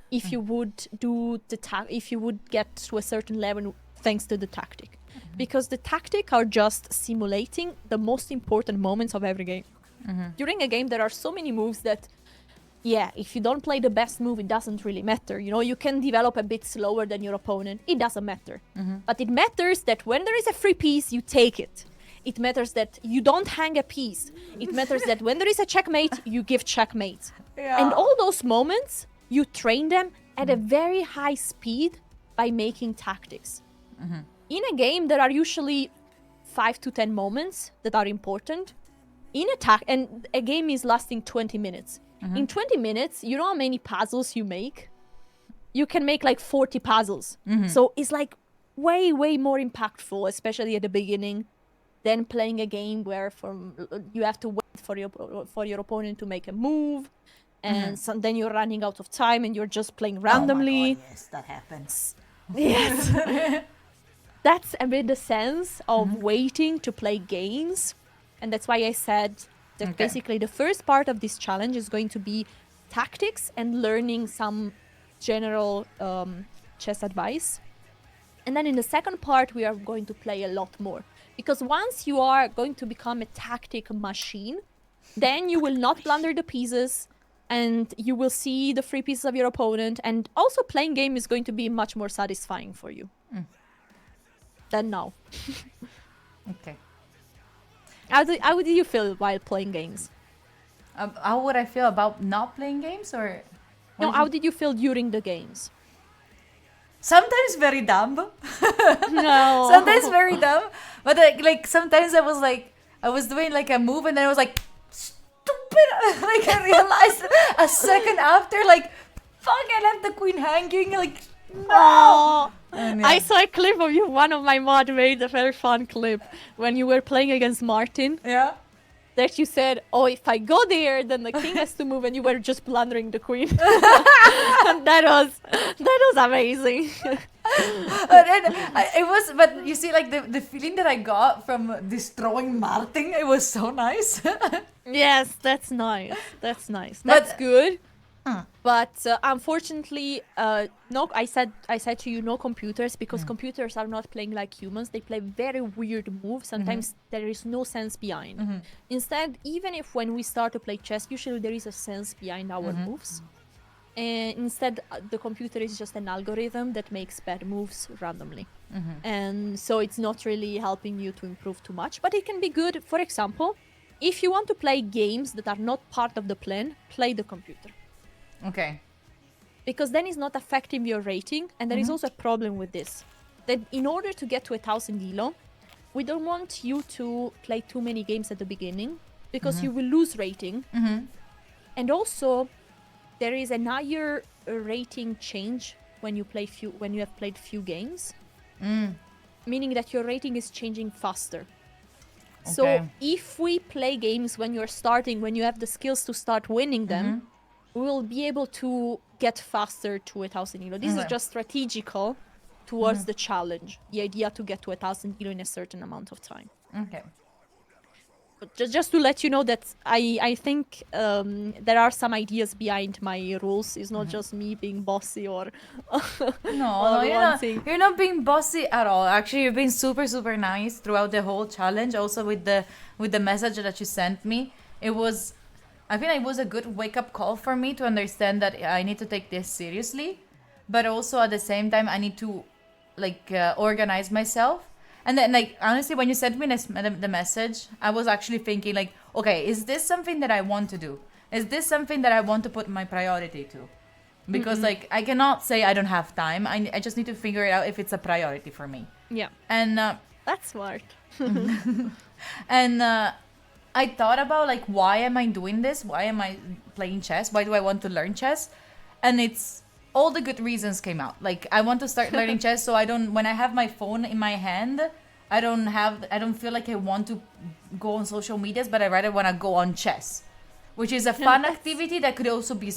If you would do if you would get to a certain level thanks to the tactic, because the tactic are just simulating the most important moments of every game. During a game, there are so many moves that, if you don't play the best move, it doesn't really matter. You know, you can develop a bit slower than your opponent. It doesn't matter. But it matters that when there is a free piece, you take it. It matters that you don't hang a piece. It matters that when there is a checkmate, you give checkmate. And all those moments, you train them at a very high speed by making tactics. In a game, there are usually 5 to 10 moments that are important in attack, and a game is lasting 20 minutes. In 20 minutes, you know how many puzzles you make? You can make like 40 puzzles. So it's like way, way more impactful, especially at the beginning, than playing a game where you have to wait for your opponent to make a move, and then you're running out of time and you're just playing randomly. Oh my God, yes, that happens. Yes. That's a bit the sense of waiting to play games. And that's why I said that basically the first part of this challenge is going to be tactics and learning some general chess advice. And then in the second part, we are going to play a lot more. Because once you are going to become a tactic machine, then you will not blunder the pieces, and you will see the free pieces of your opponent. And also playing game is going to be much more satisfying for you than now. Okay. How do you feel while playing games? How would I feel about not playing games, or? No, how did you feel during the games? Sometimes very dumb. No. Sometimes very dumb. But like sometimes I was doing like a move and then I was like, stupid. Like I realized a second after, like, fuck, I left the queen hanging. Like, no. Oh, And, yeah. I saw a clip of you. One of my mod made a very fun clip when you were playing against Martin. Yeah. That you said, "Oh, if I go there, then the king has to move," and you were just blundering the queen. And that was amazing. But you see, like the feeling that I got from destroying Martin, it was so nice. Yes, that's nice. That's nice. But- That's good. But unfortunately, no. I said to you, no computers, because computers are not playing like humans. They play very weird moves. Sometimes there is no sense behind. Instead, even if when we start to play chess, usually there is a sense behind our moves. And instead, the computer is just an algorithm that makes bad moves randomly. And so it's not really helping you to improve too much. But it can be good. For example, if you want to play games that are not part of the plan, play the computer. Okay. Because then it's not affecting your rating, and there is also a problem with this. That in order to get to 1000 elo, we don't want you to play too many games at the beginning, because you will lose rating. And also, there is an higher rating change when you have played few games, meaning that your rating is changing faster. So Okay. if we play games when you're starting, when you have the skills to start winning them, we will be able to get faster to 1000 elo. This is Okay. just strategical towards the challenge, the idea to get to 1000 elo in a certain amount of time. Okay. But just to let you know that I think there are some ideas behind my rules. It's not just me being bossy or No, wanting. you're not being bossy at all. Actually, you've been super, super nice throughout the whole challenge. Also with the message that you sent me, I feel like it was a good wake-up call for me to understand that I need to take this seriously, but also at the same time I need to organize myself. And then, like, honestly, when you sent me the message, I was actually thinking, like, okay, is this something that I want to do? Is this something that I want to put my priority to? Because like I cannot say I don't have time. I just need to figure it out if it's a priority for me. Yeah, And that's smart. and I thought about, like, why am I doing this? Why am I playing chess? Why do I want to learn chess? And it's all the good reasons came out. Like, I want to start learning chess so when I have my phone in my hand, I don't feel like I want to go on social medias, but I rather want to go on chess, which is a fun activity that could also be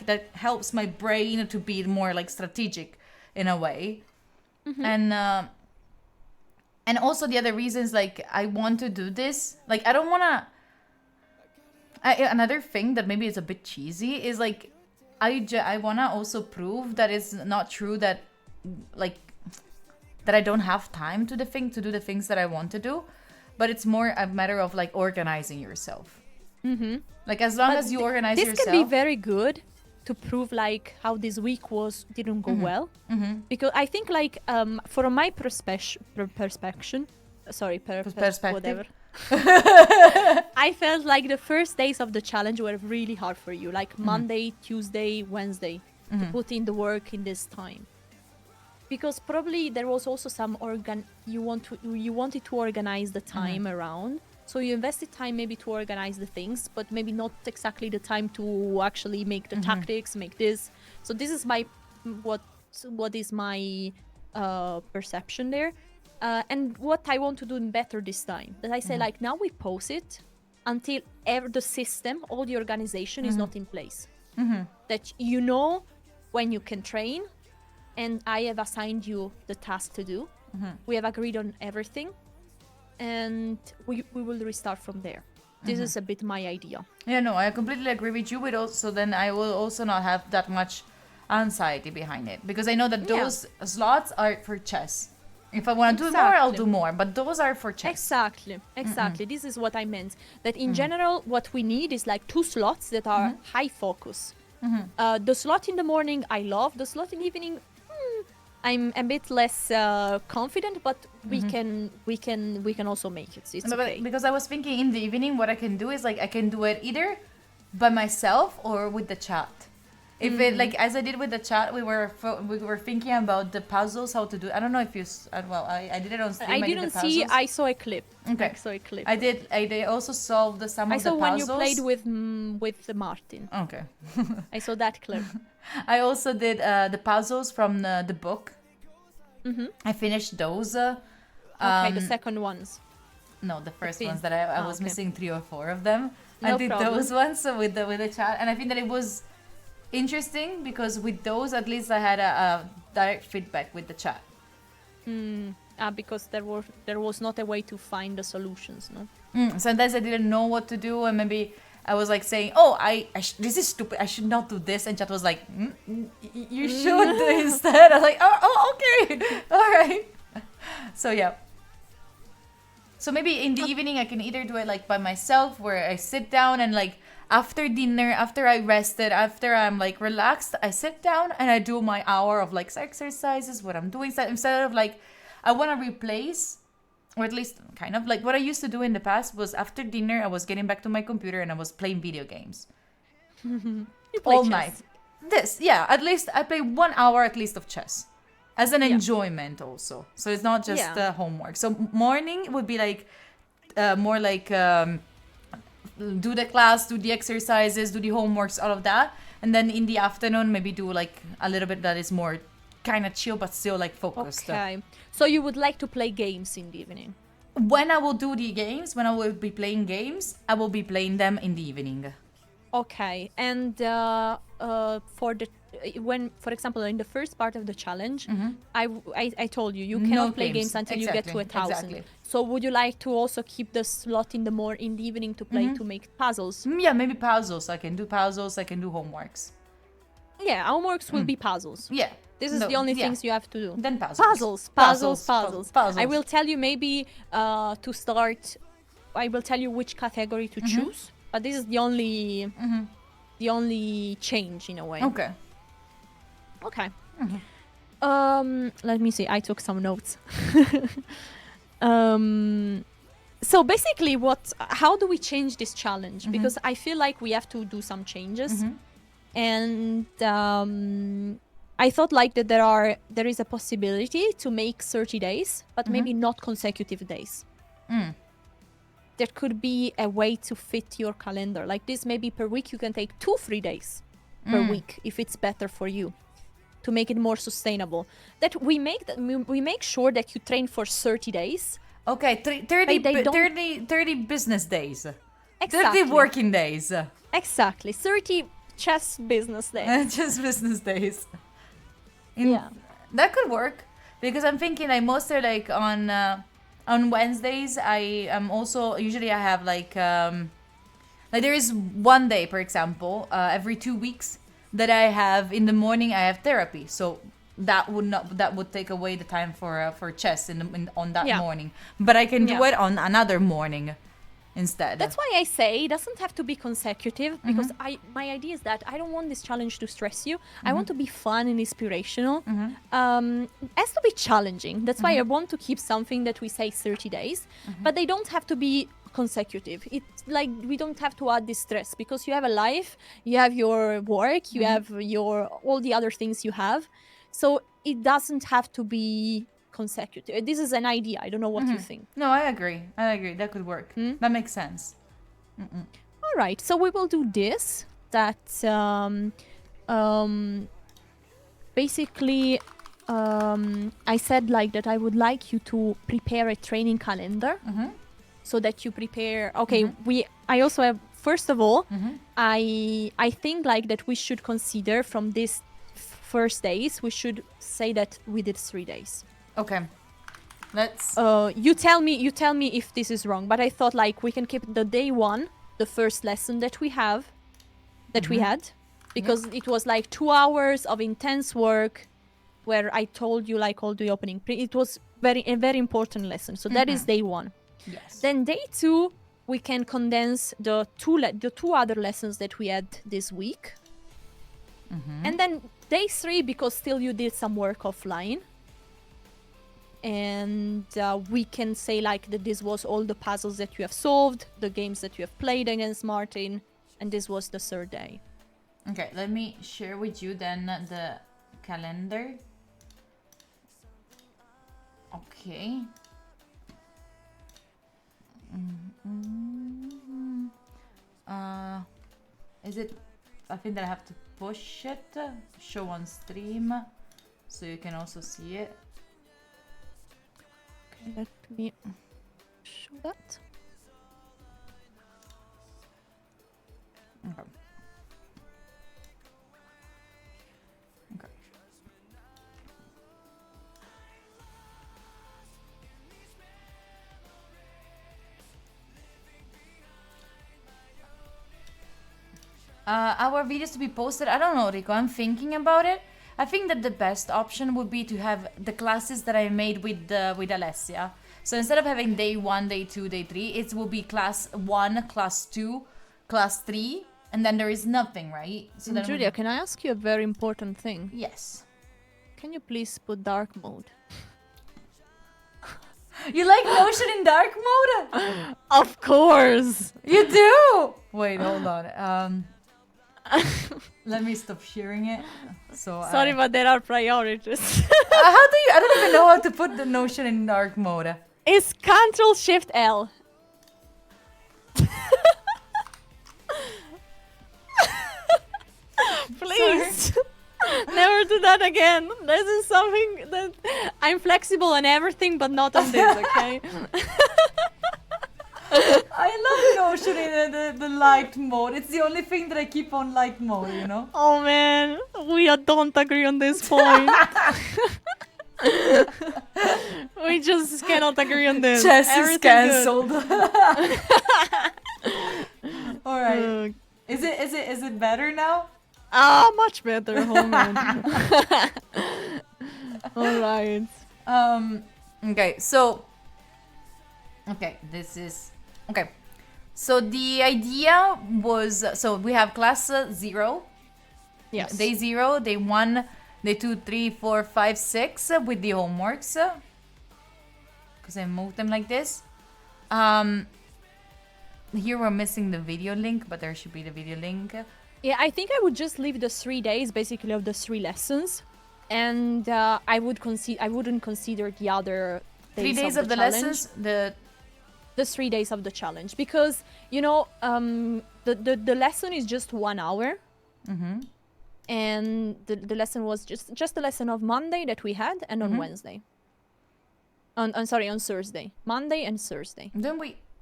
that helps my brain to be more like strategic in a way. And also the other reasons, like, I want to do this, like, I don't want to. Another thing that maybe is a bit cheesy is, like, I want to also prove that it's not true that, like, that I don't have time to do the things that I want to do, but it's more a matter of, like, organizing yourself. Like, as long as you organize This yourself. can be very good to prove, like, how this week didn't go well. Because I think, like, from my perspective, whatever. I felt like the first days of the challenge were really hard for you, like Monday, Tuesday, Wednesday, to put in the work in this time. because probably there was also some you wanted to organize the time around. So you invested time maybe to organize the things, but maybe not exactly the time to actually make the tactics, make this. So this is what is my perception there. And what I want to do better this time, that I say like now we pause it until the system, all the organization is not in place. That you know when you can train, and I have assigned you the task to do. We have agreed on everything, and we will restart from there. This is a bit my idea. Yeah, no, I completely agree with you, but also then I will also not have that much anxiety behind it, because I know that those slots are for chess. If I want to do more, I'll do more, but those are for chess. Exactly. This is what I meant. That in general, what we need is like 2 slots that are high focus. The slot in the morning, I love. The slot in the evening, I'm a bit less confident, but we can also make it. It's okay. Because I was thinking in the evening, what I can do is like I can do it either by myself or with the chat. If it like as I did with the chat, we were thinking about the puzzles, how to do. I don't know if you. I did it on stream. I didn't see. I saw a clip. Okay. I saw a clip. I did also solve some of the puzzles. I saw when you played with Martin. Okay. I saw that clip. I also did the puzzles from the book. I finished those. Okay, the second ones. No, the first ones that I was missing 3 or 4 of them. No I did problem. those ones with the chat, and I think that it was interesting because with those at least I had a direct feedback with the chat. Because there was not a way to find the solutions, no? Sometimes I didn't know what to do, and maybe I was like saying, "Oh, this is stupid. I should not do this," and chat was like, "You should do instead." I was like, "Oh, okay, all right." So yeah. So maybe in the evening I can either do it like by myself, where I sit down and like after dinner, after I rested, after I'm like relaxed, I sit down and I do my hour of like exercises, what I'm doing, instead of like I want to replace, or at least kind of like what I used to do in the past was after dinner I was getting back to my computer and I was playing video games all night. At least I play 1 hour at least of chess as an enjoyment also, so it's not just homework. So morning would be like more like do the class, do the exercises, do the homeworks, all of that, and then in the afternoon maybe do like a little bit that is more kind of chill but still like focused. Okay, so you would like to play games in the evening? When I will do the games, when I will be playing games, I will be playing them in the evening. Okay, and for example, in the first part of the challenge, I told you cannot play games until you get to 1,000. Exactly. So would you like to also keep the slot in the evening to play to make puzzles? Yeah, maybe puzzles. I can do puzzles. I can do homeworks. Yeah, homeworks will be puzzles. Yeah. This is the only things you have to do. Then puzzles. Puzzles. Puzzles. I will tell you maybe to start. I will tell you which category to choose. But this is the only change in a way. Okay. Let me see. I took some notes. So basically, how do we change this challenge? Because I feel like we have to do some changes, and I thought like that there is a possibility to make 30 days, but maybe not consecutive days. There could be a way to fit your calendar like this. Maybe per week you can take 2-3 days per week if it's better for you, to make it more sustainable. That we make sure that you train for 30 days. Okay, 30 business days. Exactly. 30 working days. Exactly. 30 chess business days. Just business days. Yeah. That could work, because I'm thinking like mostly like on Wednesdays I am also usually I have like there is one day, for example, every 2 weeks that I have in the morning I have therapy, so that would take away the time for chess on that morning, but I can do it on another morning instead. That's why I say it doesn't have to be consecutive, because my idea is that I don't want this challenge to stress you. I want to be fun and inspirational. It has to be challenging. That's why I want to keep something that we say 30 days, but they don't have to be consecutive. It's like we don't have to add this stress, because you have a life, you have your work, you have all the other things you have. So it doesn't have to be consecutive. This is an idea. I don't know what you think. No, I agree. That could work. That makes sense. All right, so we will do this. That basically, I said like that I would like you to prepare a training calendar, so that you prepare. Okay, I also have. First of all, I think like that we should consider from these first days. We should say that we did 3 days. Okay. Let's. You tell me if this is wrong. But I thought like we can keep the day one, the first lesson that we have, that we had, because it was like 2 hours of intense work, where I told you like all the opening. It was a very important lesson. So that is day one. Yes. Then day two, we can condense the two other lessons that we had this week. And then day three, because still you did some work offline. And we can say like that this was all the puzzles that you have solved, the games that you have played against Martin, and this was the third day. Okay, let me share with you then the calendar. Okay. Is it? I think that I have to push it, show on stream, so you can also see it. Okay, let me show that. Okay. Okay. Our videos to be posted. I don't know, Rico. I'm thinking about it. I think that the best option would be to have the classes that I made with Alessia. So instead of having day 1, day 2, day 3, it will be class 1, class 2, class 3, and then there is nothing, right? So then Julia, can I ask you a very important thing? Yes. Can you please put dark mode? You like Notion in dark mode? Of course! You do! Wait, hold on. Let me stop sharing it. Sorry, but there are priorities. How do you? I don't even know how to put the Notion in dark mode. It's Ctrl Shift L. Please, never do that again. This is something that I'm flexible on everything, but not on this. Okay. I love Notion in the light mode. It's the only thing that I keep on light mode, you know? Oh man, we don't agree on this point. We just cannot agree on this. Chess is Everything cancelled. Alright. Is it better now? Much better. Hold on. Alright. Okay, so this is okay. So the idea was, so we have class 0. Yes. Day 0, day 1, day 2, 3, 4, 5, 6 with the homeworks. Because I moved them like this. Here we're missing the video link, but there should be the video link. Yeah, I think I would just leave the 3 days basically of the 3 lessons, and I wouldn't consider the other days 3 days of the challenge. lessons. The 3 days of the challenge, because you know the lesson is just 1 hour. And the lesson was just the lesson of Monday that we had, and on Wednesday. On Thursday. Monday and Thursday. Then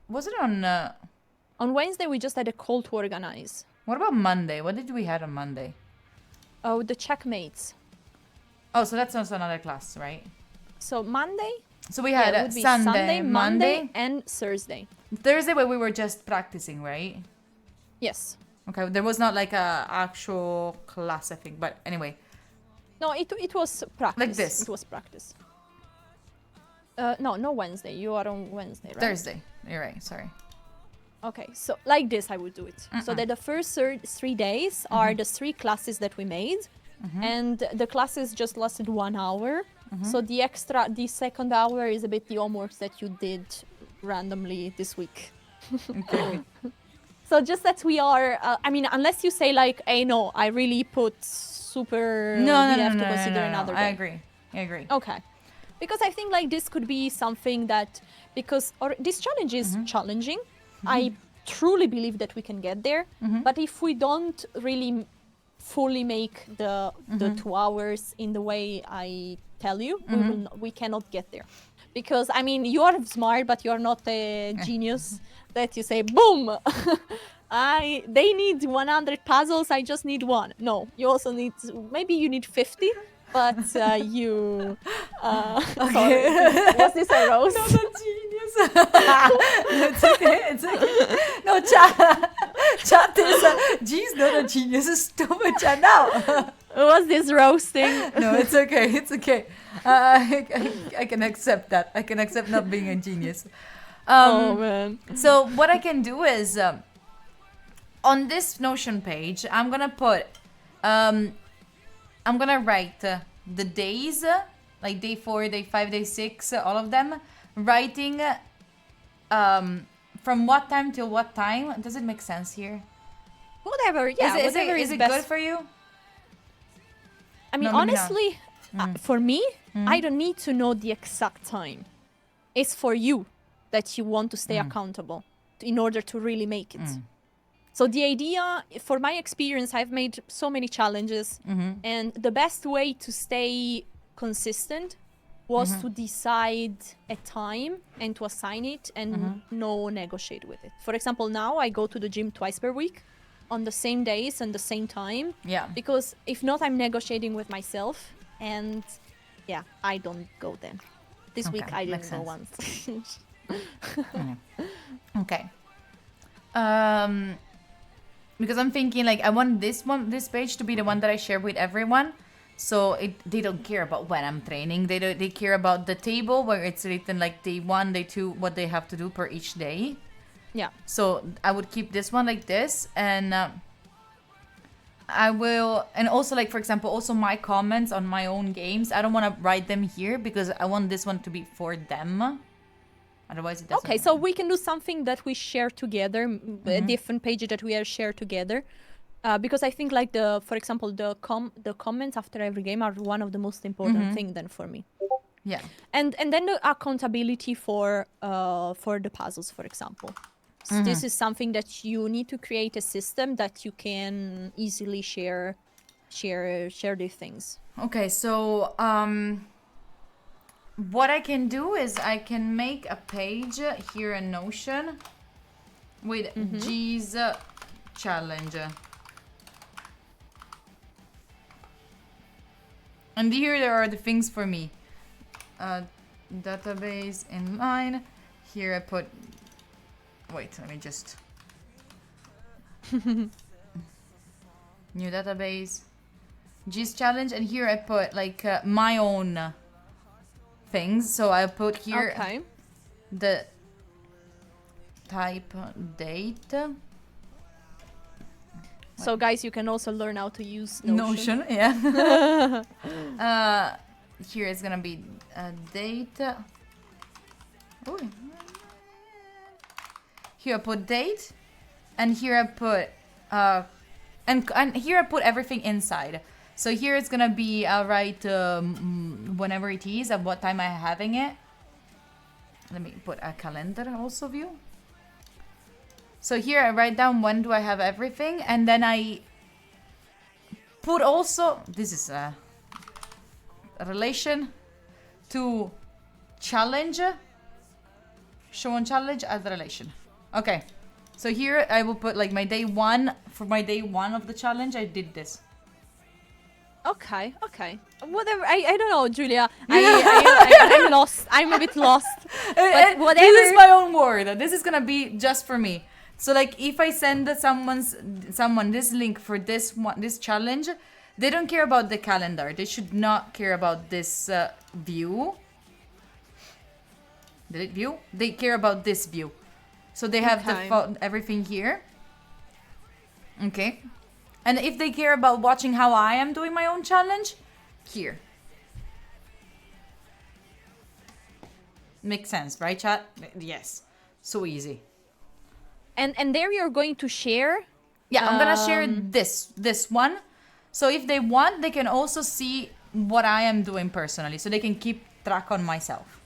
was it on Wednesday we just had a call to organize. What about Monday? What did we have on Monday? Oh, the checkmates. Oh, so that's also another class, right? So Monday. So we had would be Sunday, Monday, and Thursday. Thursday where we were just practicing, right? Yes. Okay, there was not like a actual class, I think, but anyway. No, it was practice. Like this. It was practice. No Wednesday. You are on Wednesday, right? Thursday. You're right. Sorry. Okay, so like this I would do it. So that the first 3 days are the 3 classes that we made, and the classes just lasted 1 hour. So the second hour is a bit the homework that you did randomly this week. Okay. So just that we are, I mean, unless you say like, hey, no, I really put super, we have to consider another day. I agree. I agree. Okay. Because I think like this could be something that, because this challenge is challenging. I truly believe that we can get there. But if we don't really fully make the 2 hours in the way I tell you, we cannot get there. Because I mean, you are smart, but you are not a genius that you say, boom, they need 100 puzzles, I just need 1. No, you also need, maybe you need 50, but you... Sorry, was this a roast? Not a genius. It's okay. It's okay. No, chat is G's not a genius. It's stupid chat now. Was this roasting? No, it's okay. It's okay. I can accept that. I can accept not being a genius. Oh man. So what I can do is on this Notion page, I'm gonna put, I'm gonna write the days, like day 4, day 5, day 6, all of them, writing from what time till what time. Does it make sense here? Whatever, yeah, whatever is it best. good for you? I mean, No, maybe not. honestly, for me, I don't need to know the exact time. It's for you that you want to stay accountable in order to really make it. So the idea, for my experience, I've made so many challenges, and the best way to stay consistent was to decide a time and to assign it and no negotiate with it. For example, now I go to the gym twice per week on the same days and the same time. Yeah. Because if not, I'm negotiating with myself, and yeah, I don't go then. This week I makes didn't go sense. once. Okay. Because I'm thinking like I want this page to be the one that I share with everyone, so they don't care about when I'm training. They care about the table where it's written like day 1, day 2, what they have to do per each day. Yeah. So I would keep this one like this, and I will, and also like for example, also my comments on my own games, I don't want to write them here because I want this one to be for them. Otherwise, it doesn't. Okay, so we can do something that we share together, a different page that we are share together, because I think like for example, the comments after every game are one of the most important thing then for me. Yeah. And then the accountability for the puzzles, for example. So this is something that you need to create a system that you can easily share these things. Okay, so what I can do is I can make a page here in Notion with G's challenge. And here there are the things for me. Database inline. Here I put... Wait, let me just... New database. G's challenge. And here I put like my own things. So I put here the type date. So guys, you can also learn how to use Notion. Yeah. Here is gonna be a date. Ooh. Here I put date, and here I put and here I put everything inside. So here it's gonna be I'll write whenever it is, at what time I'm having it. Let me put a calendar also view. So here I write down when do I have everything, and then I put also, this is a relation to challenge, show on challenge as a relation. Okay, so here I will put like my day 1, for my day 1 of the challenge, I did this. Okay. Whatever. I don't know, Julia. I'm lost. I'm a bit lost. But whatever. This is my own word. This is gonna be just for me. So like if I send someone this link for this challenge, they don't care about the calendar. They should not care about this view. Did it view? They care about this view. So they have everything here. Okay. And if they care about watching how I am doing my own challenge, here. Makes sense, right, chat? Yes. So easy. And there you're going to share. Yeah, I'm gonna share this one. So if they want, they can also see what I am doing personally, so they can keep track on myself.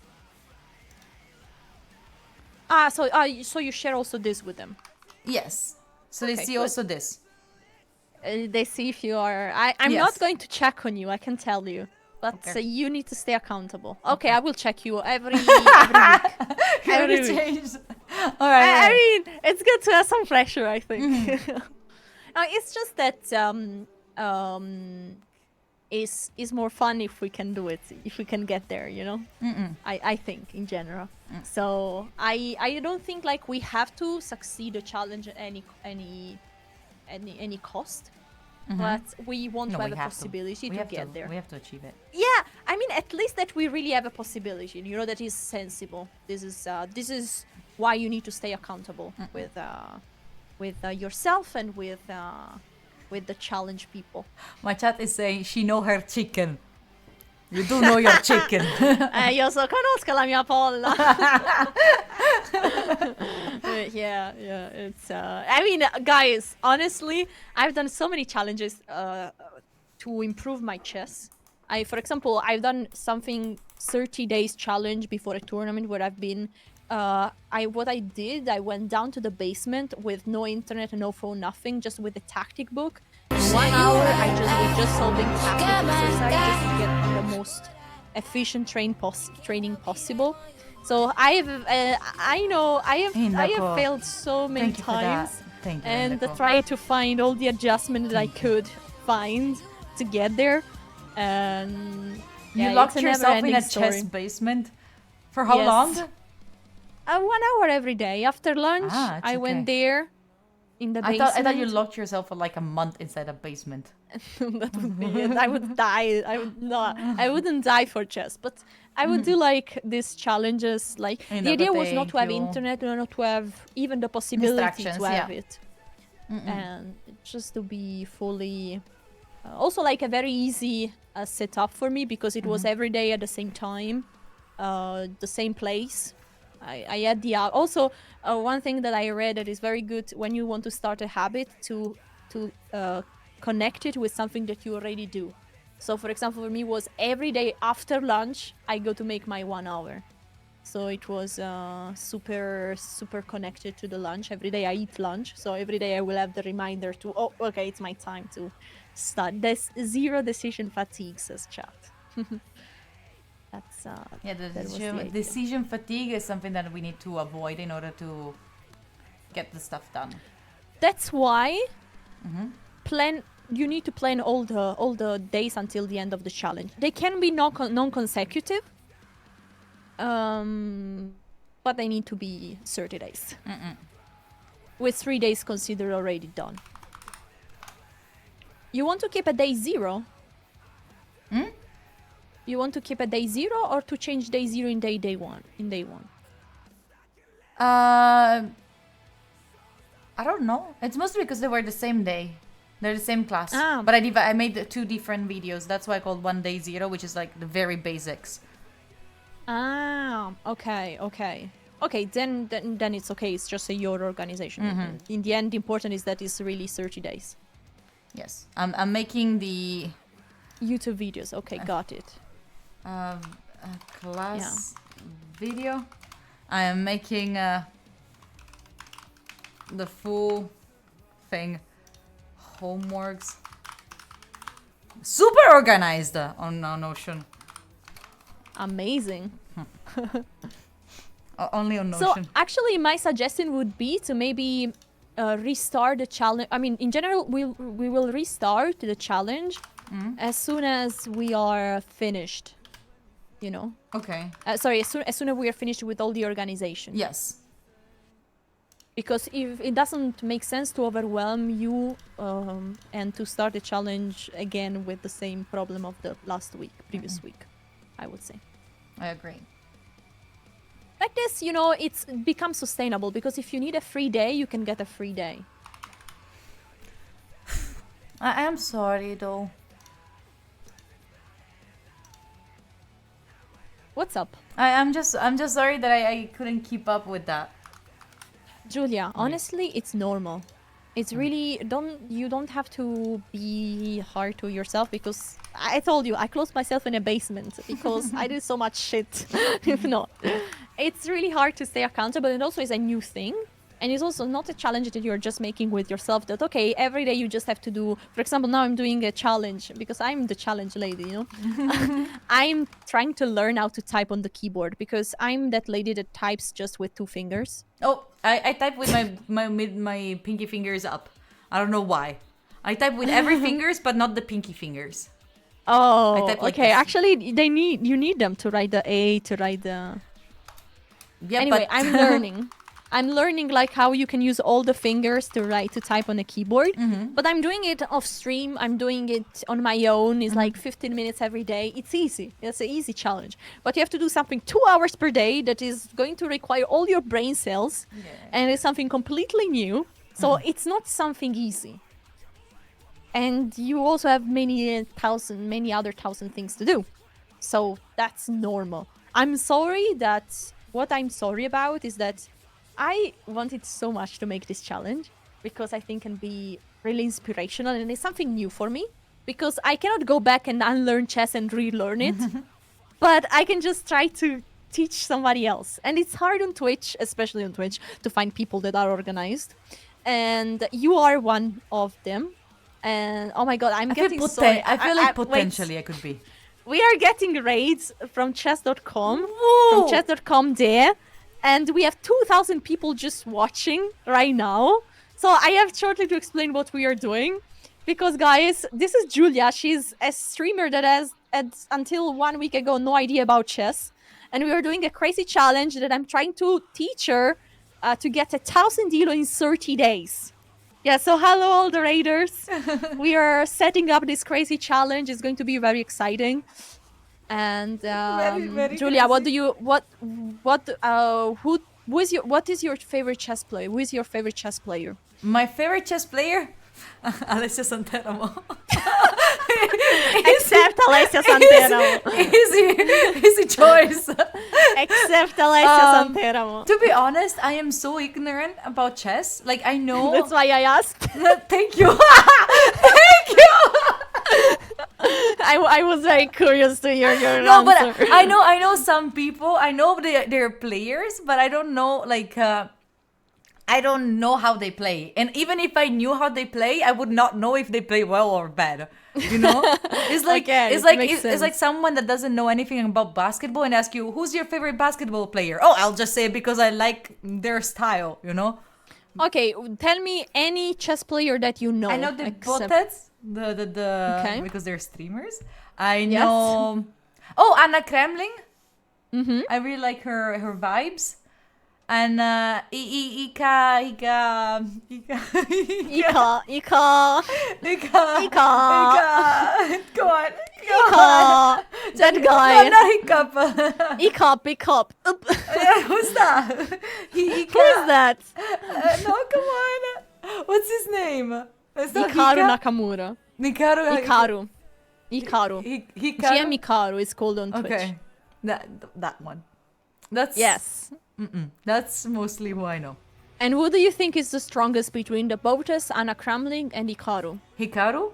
So you share also this with them. Yes. So they Okay, see good. also this. They see if you are. I'm Yes. not going to check on you. I can tell you, but Okay. you need to stay accountable. Okay, I will check you every week. Every week. Changed. All right. I mean, it's good to have some pressure, I think. It's just that is more fun if we can do it, if we can get there, you know. I think in general. So I don't think like we have to succeed a challenge at any cost, but we want No, to we have a have to. possibility We to have get to. there. We have to achieve it. Yeah, I mean, at least that we really have a possibility, you know, that is sensible. This is why you need to stay accountable with yourself and with the challenge people. My chat is saying she know her chicken. You do know your chicken. Io so conosco la mia polla. Yeah, it's I mean, guys, honestly, I've done so many challenges to improve my chess. For example, I've done something 30 days challenge before a tournament where I've been I went down to the basement with no internet, no phone, nothing, just with a tactic book. 1 hour I just was just solving tactic exercise just to get the most efficient training possible. So I have failed so many Thank you for that. times Thank you, and Indeko. tried to find all the adjustment that I could find to get there. And You yeah, locked it's a yourself in a never-ending chess story. basement? For how Yes. long? 1 hour every day. After lunch, Ah, it's I went okay. there in the I basement. thought you locked yourself for like a month inside a basement. That would be it. I would die. I wouldn't die for chess, but I would do like these challenges. Like In the the idea was not to have potato. internet, or not to have even the possibility Distractions, to have yeah. it, and just to be fully. Also, like a very easy setup for me because it was every day at the same time, the same place. I had the also one thing that I read that is very good when you want to start a habit to connect it with something that you already do. So for example, for me was every day after lunch I go to make my 1 hour. So it was super connected to the lunch. Every day I eat lunch, so every day I will have the reminder to okay, it's my time to start. There's zero decision fatigue, says chat. That's Yeah, the that was the decision, idea. decision fatigue is something that we need to avoid in order to get the stuff done. That's why you need to plan all the days until the end of the challenge. They can be non-consecutive, but they need to be 30 days. With 3 days considered already done. You want to keep a day 0? You want to keep a day 0 or to change day 0 in day one? I don't know. It's mostly because they were the same day. They're the same class. Ah. But I made the 2 different videos. That's why I called one day 0, which is like the very basics. Okay. Okay, then it's okay. It's just your organization. In the end, the important is that it's really 30 days. Yes. I'm making the YouTube videos. Okay, got it. class video. I am making the full thing. Homeworks. Super organized on Notion. Amazing. Only on So Notion. actually, my suggestion would be to maybe restart the challenge. I mean, in general, we will restart the challenge as soon as we are finished. You know. Okay. Sorry, as soon as we are finished with all the organization. Yes. Because if it doesn't make sense to overwhelm you and to start the challenge again with the same problem of the previous week, I would say. I agree. Like this, you know, it's becomes sustainable because if you need a free day, you can get a free day. I am sorry though. What's up? I'm just sorry that I couldn't keep up with that. Julia, honestly, it's normal. It's really you don't have to be hard to yourself, because I told you I closed myself in a basement because I did so much shit. If not, it's really hard to stay accountable, and also it's a new thing, and it's also not a challenge that you're just making with yourself. That okay, every day you just have to do. For example, now I'm doing a challenge because I'm the challenge lady. You know, I'm trying to learn how to type on the keyboard because I'm that lady that types just with 2 fingers. Oh, I type with my pinky fingers up. I don't know why. I type with every fingers, but not the pinky fingers. Oh, type like okay. this. Actually, you need them to write the A, to write the. Yeah, Anyway, but I'm learning. I'm learning like how you can use all the fingers to type on a keyboard. But I'm doing it off stream. I'm doing it on my own. It's like 15 minutes every day. It's easy. It's an easy challenge. But you have to do something 2 hours per day that is going to require all your brain cells, and it's something completely new. So it's not something easy. And you also have many other thousand things to do. So that's normal. I'm sorry that what I'm sorry about is that I wanted so much to make this challenge because I think it can be really inspirational and it's something new for me, because I cannot go back and unlearn chess and relearn it, but I can just try to teach somebody else. And it's hard on Twitch, especially on Twitch, to find people that are organized. And you are one of them. And oh my god, I'm getting so... I feel like wait. potentially I could be. We are getting raids from chess.com, Whoa! from chess.com there, and we have 2,000 people just watching right now. So I have shortly to explain what we are doing, because guys, this is Julia. She's a streamer that has, until 1 week ago, no idea about chess, and we are doing a crazy challenge that I'm trying to teach her to get 1,000 elo in 30 days. Yeah, so hello all the raiders. We are setting up this crazy challenge. It's going to be very exciting. And very Julia, crazy. what is your favorite chess player? Who is your favorite chess player? My favorite chess player? Alessia Santeramo. Except Alessia Santeramo. Easy choice. Except Alessia Santeramo. To be honest, I am so ignorant about chess. Like, I know... That's why I asked. Thank you. Thank you. I was very curious to hear your No, answer. but I know some people. I know they're players, but I don't know, like... I don't know how they play. And even if I knew how they play, I would not know if they play well or bad. You know? It's like Okay, it's it like makes it's like someone that doesn't know anything about basketball and ask you, "Who's your favorite basketball player?" Oh, I'll just say it because I like their style, you know? Okay, tell me any chess player that you know. I know the except- Botets, the Okay. because they're streamers. I know Anna Kremling. I really like her vibes. And Ika. Go on. That No, guy. not Hiccup. Hiccup. Oop. Who's that? Who is that? No, come on. What's his name? It's not Hikaru Hika? Nakamura. Hikaru. Hikaru. Hikaru. GM Hikaru is called on Twitch. Okay, that one. That's Yes. That's mostly who I know. And who do you think is the strongest between the Botas, Anna Kramling, and Hikaru? Hikaru,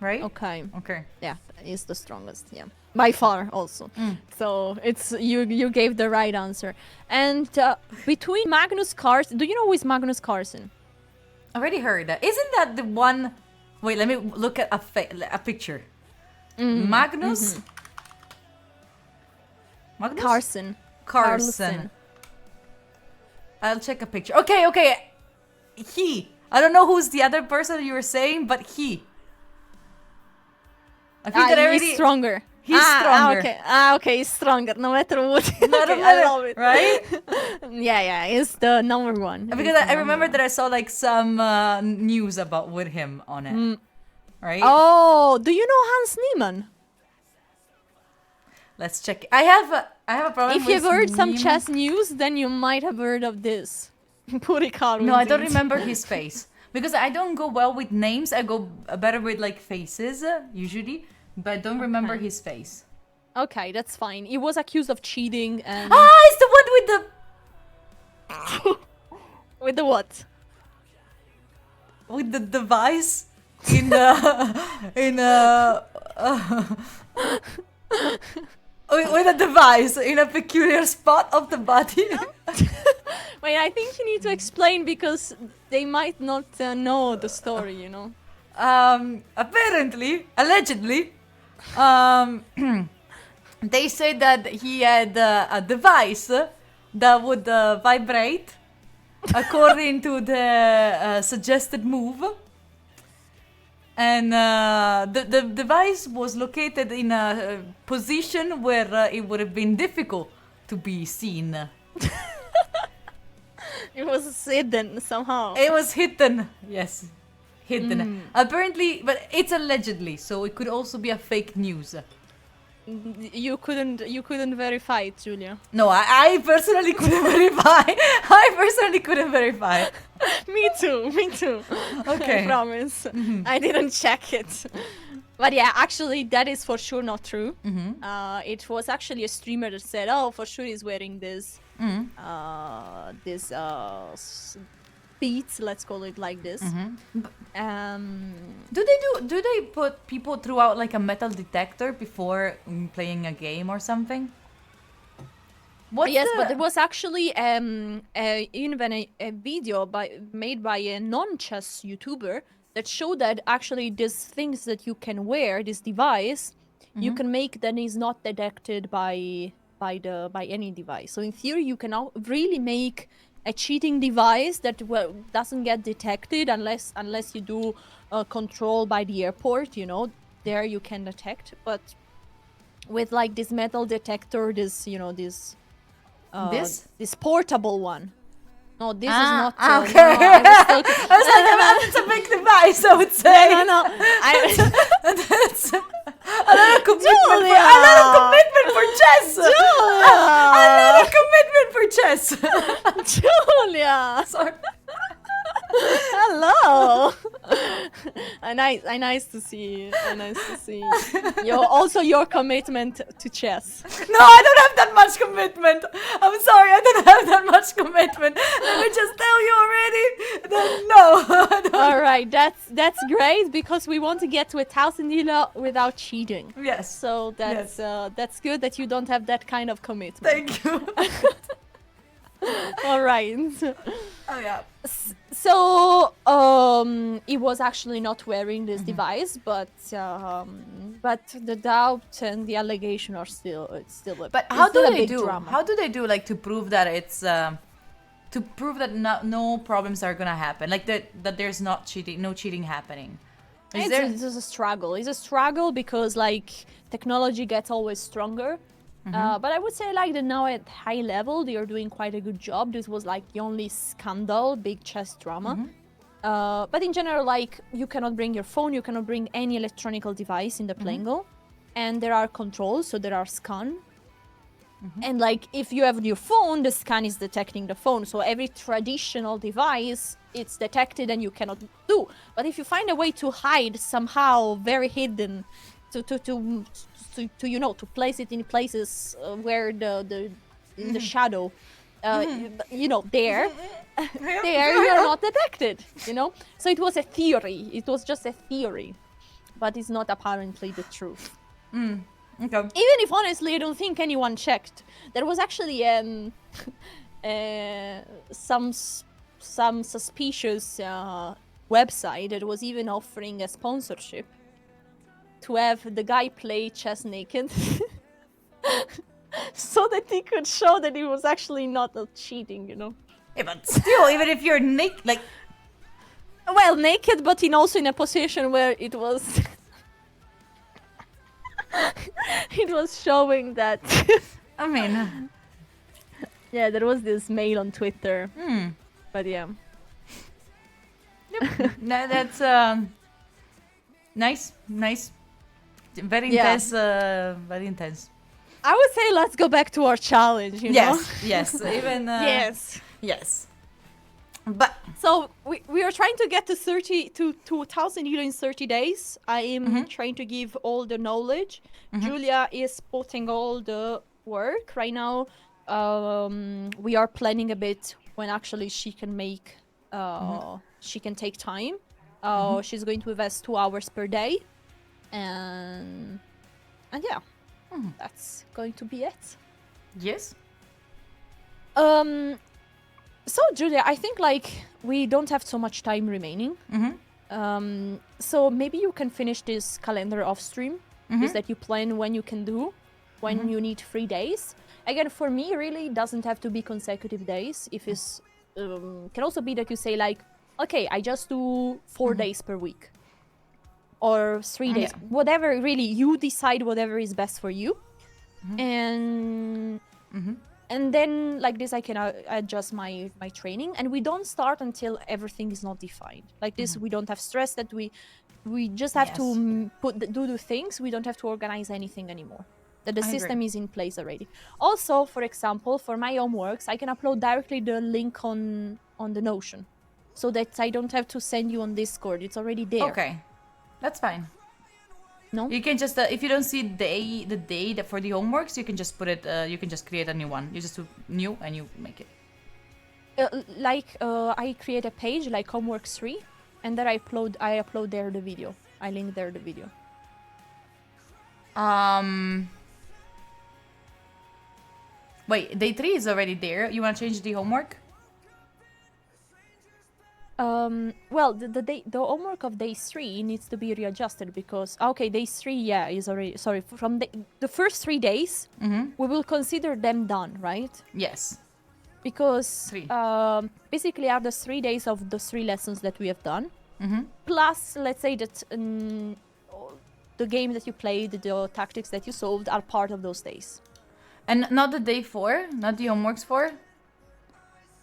right? Okay. Okay. Yeah, is the strongest. Yeah, by far also. So it's you gave the right answer. And between Magnus Carlsen, do you know who is Magnus Carlsen? Already heard that. Isn't that the one? Wait, let me look at a picture. Magnus. Magnus Carlsen. Carlsen. I'll check a picture. Okay. He. I don't know who's the other person you were saying, but he. I think that I already. He's stronger. He's stronger. Okay. Okay, he's stronger. No matter what. Not Okay, a- I love it. Right? Yeah, he's the number one. Because I remember that I saw like some news about with him on it. Right? Oh, do you know Hans Niemann? Let's check. I have a problem If with you've heard some Niemann. chess news, then you might have heard of this. Purikaru. No, I don't indeed. remember his face. Because I don't go well with names. I go better with like faces, usually. But I don't remember his face. Okay, that's fine. He was accused of cheating and... Ah, it's the one with the... With the what? with the device in with a device in a peculiar spot of the body. Wait, I think you need to explain because they might not know the story, you know. Apparently, allegedly, they said that he had a device that would vibrate according to the suggested move. And the device was located in a position where it would have been difficult to be seen. It was hidden somehow. It was hidden, yes, hidden. Apparently, but it's allegedly, so it could also be a fake news. You couldn't verify it, Julia. No, I personally couldn't verify. I personally couldn't verify. Me too. Okay. I promise. I didn't check it. But yeah, actually, that is for sure not true. It was actually a streamer that said, "Oh, for sure he's wearing this, beats. Let's call it like this." Do they put people throughout like a metal detector before playing a game or something? Yes, but there was actually even a video made by a non-chess YouTuber that showed that actually these things that you can wear, this device, you can make that is not detected by any device. So in theory, you can really make a cheating device that doesn't get detected unless you do control by the airport. You know, there you can detect, but with like this metal detector, this portable one. No, this is not. Okay. No, I I was like, it's a big device, I would say. no. That's a lot of commitment for chess. A lot of commitment for chess. Julia. Sorry. Hello. Nice to see. Nice to see. Your commitment to chess. No, I don't have that much commitment. I'm sorry, I don't have that much commitment. Let me just tell you already that no. I don't. All right, that's great because we want to get to 1,000 euro without cheating. Yes. So that's good that you don't have that kind of commitment. Thank you. All right. Oh yeah. So he was actually not wearing this device, but the doubt and the allegation are still But how do a they big do? drama. How do they do like to prove that it's to prove that no problems are gonna happen, like that there's no cheating happening? It's a struggle. It's a struggle because like technology gets always stronger. But I would say like that now at high level they are doing quite a good job. This was like the only scandal, big chess drama. But in general, like you cannot bring your phone, you cannot bring any electronic device in the playing hall, and there are controls, so there are scan. And like if you have your phone, the scan is detecting the phone. So every traditional device, it's detected and you cannot do. But if you find a way to hide somehow very hidden, to to place it in places where in the shadow, there you're not detected. So it was a theory. It was just a theory, but it's not apparently the truth. Okay. Even if honestly, I don't think anyone checked. There was actually some suspicious website that was even offering a sponsorship to have the guy play chess naked so that he could show that he was actually not cheating, Yeah, but still, even if you're naked, like... Well, naked, but also in a position where it was... it was showing that... I mean... Yeah, there was this mail on Twitter. But yeah. Yep. No, that's nice. Very Yeah. intense. Very intense. I would say let's go back to our challenge, you know? Yes. Even yes. But So we are trying to get to 2,000 euro in 30 days. I am trying to give all the knowledge. Julia is putting all the work right now. We are planning a bit when actually she can make she can take time She's going to invest 2 hours per day, and yeah, that's going to be it. Yes. So Julia, I think like we don't have so much time remaining. So maybe you can finish this calendar off stream. Is that you plan when you can do, when you need 3 days. Again, for me, really it doesn't have to be consecutive days. If it's can also be that you say like, okay, I just do 4 days per week, or 3 days, whatever. Really, you decide whatever is best for you, and then like this I can adjust my training, and we don't start until everything is not defined. Like this, we don't have stress that we just have to do the things. We don't have to organize anything anymore. That the system is in place already. Also, for example, for my homeworks, I can upload directly the link on the Notion, so that I don't have to send you on Discord. It's already there. Okay, that's fine. No? You can just if you don't see the day that for the homeworks, you can just put it. You can just create a new one. You just do new and you make it. I create a page like homeworks 3, and then I upload there the video. I link there the video. Wait, day 3 is already there. You want to change the homework? Well, the homework of day 3 needs to be readjusted because day 3 is already, sorry, from the first 3 days we will consider them done, right? Yes. Because 3. Basically are the 3 days of the 3 lessons that we have done, plus let's say that the game that you played, the tactics that you solved are part of those days. And not the day 4, not the homeworks 4.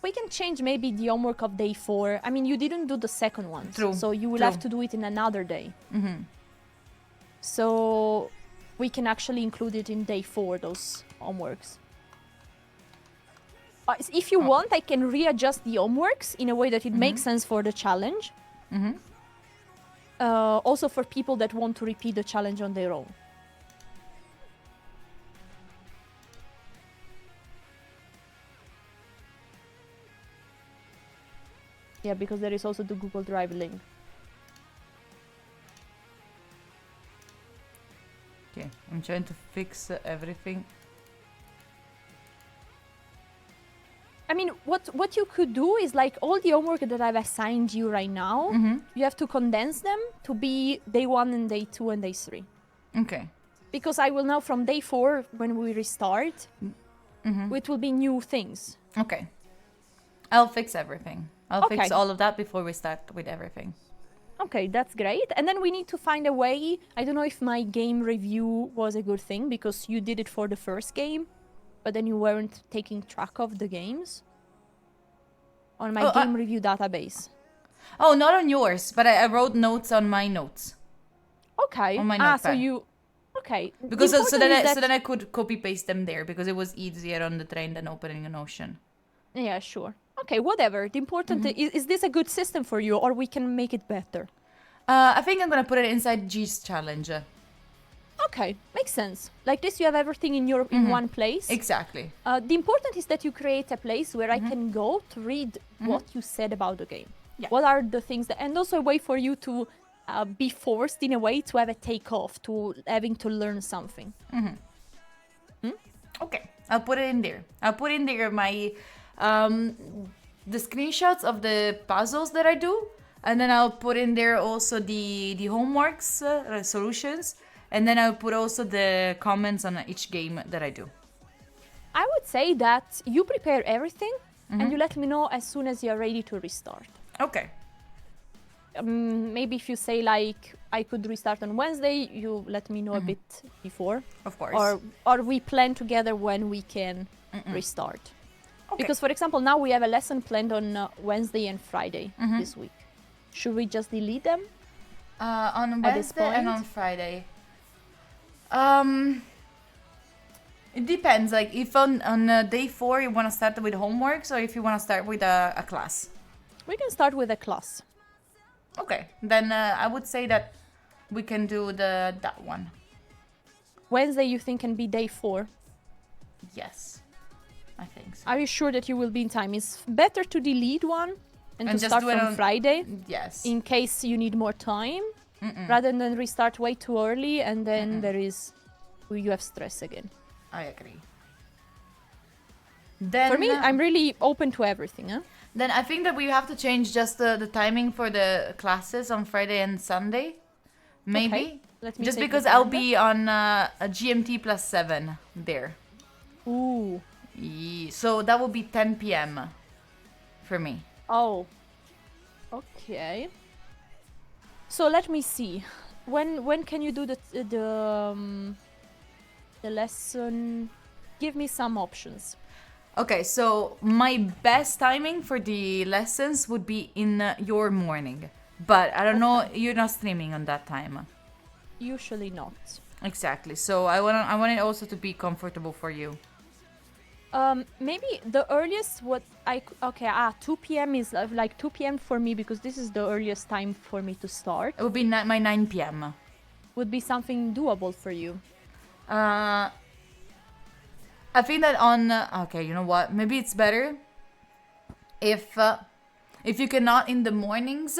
We can change maybe the homework of day 4. I mean, you didn't do the second one, so you will have to do it in another day. So we can actually include it in day 4, those homeworks. If you want, I can readjust the homeworks in a way that it makes sense for the challenge. Also for people that want to repeat the challenge on their own. Yeah, because there is also the Google Drive link. Okay, I'm trying to fix everything. I mean, what you could do is like all the homework that I've assigned you right now, you have to condense them to be day 1 and day 2 and day 3. Okay. Because I will now from day 4, when we restart, it will be new things. Okay. I'll fix everything. I'll fix Okay. all of that before we start with everything. Okay, that's great. And then we need to find a way. I don't know if my game review was a good thing because you did it for the first game, but then you weren't taking track of the games on my game review database. Oh, not on yours, but I wrote notes on my notes. Okay. On my so notepad. you... Okay. Because The so important is then I could copy paste them there because it was easier on the train than opening a Notion. Yeah, sure. Okay, whatever. The important is this a good system for you, or we can make it better? I think I'm gonna put it inside G's challenge. Okay, makes sense. Like this, you have everything in in one place. Exactly. The important is that you create a place where I can go to read what you said about the game. Yeah. What are the things that, and also a way for you to be forced in a way to have a takeoff, to having to learn something. Okay, I'll put it in there. I'll put in there my the screenshots of the puzzles that I do, and then I'll put in there also the homeworks solutions, and then I'll put also the comments on each game that I do. I would say that you prepare everything and you let me know as soon as you're ready to restart. Okay. Maybe if you say like I could restart on Wednesday, you let me know a bit before. Of course. Or we plan together when we can restart. Okay. Because for example, now we have a lesson planned on Wednesday and Friday this week. Should we just delete them? On At this Wednesday and point? on Friday. It depends. Like if on day 4 you want to start with homeworks, or if you want to start with a class. We can start with a class. Okay, then I would say that we can do that one. Wednesday you think can be day 4? Yes, I think so. Are you sure that you will be in time? It's better to delete one and And to just start do it from on- Friday Yes. in case you need more time, rather than restart way too early and then you have stress again. I agree. Then For me, I'm really open to everything. Huh? Then I think that we have to change just the timing for the classes on Friday and Sunday. Maybe. Okay, let me Just take the because I'll calendar. be on a GMT +7 there. Ooh. So that will be 10 p.m. for me. Oh. Okay. So let me see. When can you do the lesson? Give me some options. Okay, so my best timing for the lessons would be in your morning. But I don't know, you're not streaming on that time. Usually not. Exactly. So I want it also to be comfortable for you. Maybe the earliest 2 p.m. is like 2 p.m. for me because this is the earliest time for me to start. It would be my 9 p.m. Would be something doable for you. I think that on okay, you know what? Maybe it's better if you cannot in the mornings.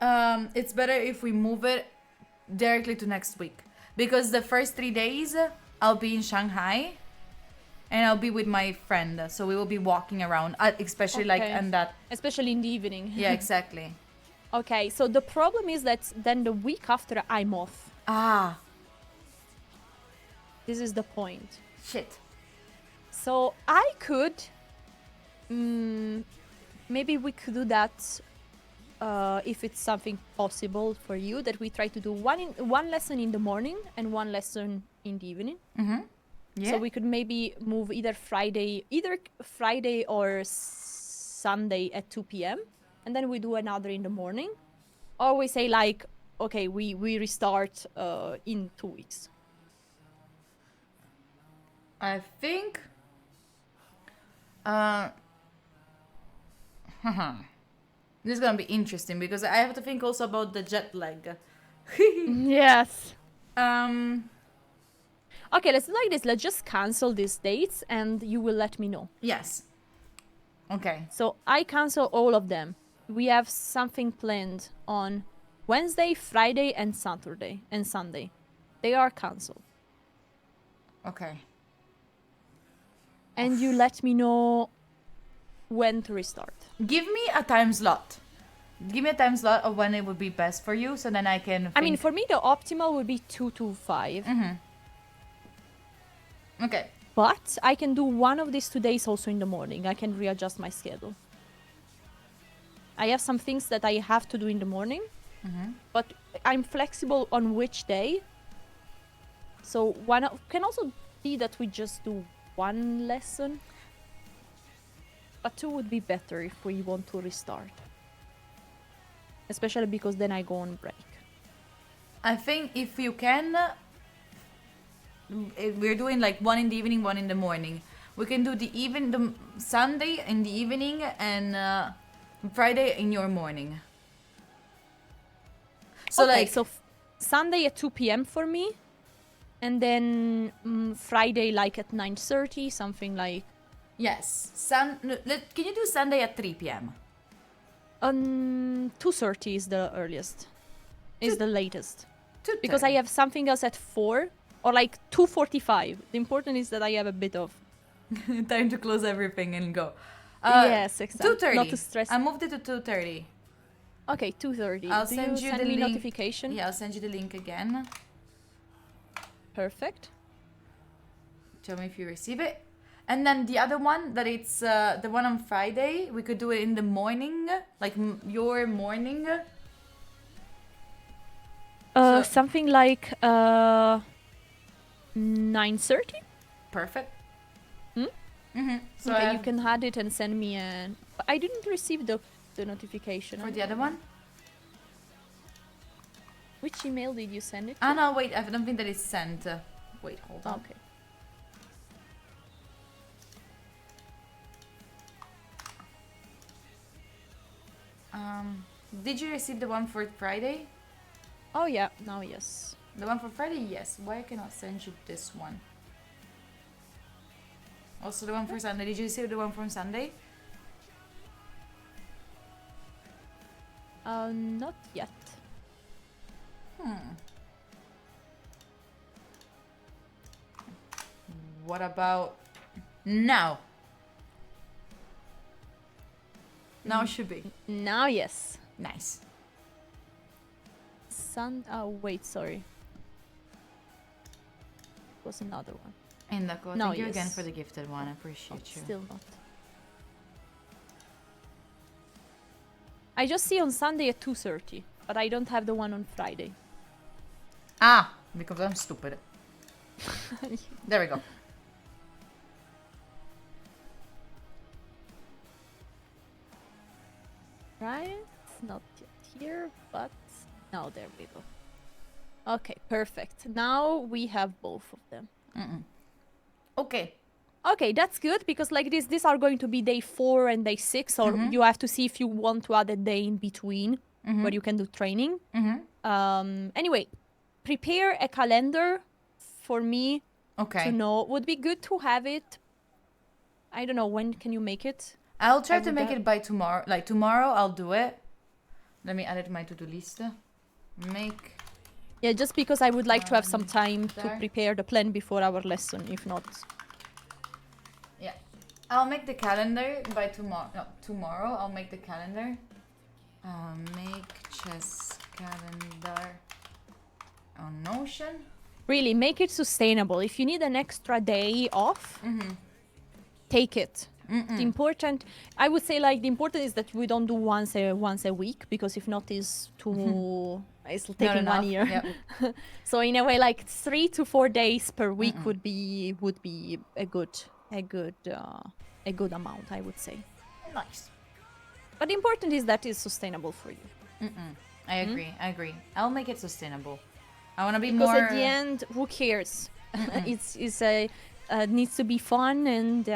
It's better if we move it directly to next week because the first 3 days I'll be in Shanghai and I'll be with my friend, so we will be walking around, especially like Okay. and that. Especially in the evening. Yeah, exactly. Okay, so the problem is that then the week after I'm off. Ah, This is the point. shit. So I could, maybe we could do that if it's something possible for you. That we try to do one lesson in the morning and one lesson in the evening. Yeah. So we could maybe move either Friday or Sunday at 2 p.m. and then we do another in the morning, or we say like, okay, we restart in 2 weeks. I think this is gonna be interesting because I have to think also about the jet lag. Yes. Um, Okay, let's do like this. Let's just cancel these dates and you will let me know. yes. Okay. So I cancel all of them. We have something planned on Wednesday, Friday, and Saturday and Sunday. They are canceled. Okay. And you let me know when to restart. Give me a time slot. Give me a time slot of when it would be best for you, so then I can. I mean, think- for me, the optimal would be 2 to 5. Okay. But I can do one of these 2 days also in the morning. I can readjust my schedule. I have some things that I have to do in the morning, but I'm flexible on which day. So can also be that we just do one lesson, but 2 would be better if we want to restart. Especially because then I go on break. I think if you can, we're doing like one in the evening, one in the morning. We can do the Sunday in the evening and Friday in your morning. So Okay, like, so Sunday at 2 p.m. for me, and then Friday like at 9:30, something like. yes. Can you do Sunday at 3 p.m.? 2:30 is the earliest, is the latest. 2:30. Because I have something else at 4 or like 2:45. The important is that I have a bit of. time to close everything and go. Yes, exactly. 2:30. Not to stress. I moved it to 2:30. Okay, 2:30. I'll Do send you send the me link. notification? Yeah, I'll send you the link again. Perfect. Tell me if you receive it. And then the other one, that it's the one on Friday, we could do it in the morning, like your morning. So- Something like 9:30. Perfect. Hmm? Mm-hmm. So Okay, you can add it and send me a. But I didn't receive the notification. for the other one. Which email did you send it? Ah no, wait, I don't think that it's sent. Wait, hold on. Okay. Did you receive the one for Friday? Oh yeah, now yes. The one for Friday, yes. Why I cannot send you this one? Also the one for Sunday. Did you receive the one from Sunday? Not yet. What about now? Now it should be. Now, yes. Nice. Oh, wait, sorry. Was another one. Indako, No, thank you again yes. for the gifted one. I appreciate you. Still not. I just see on Sunday at 2:30, but I don't have the one on Friday. Ah, because I'm stupid. There we go. Right? Not yet here, but now there we go. Okay, perfect. Now we have both of them. Okay. Okay, that's good because like these are going to be day 4 and day 6, or you have to see if you want to add a day in between where you can do training. Anyway, prepare a calendar for me Okay. to know. Would be good to have it. I don't know, when can you make it? I'll try I to would make have- it by tomorrow. Like tomorrow, I'll do it. Let me add it to my to-do list. Make. Yeah, just because I would like to have some time to there. prepare the plan before our lesson, if not. Yeah. I'll make the calendar by tomorrow. No, tomorrow I'll make the calendar. Make chess calendar on Notion. Really, make it sustainable. If you need an extra day off, take it. The important, I would say, like the important is that we don't do once a week, because if not, is too. It's taking enough, 1 year. yep. So in a way, like 3 to 4 days per week would be a good amount, I would say. Nice. But the important is that it's sustainable for you. I agree. I agree. I'll make it sustainable. I want to be Because more. at the end, who cares? It's a needs to be fun, and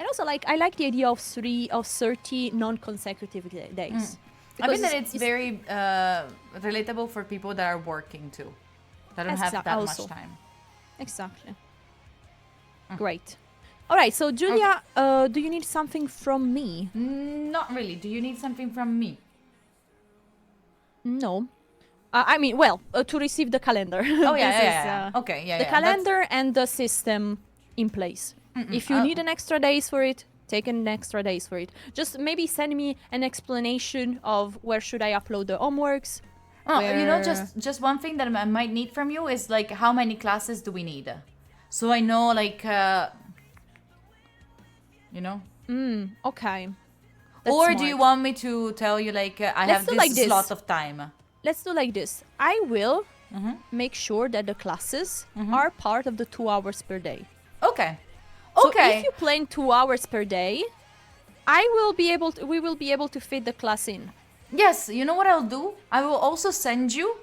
also like I like the idea of 30 non-consecutive days. I think Because that it's very relatable for people that are working too. That don't have that also. much time. Exactly. Great. All right. So Julia, do you need something from me? Not really. Do you need something from me? No. I mean, well, to receive the calendar. Oh yeah, This yeah, is, yeah. Okay, yeah, the yeah. calendar and the system in place. If you need an extra days for it, take an extra days for it. Just maybe send me an explanation of where should I upload the homeworks. Oh, you know, where- just one thing that I might need from you is like how many classes do we need? So I know, like, you know. Okay. That's Or do smart. you want me to tell you like I Let's have do this like this. slot of time? Let's do like this. I will make sure that the classes are part of the 2 hours per day. Okay. So Okay. if you plan 2 hours per day, we will be able to fit the class in. Yes, you know what I'll do? I will also send you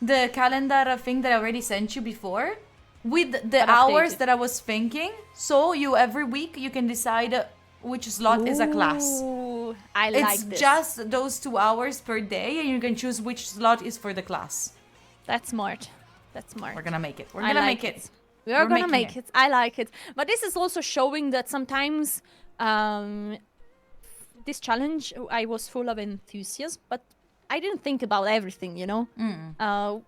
the calendar thing that I already sent you before with the But hours updated. that I was thinking. So you every week you can decide which slot is a class. Ooh, I It's like this. just those 2 hours per day and you can choose which slot is for the class. That's smart. That's smart. We're gonna make it. We're I gonna like make it. We are We're gonna making make it. I like it. But this is also showing that sometimes this challenge, I was full of enthusiasm, but I didn't think about everything, you know.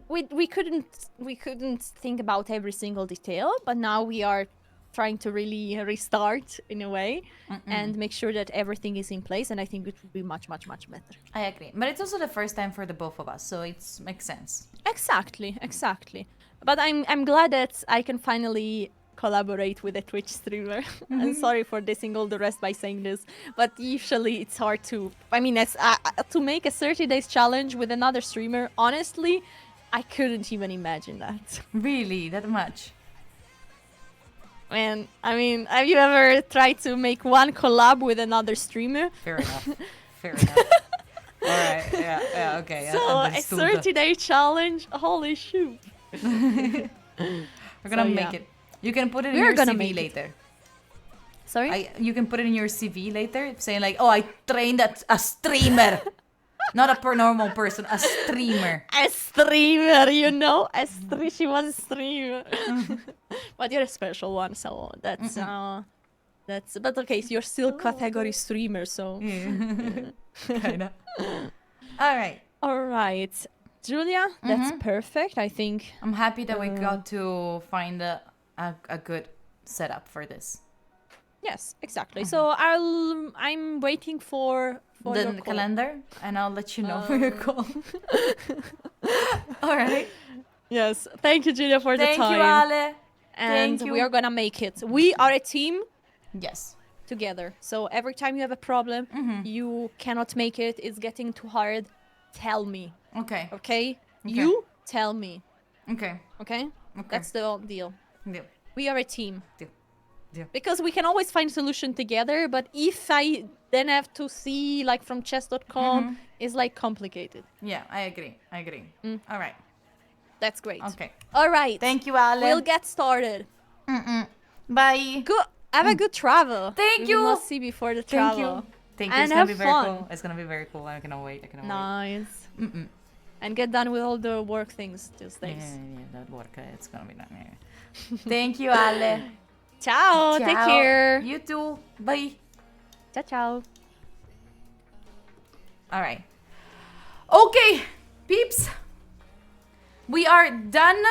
We couldn't think about every single detail, but now we are trying to really restart in a way and make sure that everything is in place, and I think it would be much better. I agree. But it's also the first time for the both of us, so it makes sense. Exactly. But I'm glad that I can finally collaborate with a Twitch streamer. I'm sorry for dissing all the rest by saying this, but usually it's hard to. I mean, to make a 30 days challenge with another streamer. Honestly, I couldn't even imagine that. Really? That much? And I mean, have you ever tried to make one collab with another streamer? Fair enough. Fair enough. All right. Yeah. Okay. So a understood. 30-day challenge. Holy shoot! We're gonna So, make yeah. it. You can put it in We're your gonna CV make it. later. Sorry. You can put it in your CV later, saying like, "Oh, I trained at a streamer, not a normal person, a streamer." A streamer, you know, she was a streamer. But you're a special one, so that's. But okay, so you're still category streamer, so. Kinda. All right. All right, Julia, that's perfect. I think. I'm happy that we got to find a good setup for this. Yes, exactly. So I'm waiting for your The call. calendar, and I'll let you know for your call. All right. Yes, thank you, Julia, for Thank the time. you, Ale. And Thank you. we are gonna make it. We are a team Yes. together. So every time you have a problem, you cannot make it, it's getting too hard, tell me. Okay. Okay? You tell me. Okay. Okay? That's the deal. Deal. We are a team. Deal. Deal. Because we can always find solution together, but if I then have to see like from chess.com, it's like complicated. Yeah, I agree. All right. That's great. Okay. All right. Thank you, Ale. We'll get started. Bye. Good. Have a good travel. Thank We you. will not see before the Thank travel. you. Thank you. And It's gonna have be very fun. cool. It's gonna be very cool. I cannot wait. Nice. And get done with all the work things these days. Yeah, that work. It's gonna be done. Yeah. Thank you, Ale. Ciao. Take Ciao. care. You too. Bye. Ciao, ciao. All right. Okay, peeps. We are done.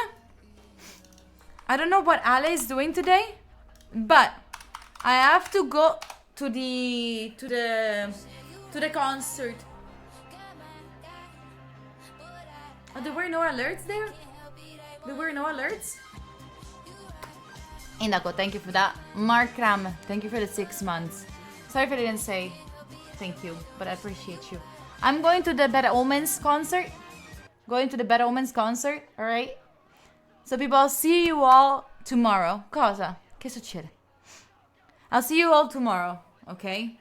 I don't know what Ale is doing today, but I have to go to the concert. Oh, there were no alerts there? There were no alerts? Indako, thank you for that. Mark Ram, thank you for the 6 months. Sorry if I didn't say thank you, but I appreciate you. I'm going to the Better Omens concert. Alright? So people, I'll see you all tomorrow. Cosa? Che succede? I'll see you all tomorrow, okay?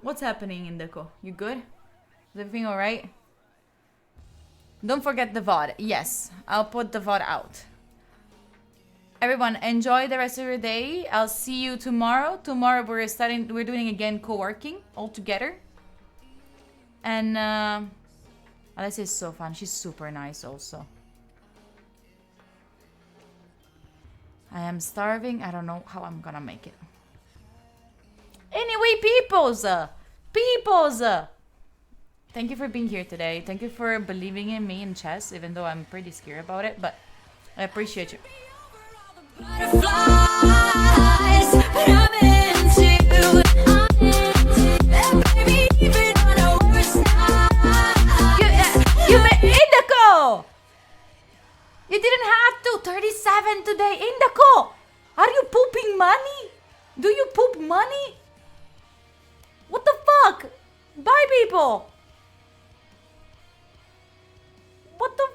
What's happening, Indako? You good? Is everything alright? Don't forget the VOD. Yes, I'll put the VOD out. Everyone, enjoy the rest of your day. I'll see you tomorrow. Tomorrow we're doing again co-working all together. And Alessia is so fun. She's super nice also. I am starving. I don't know how I'm gonna make it. Anyway, peoples! Thank you for being here today. Thank you for believing in me in chess, even though I'm pretty scared about it, but I appreciate you. Butterflies, but I'm into you. Baby, even on a worst night. You made Indako! You didn't have to. 37 today. Indako! Are you pooping money? Do you poop money? What the fuck? Bye, people! What the